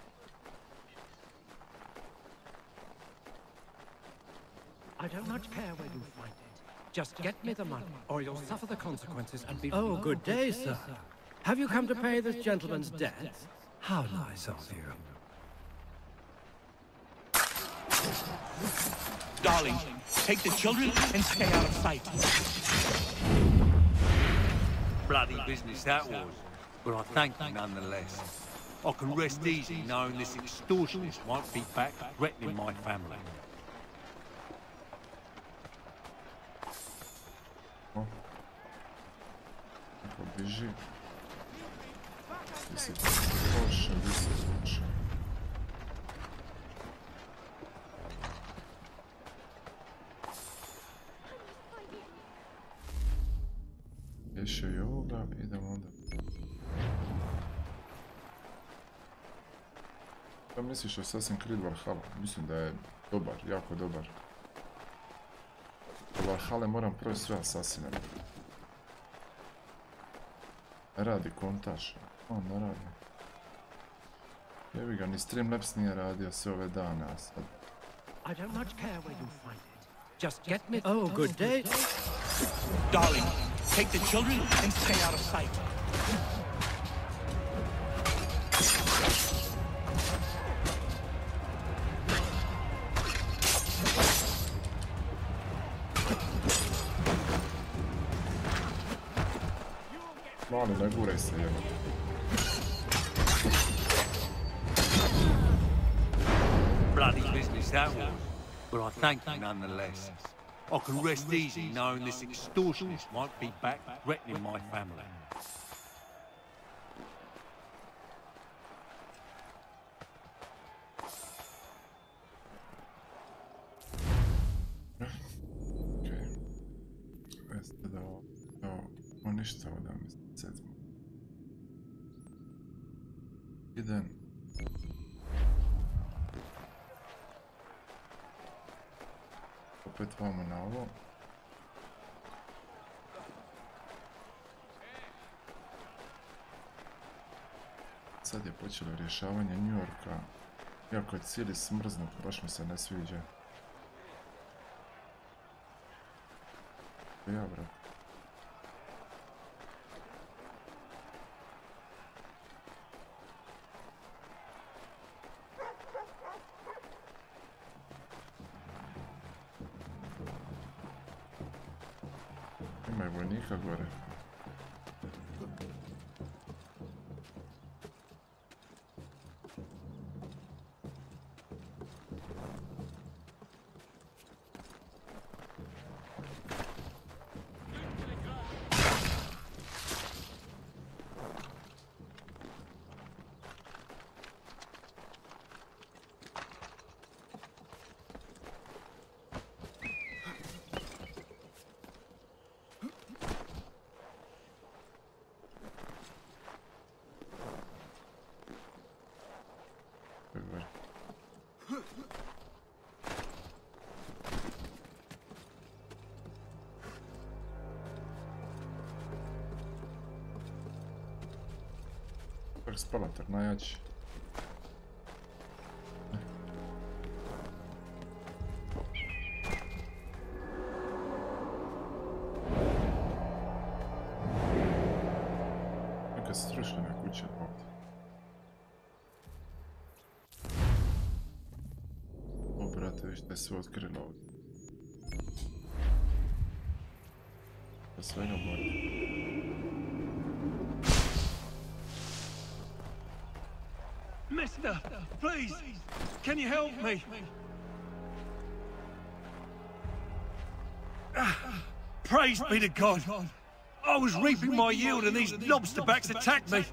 I do not care where you find it. Just get me the money, or you'll suffer the consequences and be... Oh, good day, sir. Have you come to pay this gentleman's debts? How nice of you. Darling, take the children and stay out of sight. Bloody business that was, but I thank you nonetheless. I can rest easy knowing this extortionist won't be back threatening my family. Побежи. Если больше, лучше. Еще и ovoga, idemo onda. Šta misliš o Assassin's Creed Valhalla? Mislim da je dobar, jako dobar. U Valhalla moram proći sve Assassine. Ne radi kontaž. On ne radi. Jebi ga, ni Streamlabs nije radio sve ove dane, a sad... I don't much care where you find it. Just get me... Oh, good day. Darling, take the children and stay out of sight. Mali, ne guraj se, jeba. Bloody business that was, but I thank you nonetheless. I can rest easy knowing this extortionist won't be back threatening my family. Okej. Jeste da ovo ništa da mi sedmo. Idem opet vamo na ovo. Sad je počelo rješavanje New Yorka. Iako je cijeli smrznut, baš mi se ne sviđa. Ja, brat. Ima je vojnika gore. Spalator najjači. Neka strušljena kuća ovdje. O, brate, viš da je sve otkrilo ovdje. Da svega bolje. Mister, please, can you help me? Praise be to God. I was reaping my yield and these lobsterbacks attacked me.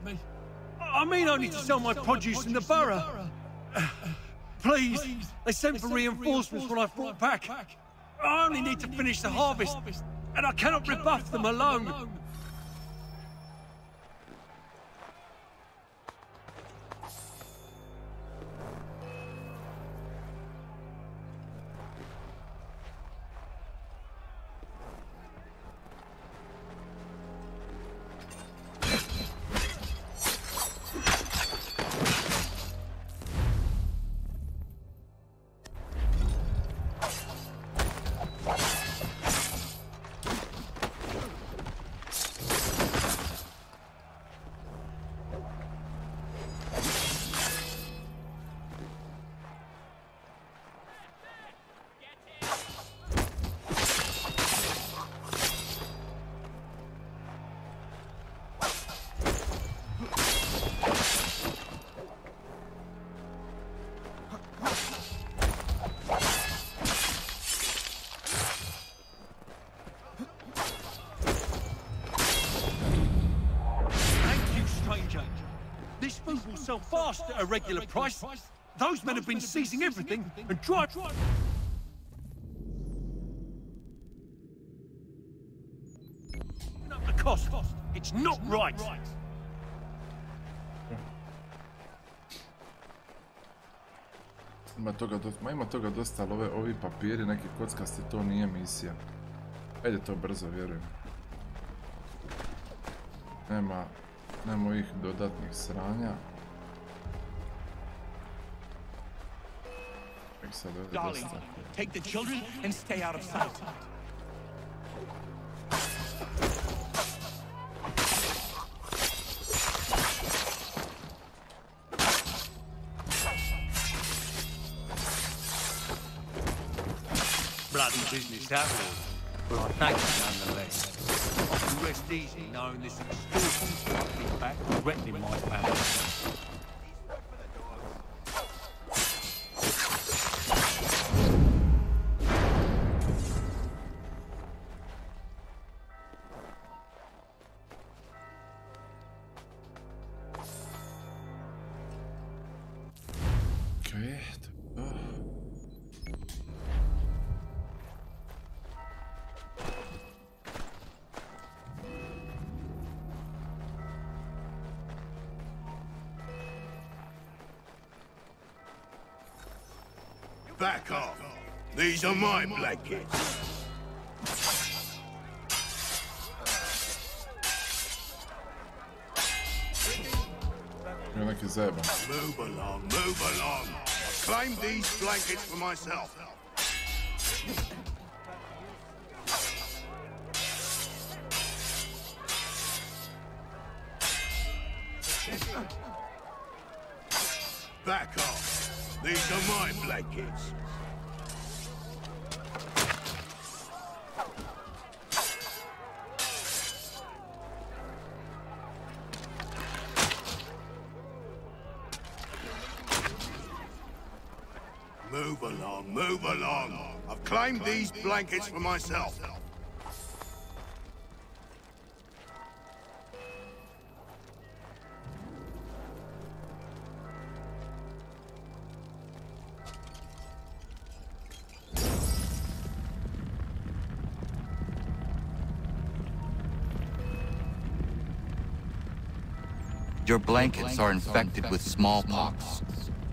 I mean only to sell my produce in the borough. Please, they sent for reinforcements when I fought back. I only need to finish the harvest, and I cannot rebuff them alone. So fast at a regular price. Those men have been seizing everything and driving up the cost. It's not right. Ima toga dosta, ali ovi papiri, neki kockasti, to nije misija. Ajde to brzo, vjerujem. Nema ovih dodatnih sranja. Darling, take the children and stay out of sight. Bloody business that was, but I thank you nonetheless. I can rest easy knowing this extortion's got me back, threatening my family. Back off. These are my blankets. Move along, move along. I claim these blankets for myself. Back off. These are my blankets. Move along. I've claimed these blankets for myself. Your blankets are infected with smallpox.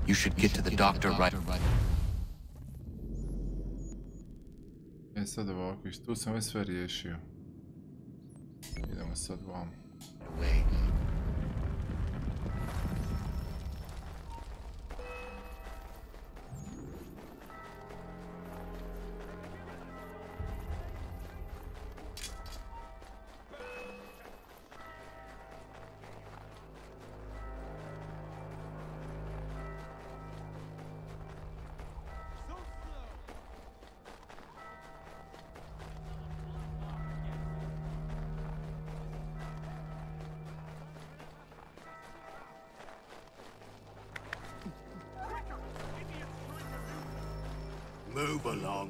You should get to the doctor right away. Sad ovako, i tu sam već sve riješio. Idemo sad vam.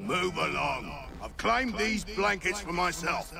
Move along. I've claimed these blankets for myself.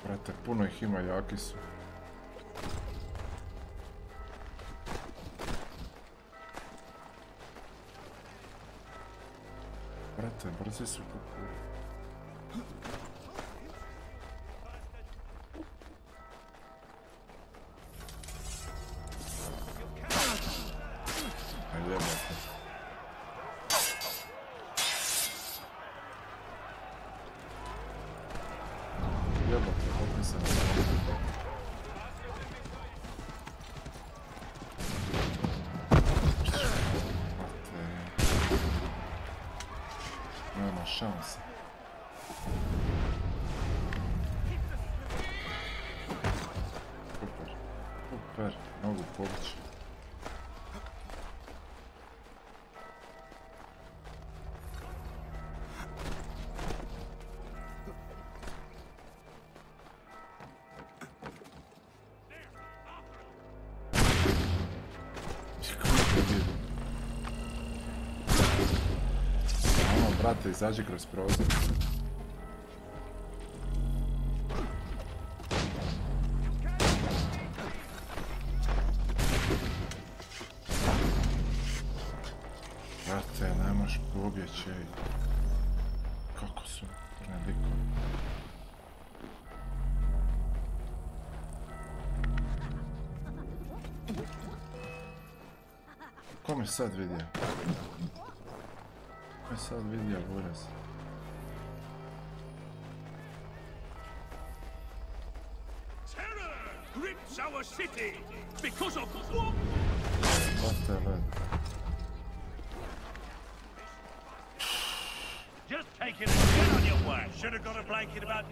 Brate, puno ih ima, jaki su. Brate, brzi su kuku. Šanse. Super, mogu povući. Brate, izađi kroz prozor. Brate, ne možeš pobjeći, ej. Kako su neliko. Ko me sad vidio? Ko me sad vidio, buraz? grips our city because of what? Just take it and get on your way. Should have got a blanket about.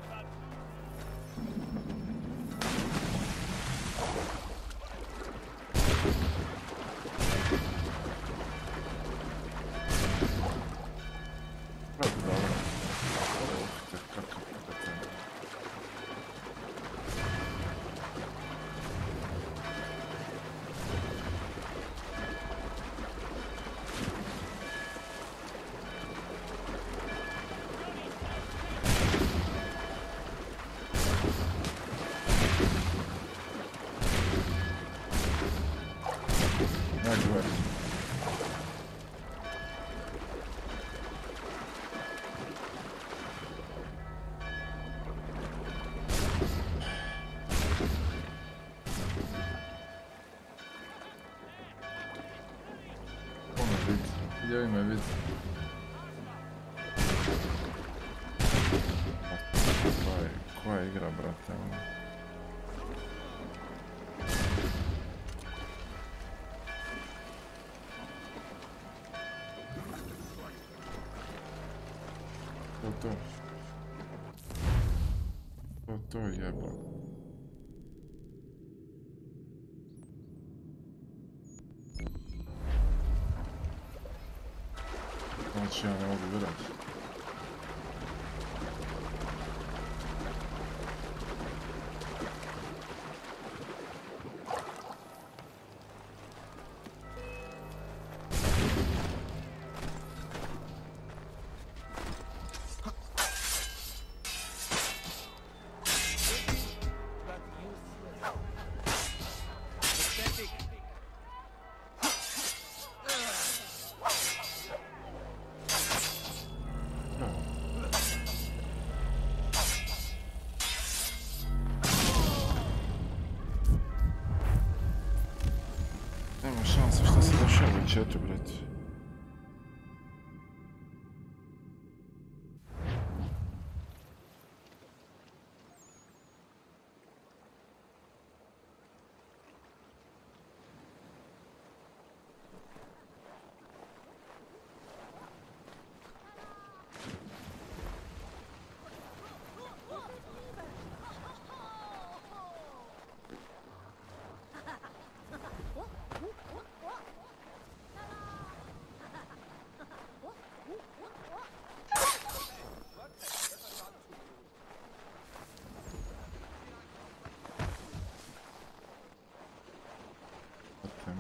Joj me vidi. Koja je igra, brate? To jeba. Znači ja ne mogu gledati. Nema šanse što se došao u chatu, brate.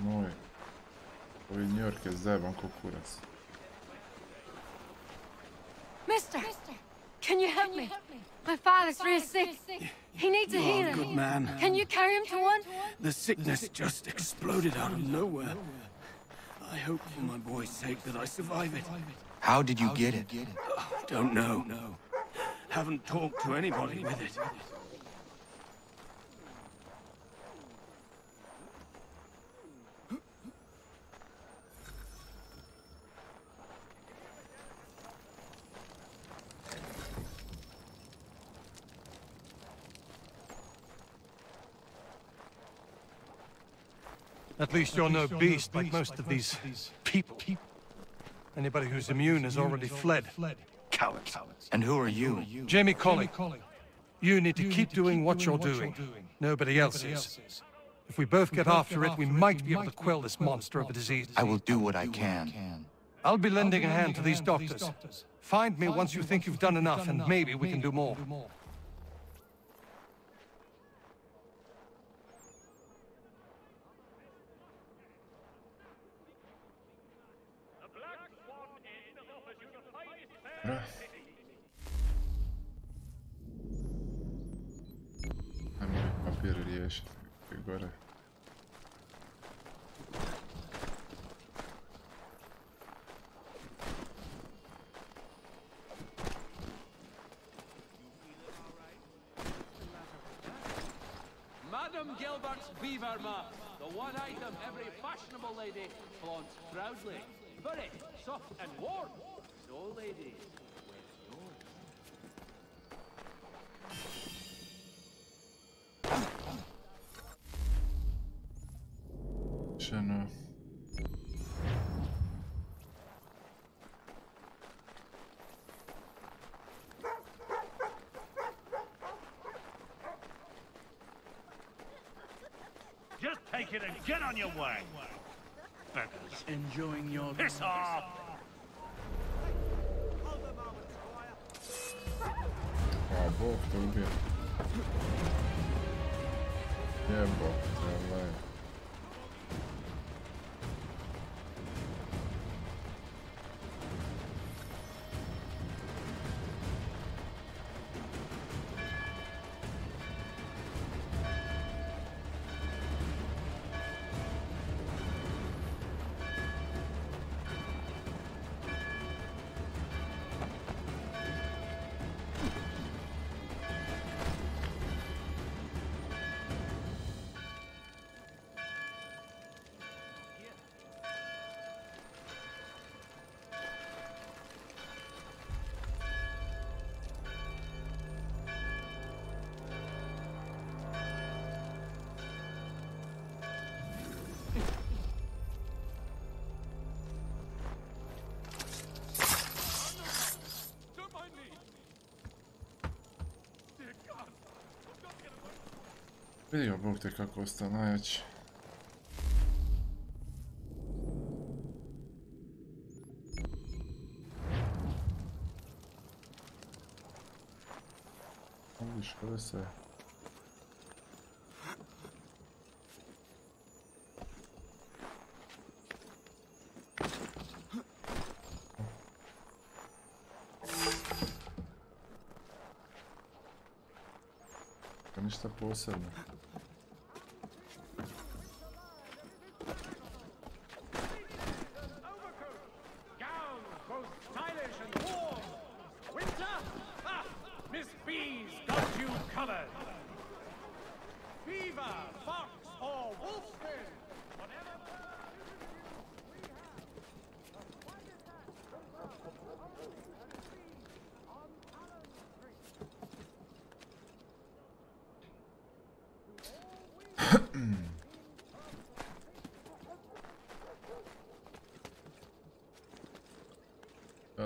Moj, ovaj New York je zajeban kukurac. Mister, can you help me? My father's real sick. He needs a healer. Good man. Can you carry him to one? The sickness just exploded out of nowhere. I hope for my boy's sake that I survive it. How did you get it? Don't know. Haven't talked to anybody with it. At least you're no beast like most of these people. Anybody who's immune has already fled. Cowards. And who are you? Jamie Colley. You need to keep doing what you're doing. Nobody else is. If we both get after it, we might be able to quell this monster of a disease. I will do what I can. I'll be lending a hand to these doctors. Find me once you think you've done enough, and maybe we can do more. Ajmo papir riješiti, je gore. Madam Gilbert's beaver mask, the one item every fashionable lady flaunts proudly. Very soft and warm. So, ladies, where's yours? Čeno. Just take it and get on your way. Beggars, enjoying your piss off. A Bog te ubije. Jebo, ovaj. Vidio Bog te kako ostao najjači. Vidiš kada se... Ništa posebno.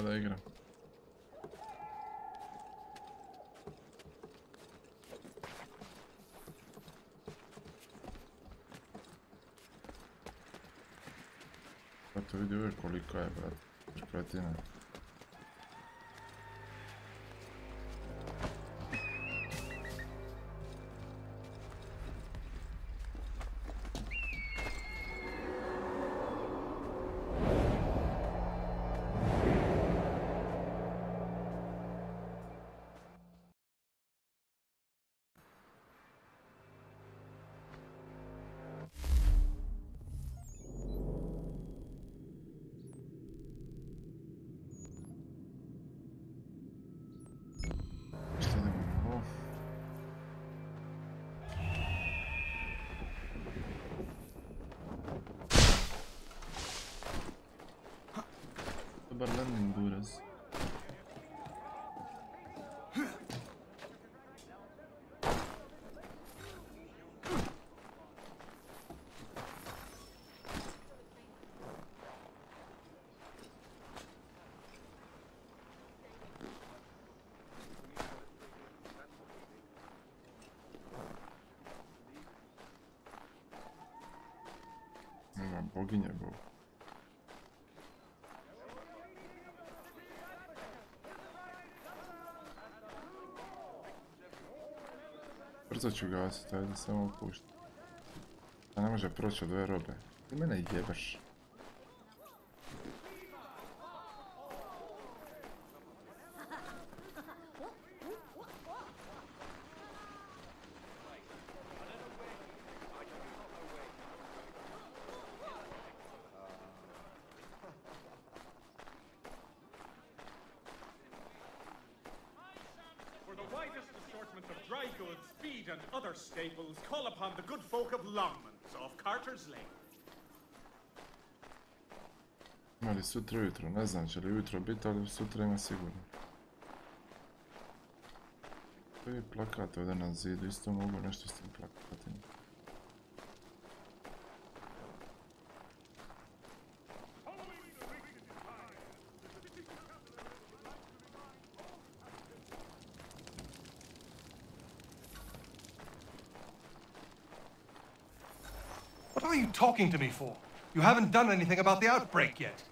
Da igram. Pa to vidi uvijek koliko je, brat. Čekvatina. Dobar landing, Uros. Boginje Bog. Brzo ću gasiti, ajde samo opušti. A ne može proći od ove robe. Ti mene jebeš. Staples, call upon the good folk of Longmans off Carter's Lane. Ima li sutra ujutro? Ne znam će li ujutro biti, ali sutra ima sigurno. Koji plakat ovdje na zidu, isto mogu nešto s tim plakatima. What are you talking to me for? You haven't done anything about the outbreak yet.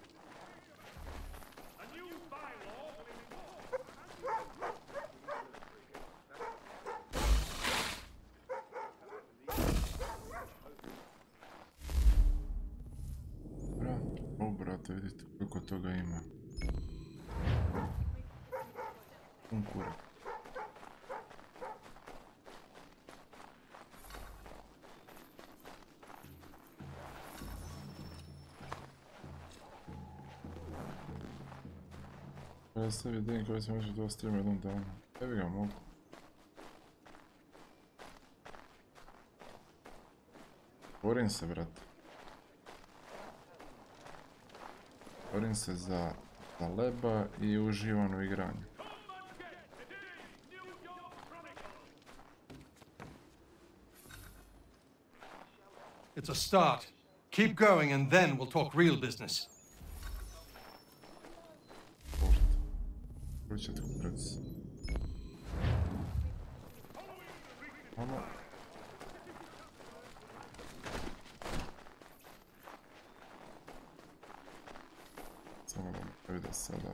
O, brate, vidite koliko toga ima. Kurak. Kada stavi den koji se može to streama jednom danu. Evi ga mogu. Borim se, brate. Borim se za leba i uživam u igranju. It's a start. Keep going and then we'll talk real business. Počet kurac. Ono. Samo da vide sada.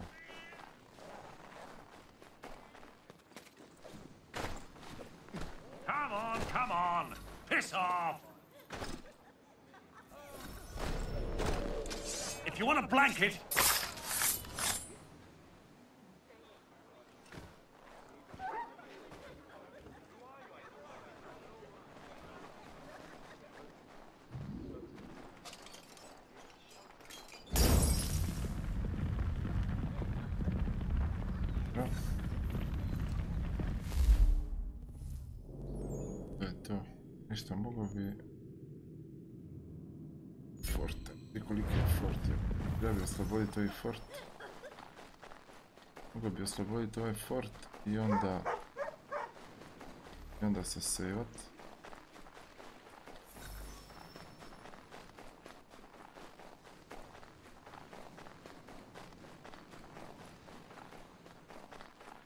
Come on! Piss off! If you want a blanket... Ništa, mogo bi... Forte. I koliko je fort? Ja bi osloboditi ovaj fort. Mogo bi osloboditi ovaj fort i onda... se sevat.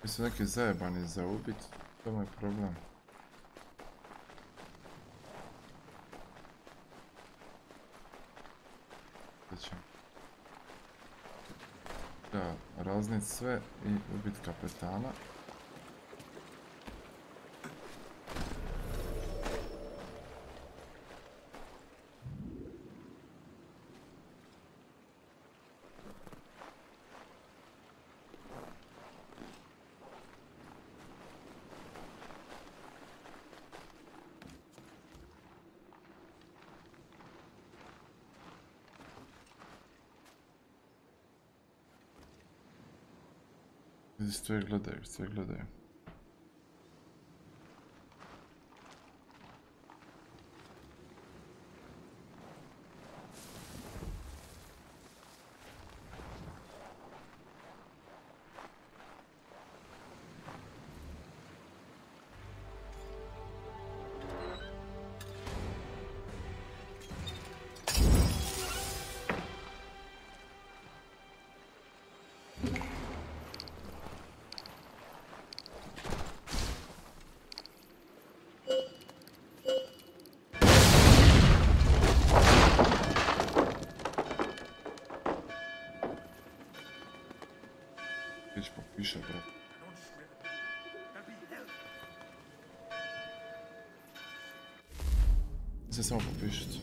Mi su neki zajebani za ubit, to je problem. Da, raznit sve i ubit kapetana. Sve gledaju. Piše, bro. Se samo popišiti.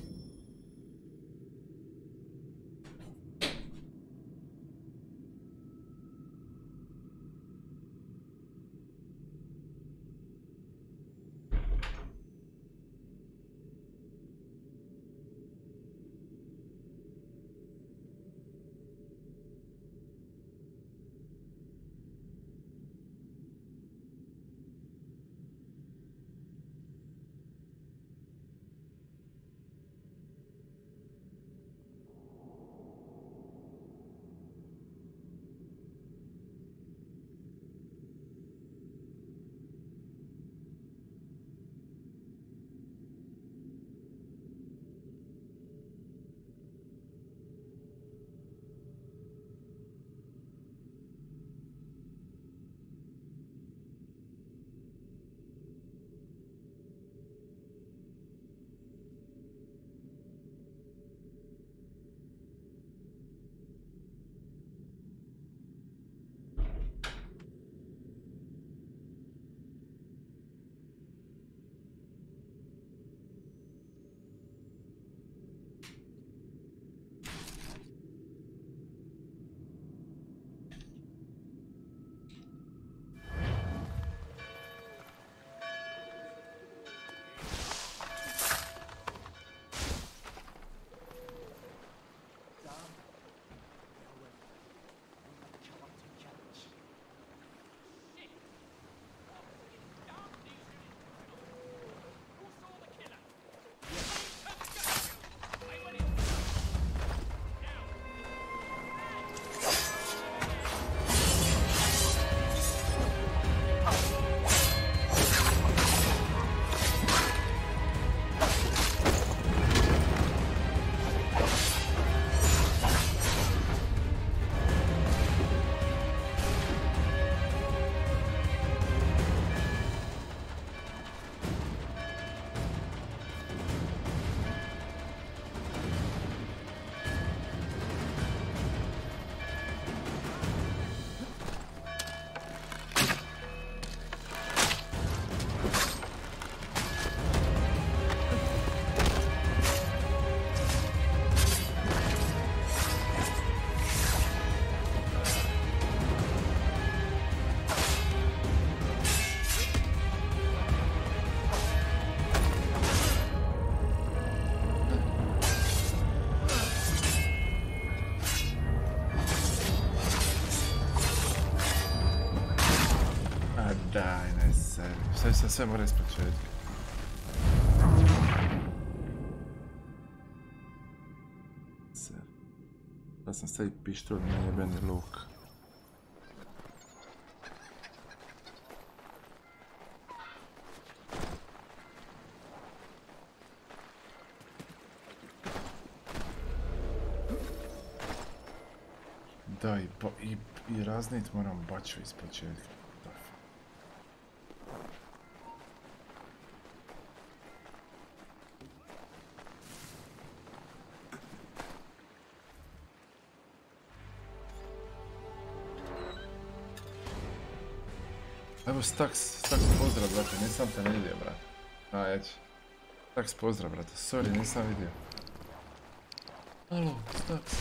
seriju. Sve mora ispočetka. Da sam stavi pištolj na jebeni luk. Da, i raznit moram baču iz početka. Evo Staks pozdrav, brate, nisam te ne vidio, brate. Ajde. Staks pozdrav, brate, sorry, nisam vidio. Halo, Staks.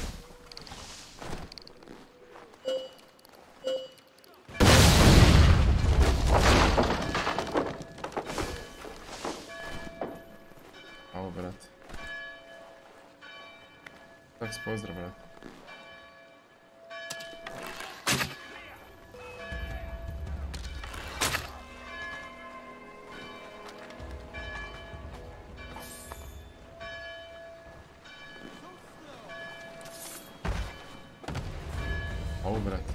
Halo, brate. Staks pozdrav, brate. Ovo, brate.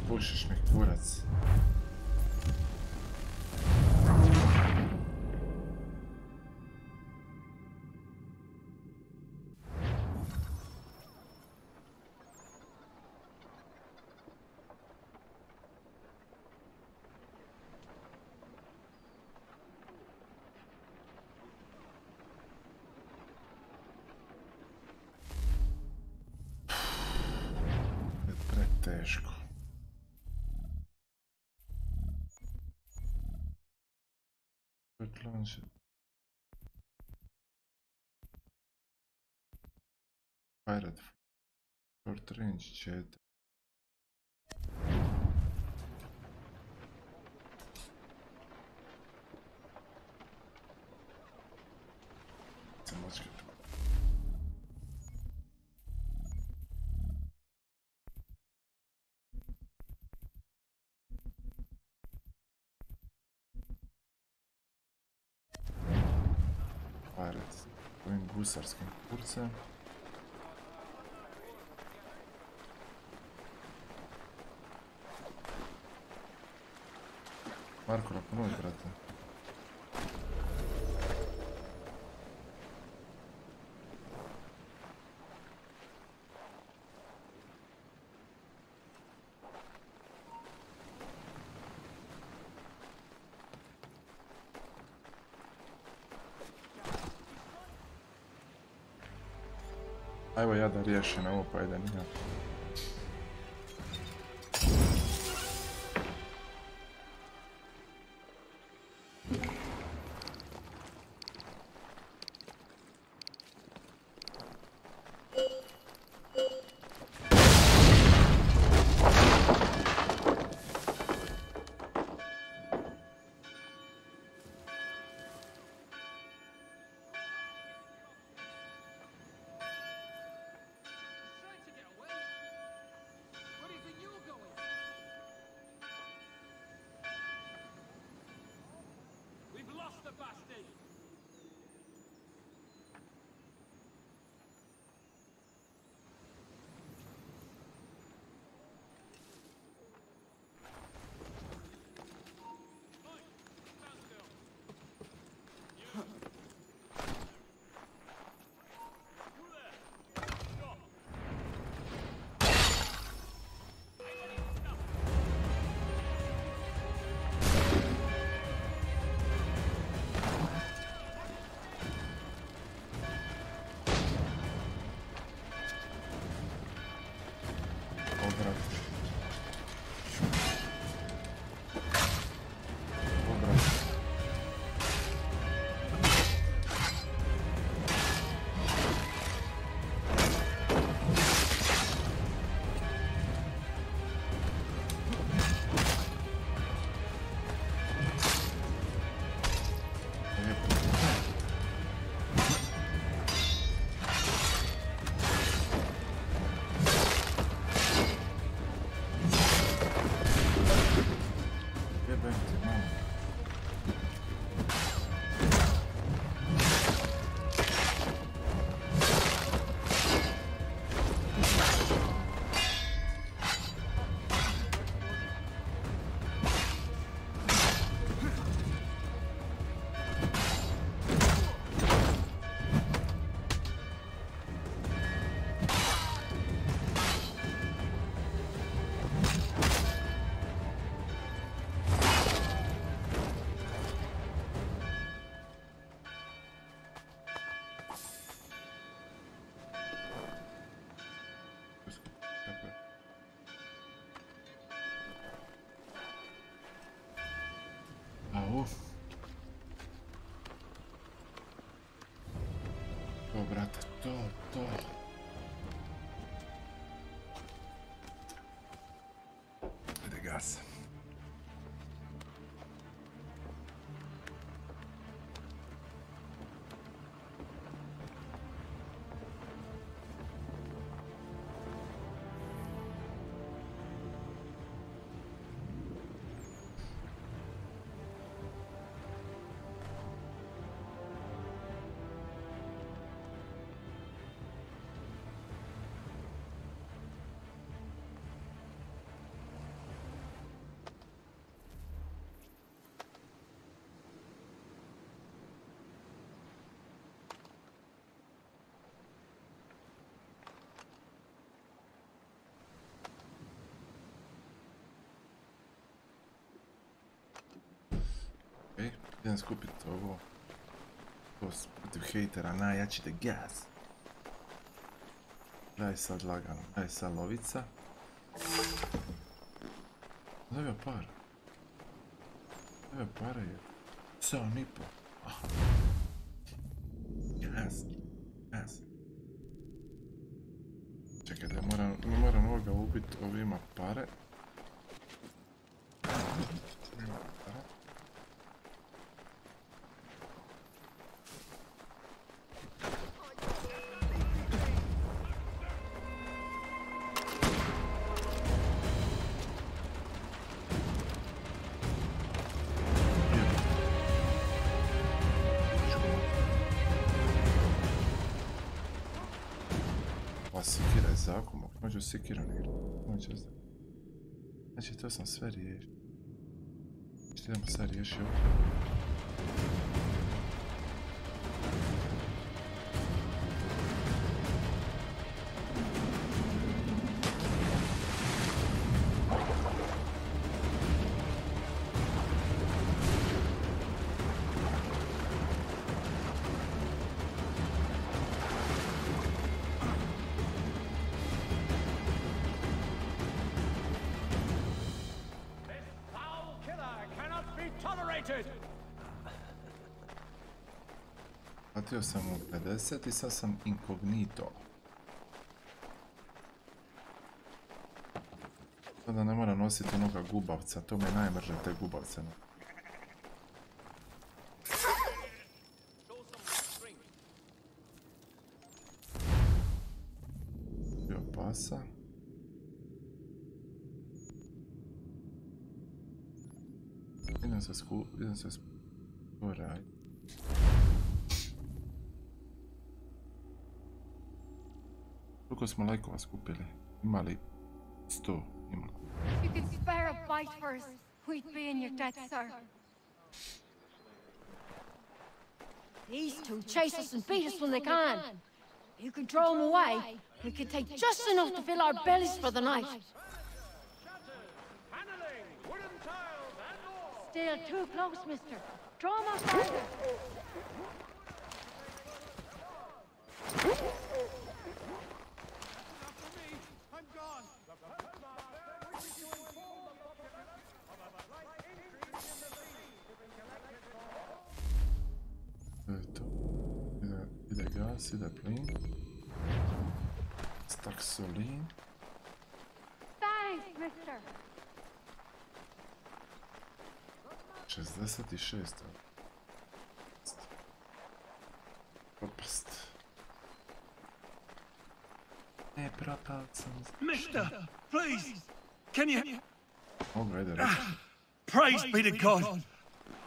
Pušiš mi kurac. Teško. Launch it. Pirate. Short range chat. Ovim gusarskim kurcem. Marko, ponovi, brate. Evo ja da riješim ovo pa idem ja. to. Ide gas. Idem skupiti ovo. Protiv hejtera, najjači the gas. Daj sad lagano, daj sad lovica. Daj para. Daj para je. 7,5. Gas. Čekaj, da moram ovoga ubiti, ovo ima pare. Sekira je zakumak, možu sekiran igrati. Znači to sam sve riješio. Znači idemo sad riješiti ovo. Platio sam u 50 i sad sam inkognito. Sada ne moram nositi onoga gubavca, to me najmrže te gubavce. Bio pasa. Idem se raditi. Koliko smo lajkova skupili? Imali 100, ima. You could spare a bite for us. We'd be in your debt, sir. These two chase us and beat us when they can. You can throw them away. We could take just enough to fill our bellies for the night. Still too close, mister. Draw them up further. Ide gas, ide plin. Staksolin. Thanks, mister. 66. Propast. Ne, propao sam. Mister, please, can you... Praise be to God.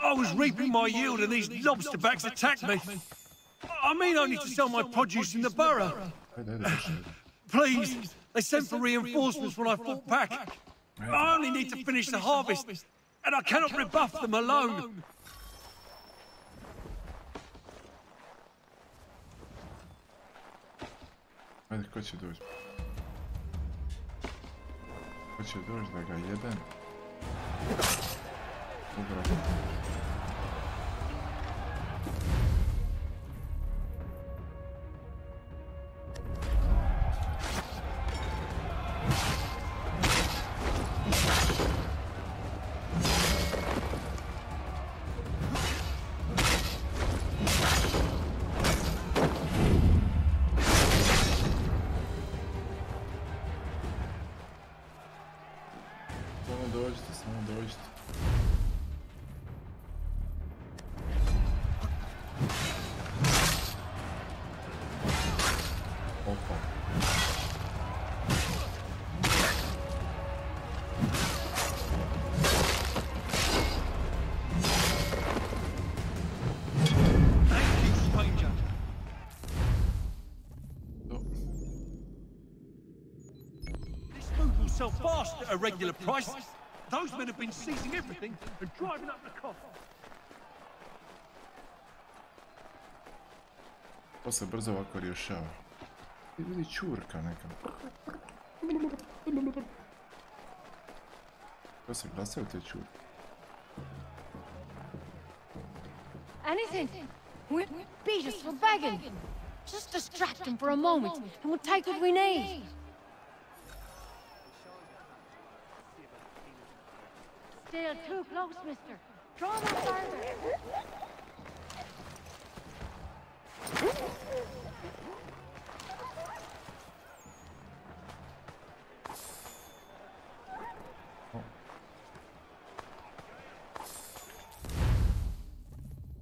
I was reaping my yield and these lobsterbacks attacked me. I mean only to sell my produce in the borough. Please, they sent for reinforcements when I fought back. I only need to finish the harvest, and I cannot rebuff them alone. Ajde, ko će doći? Ko će doći da ga jebem? Dobro. Samo dođite. Opa. Sell fast at a regular price. Those men have been seizing everything and driving up the cost. To se brzo ovako rješava. I vidi čurka neka. To se glasaju te čurke. Anything. We'll beat us for begging. Just distract them for a moment and we'll take what we need. Still too close, mister. Draw them further.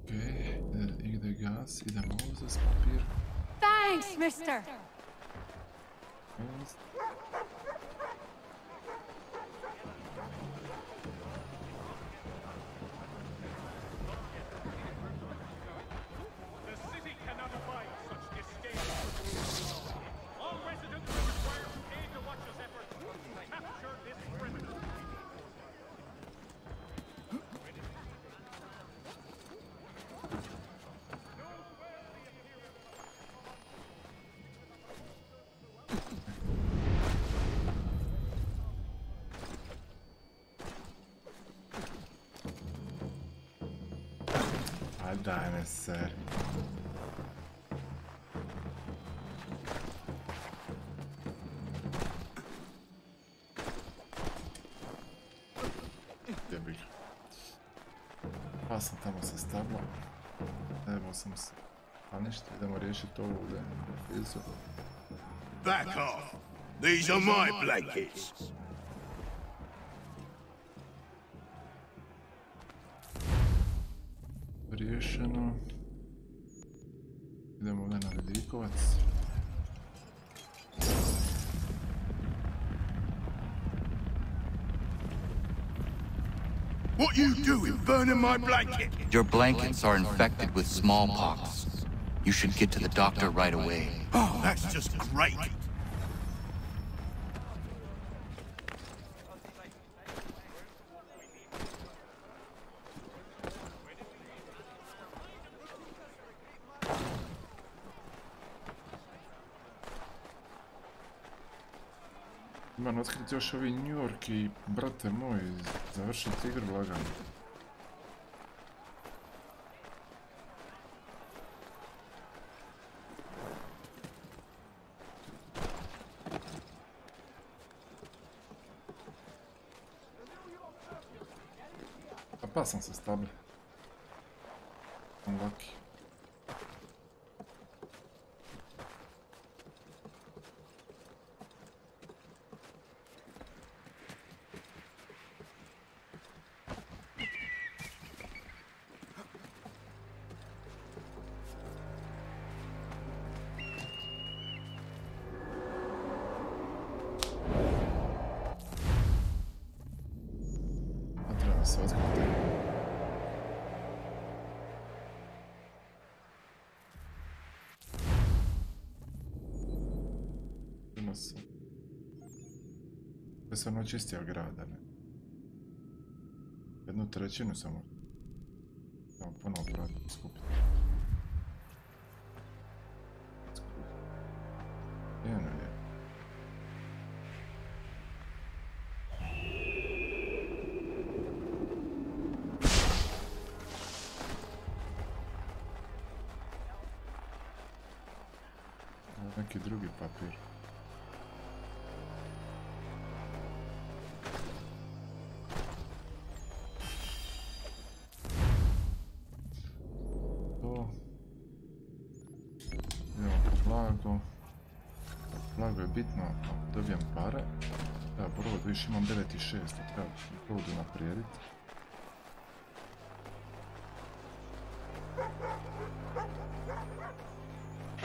Okej, ide gas, idemo za papir. Thanks, mister. Daj me ser. Debil. Pa sam tamo sa stablom. Evo sam se. A ništa, idemo riješiti ovo ovdje. Back off! These are my blankets! Riješeno. Idemo ovdje na Vidikovac. What you doing, burning my blanket? Your blankets are infected with smallpox. You should get to the doctor right away. Oh, that's just great. Imam otkriti još ovi New York i, brate moj, završiti igru lagano. Pa sam se stable. Sam lucky. Se otkriti. Ima se. Da sam očistio grada, ne? 1/3 samo. Samo ponovo pratiti skupiti. Jedno je. Neki drugi papir. To. Idemo po blago. Blago je bitno, dobijem pare. Da, brod, više imam 9.6, treba brodu naprijediti.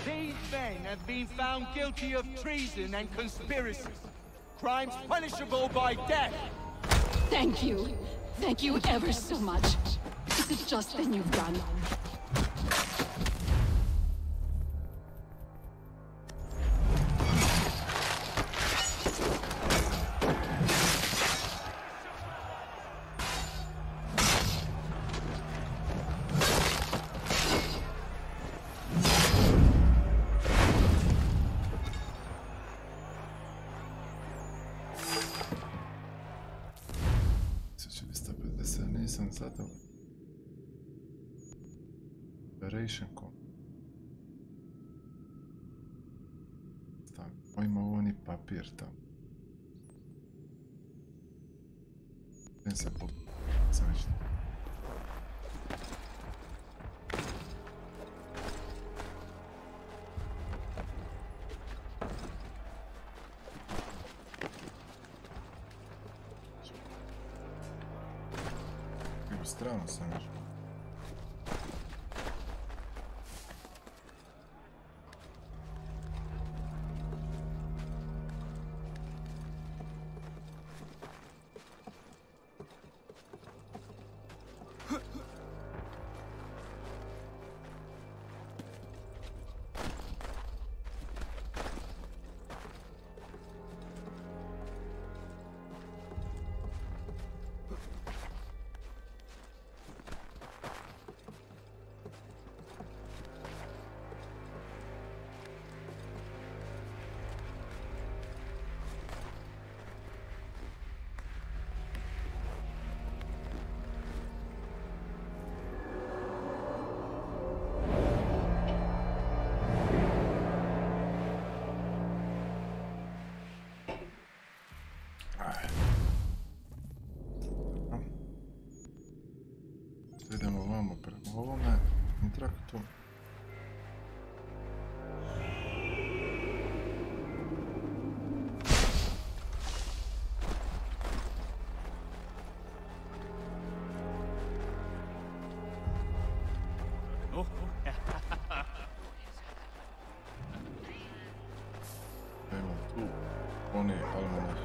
These men have been found guilty of treason and conspiracy. Crimes punishable by death. Thank you. Thank you ever so much. This is just thing you've done. Nisam zadovoljan. Operation com. Ima ovo ni papir tamo. Ne se sam već. Strano sam još. Idemo vamo prema ovome kontraktu. Evo tu, oni almanah.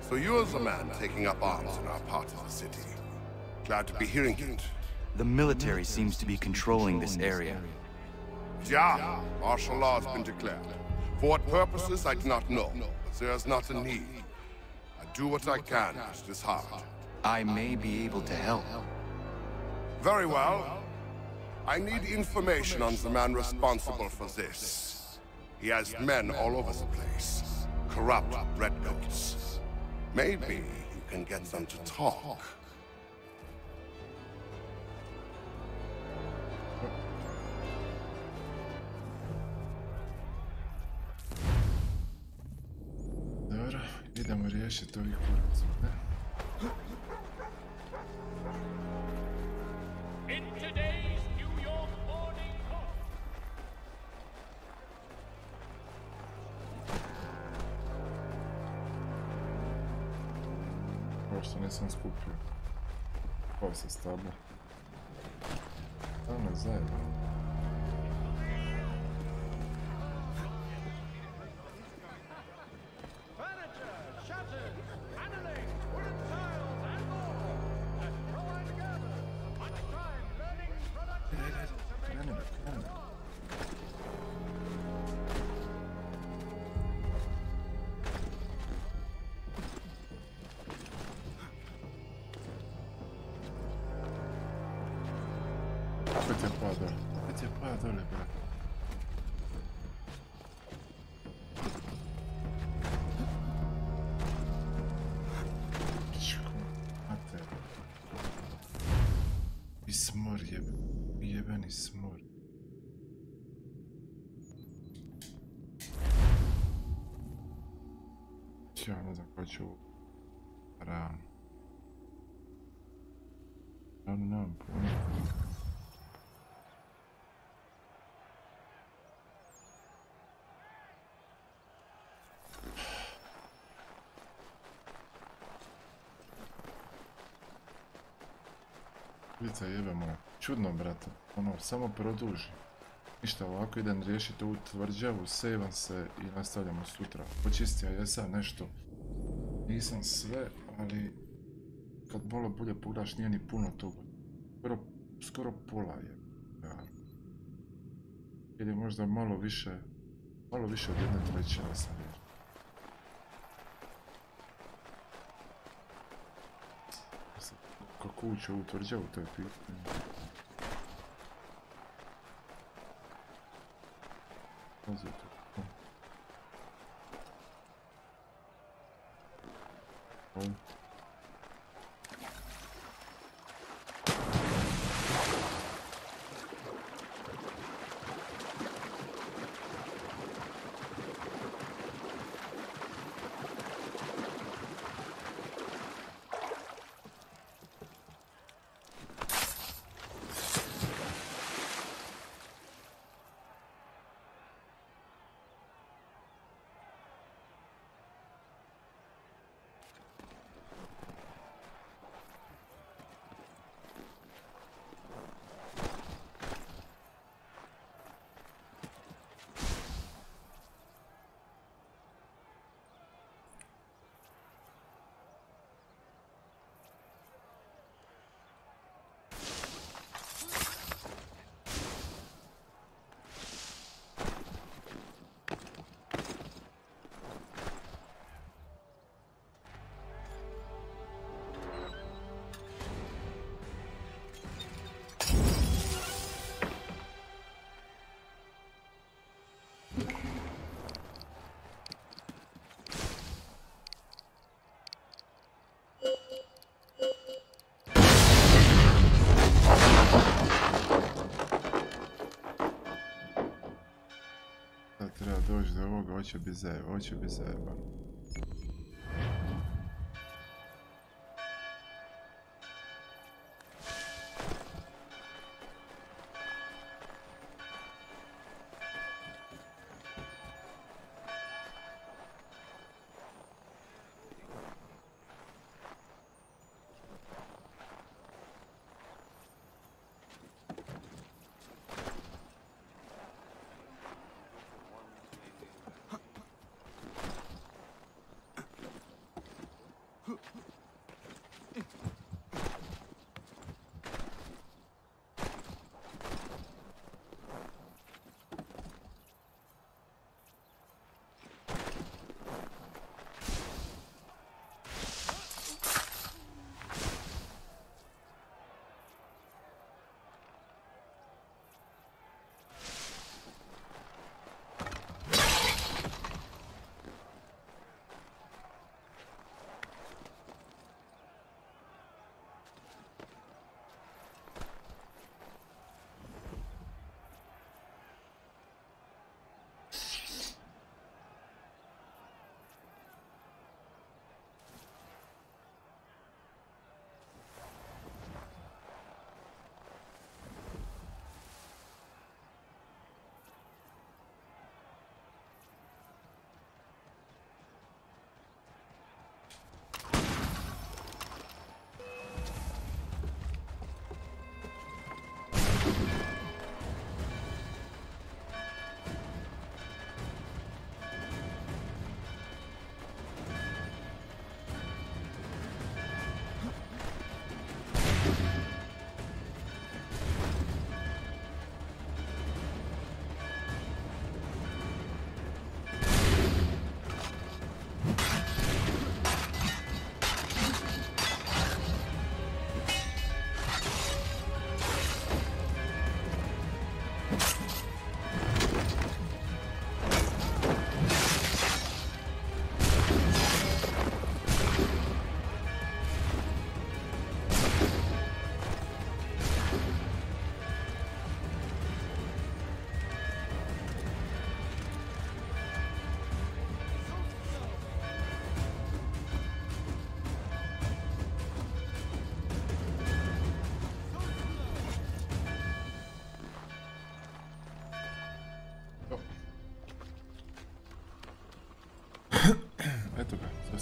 So you're the man taking up arms in our part of the city. Glad to be hearing it. The military seems to be controlling this area. Yeah, martial law has been declared. For what purposes, I do not know, but there's not a need. I do what I can, as it is hard. I may be able to help. Very well. I need information on the man responsible for this. He has men all over the place. Corrupt redcoats. Maybe you can get them to talk. Dobro, idemo riješiti ovih kuraca, ne? In today's New York Morning Post. Ovo što nisam skupio. Ovo se stabla. Stavno zajedno. Opet je pa dole, brate. I smor jebeni smor. Ja ne znam ko će ovo. Realno. Realno nemam puno. Lica jebemo. Čudno, brate. Ono, samo produži. Ništa, ovako idem riješiti ovu tvrđavu, sejvam se i nastavljamo sutra. Počistio jesam nešto. Nisam sve, ali kad malo bolje pogledaš nije ni puno toga. Skoro pola je. Ili možda malo više od 1/3 sam riješio. Kako ući ovu tvrđavu, to je pitanje. Pazi to. Treba doći do ovoga, hoće bi zajeba.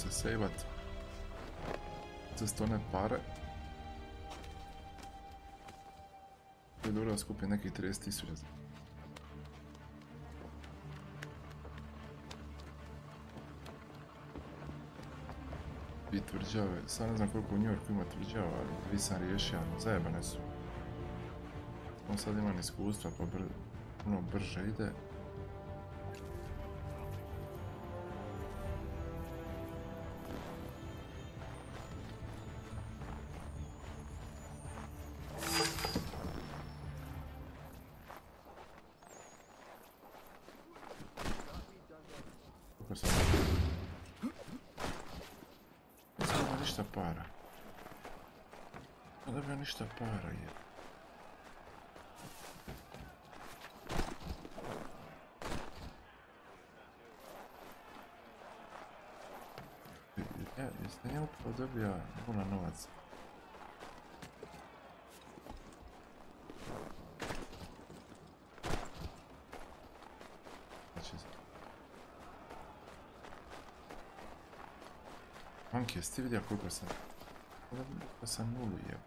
se sejvat. Za stone pare. To je dobro skupi nekih 30.000. I tvrđave, sad ne znam koliko u New Yorku ima tvrđava, ali vi sam riješio, zajebane su. On sad imam iskustva pa puno brže ide. Ništa para. Ne dobija ništa para je. Jeste njemu dobija 0 novaca. Anki, jesi ti vidio koliko sam nulu je.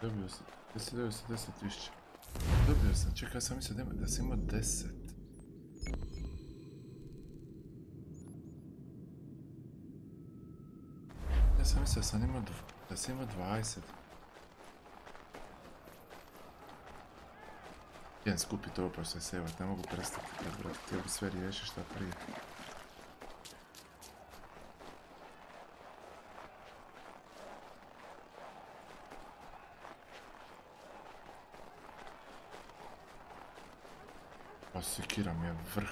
Dobio sam, jesi dobio sam 10.000. Dobio sam, čekaj, sam mislio da sam imao 10. Ja sam mislio da sam imao 20. Jedan skupi to pa se sevat, ne mogu prestati, brate, htio bi sve riješiti šta prije. Pa sekiram je vrh.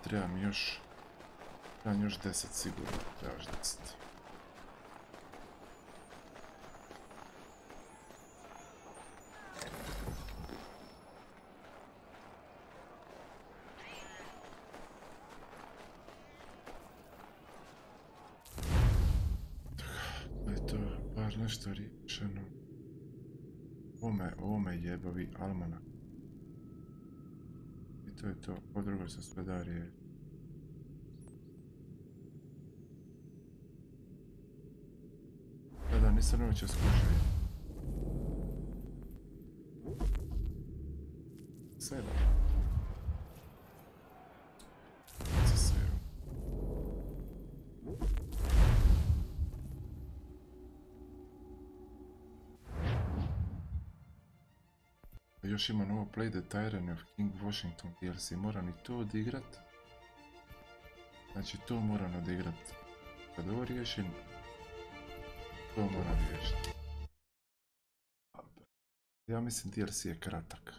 Trebam još 10 sigurno, trebaš 10. Nešto riješeno. Ovo me jebavi almanak. I to je to. Ovo drugo se sve da riješiti. Da, nisam nemoće skušati. 7. Još ima novo Play the Tyranny of King Washington DLC, moram i to odigrat. Znači to moram odigrat. Kad ovo riješim, to moram riješiti. Ja mislim DLC je kratak.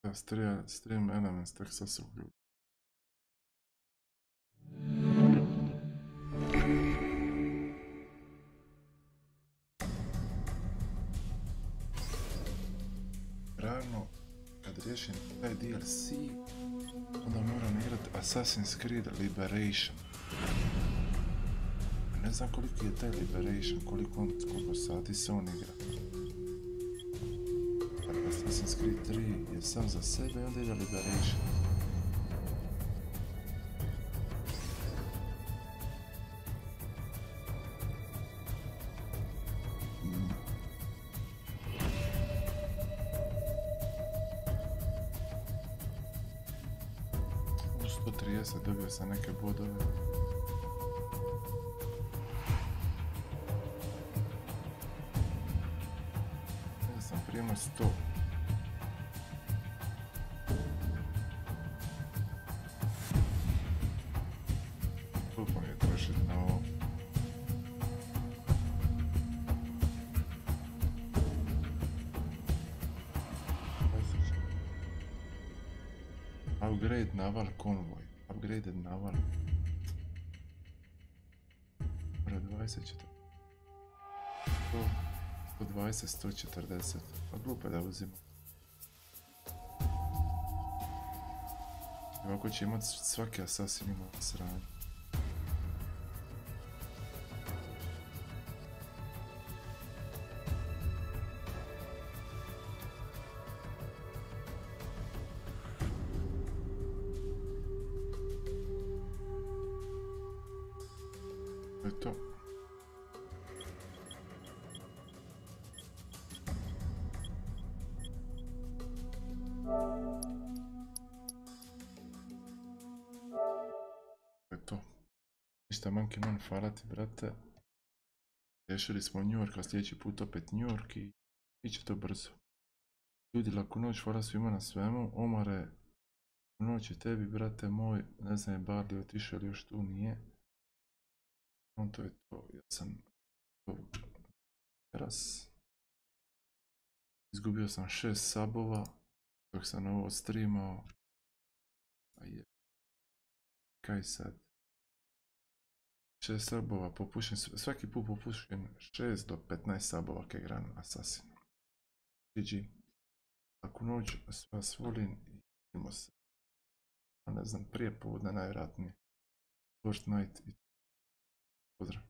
Da, Stream Elements, tak sad se uključio. Ravno, kad riješim taj DLC, onda moram igrati Assassin's Creed Liberation. Ne znam koliki je taj Liberation, koliko sati se on igra. Assassin's Creed 3 je sam za sebe i onda ide Liberation. Dobio sam neke bodove. Ja sam primao 100. Koliko mi je trošiti na ovo? Upgrade naval konvoj. Upgraded naval. 20, 120, 140. Pa glupo da uzim. Ovako će imati svaki asasin ima sranje. To je to. Ništa Monkey Man, hvala ti brate. Rješili smo New York, a sljedeći put opet New York i iće to brzo. Ljudi, laku noć, hvala svima na svemu. Omare, laku noć i tebi brate moj. Ne znam je Barley otišao ili još tu nije. On to je to, ja sam to teraz. Izgubio sam 6 sabova dok sam ovo streamao. A je. Kaj sad? 6 sabova popušen, svaki put popušen 6 do 15 sabova kaj igram Assassin. GG. Laku noć, vas volim i vidimo se. Ne znam, prije povodne najvjerojatnije. Fortnite i pozdrav.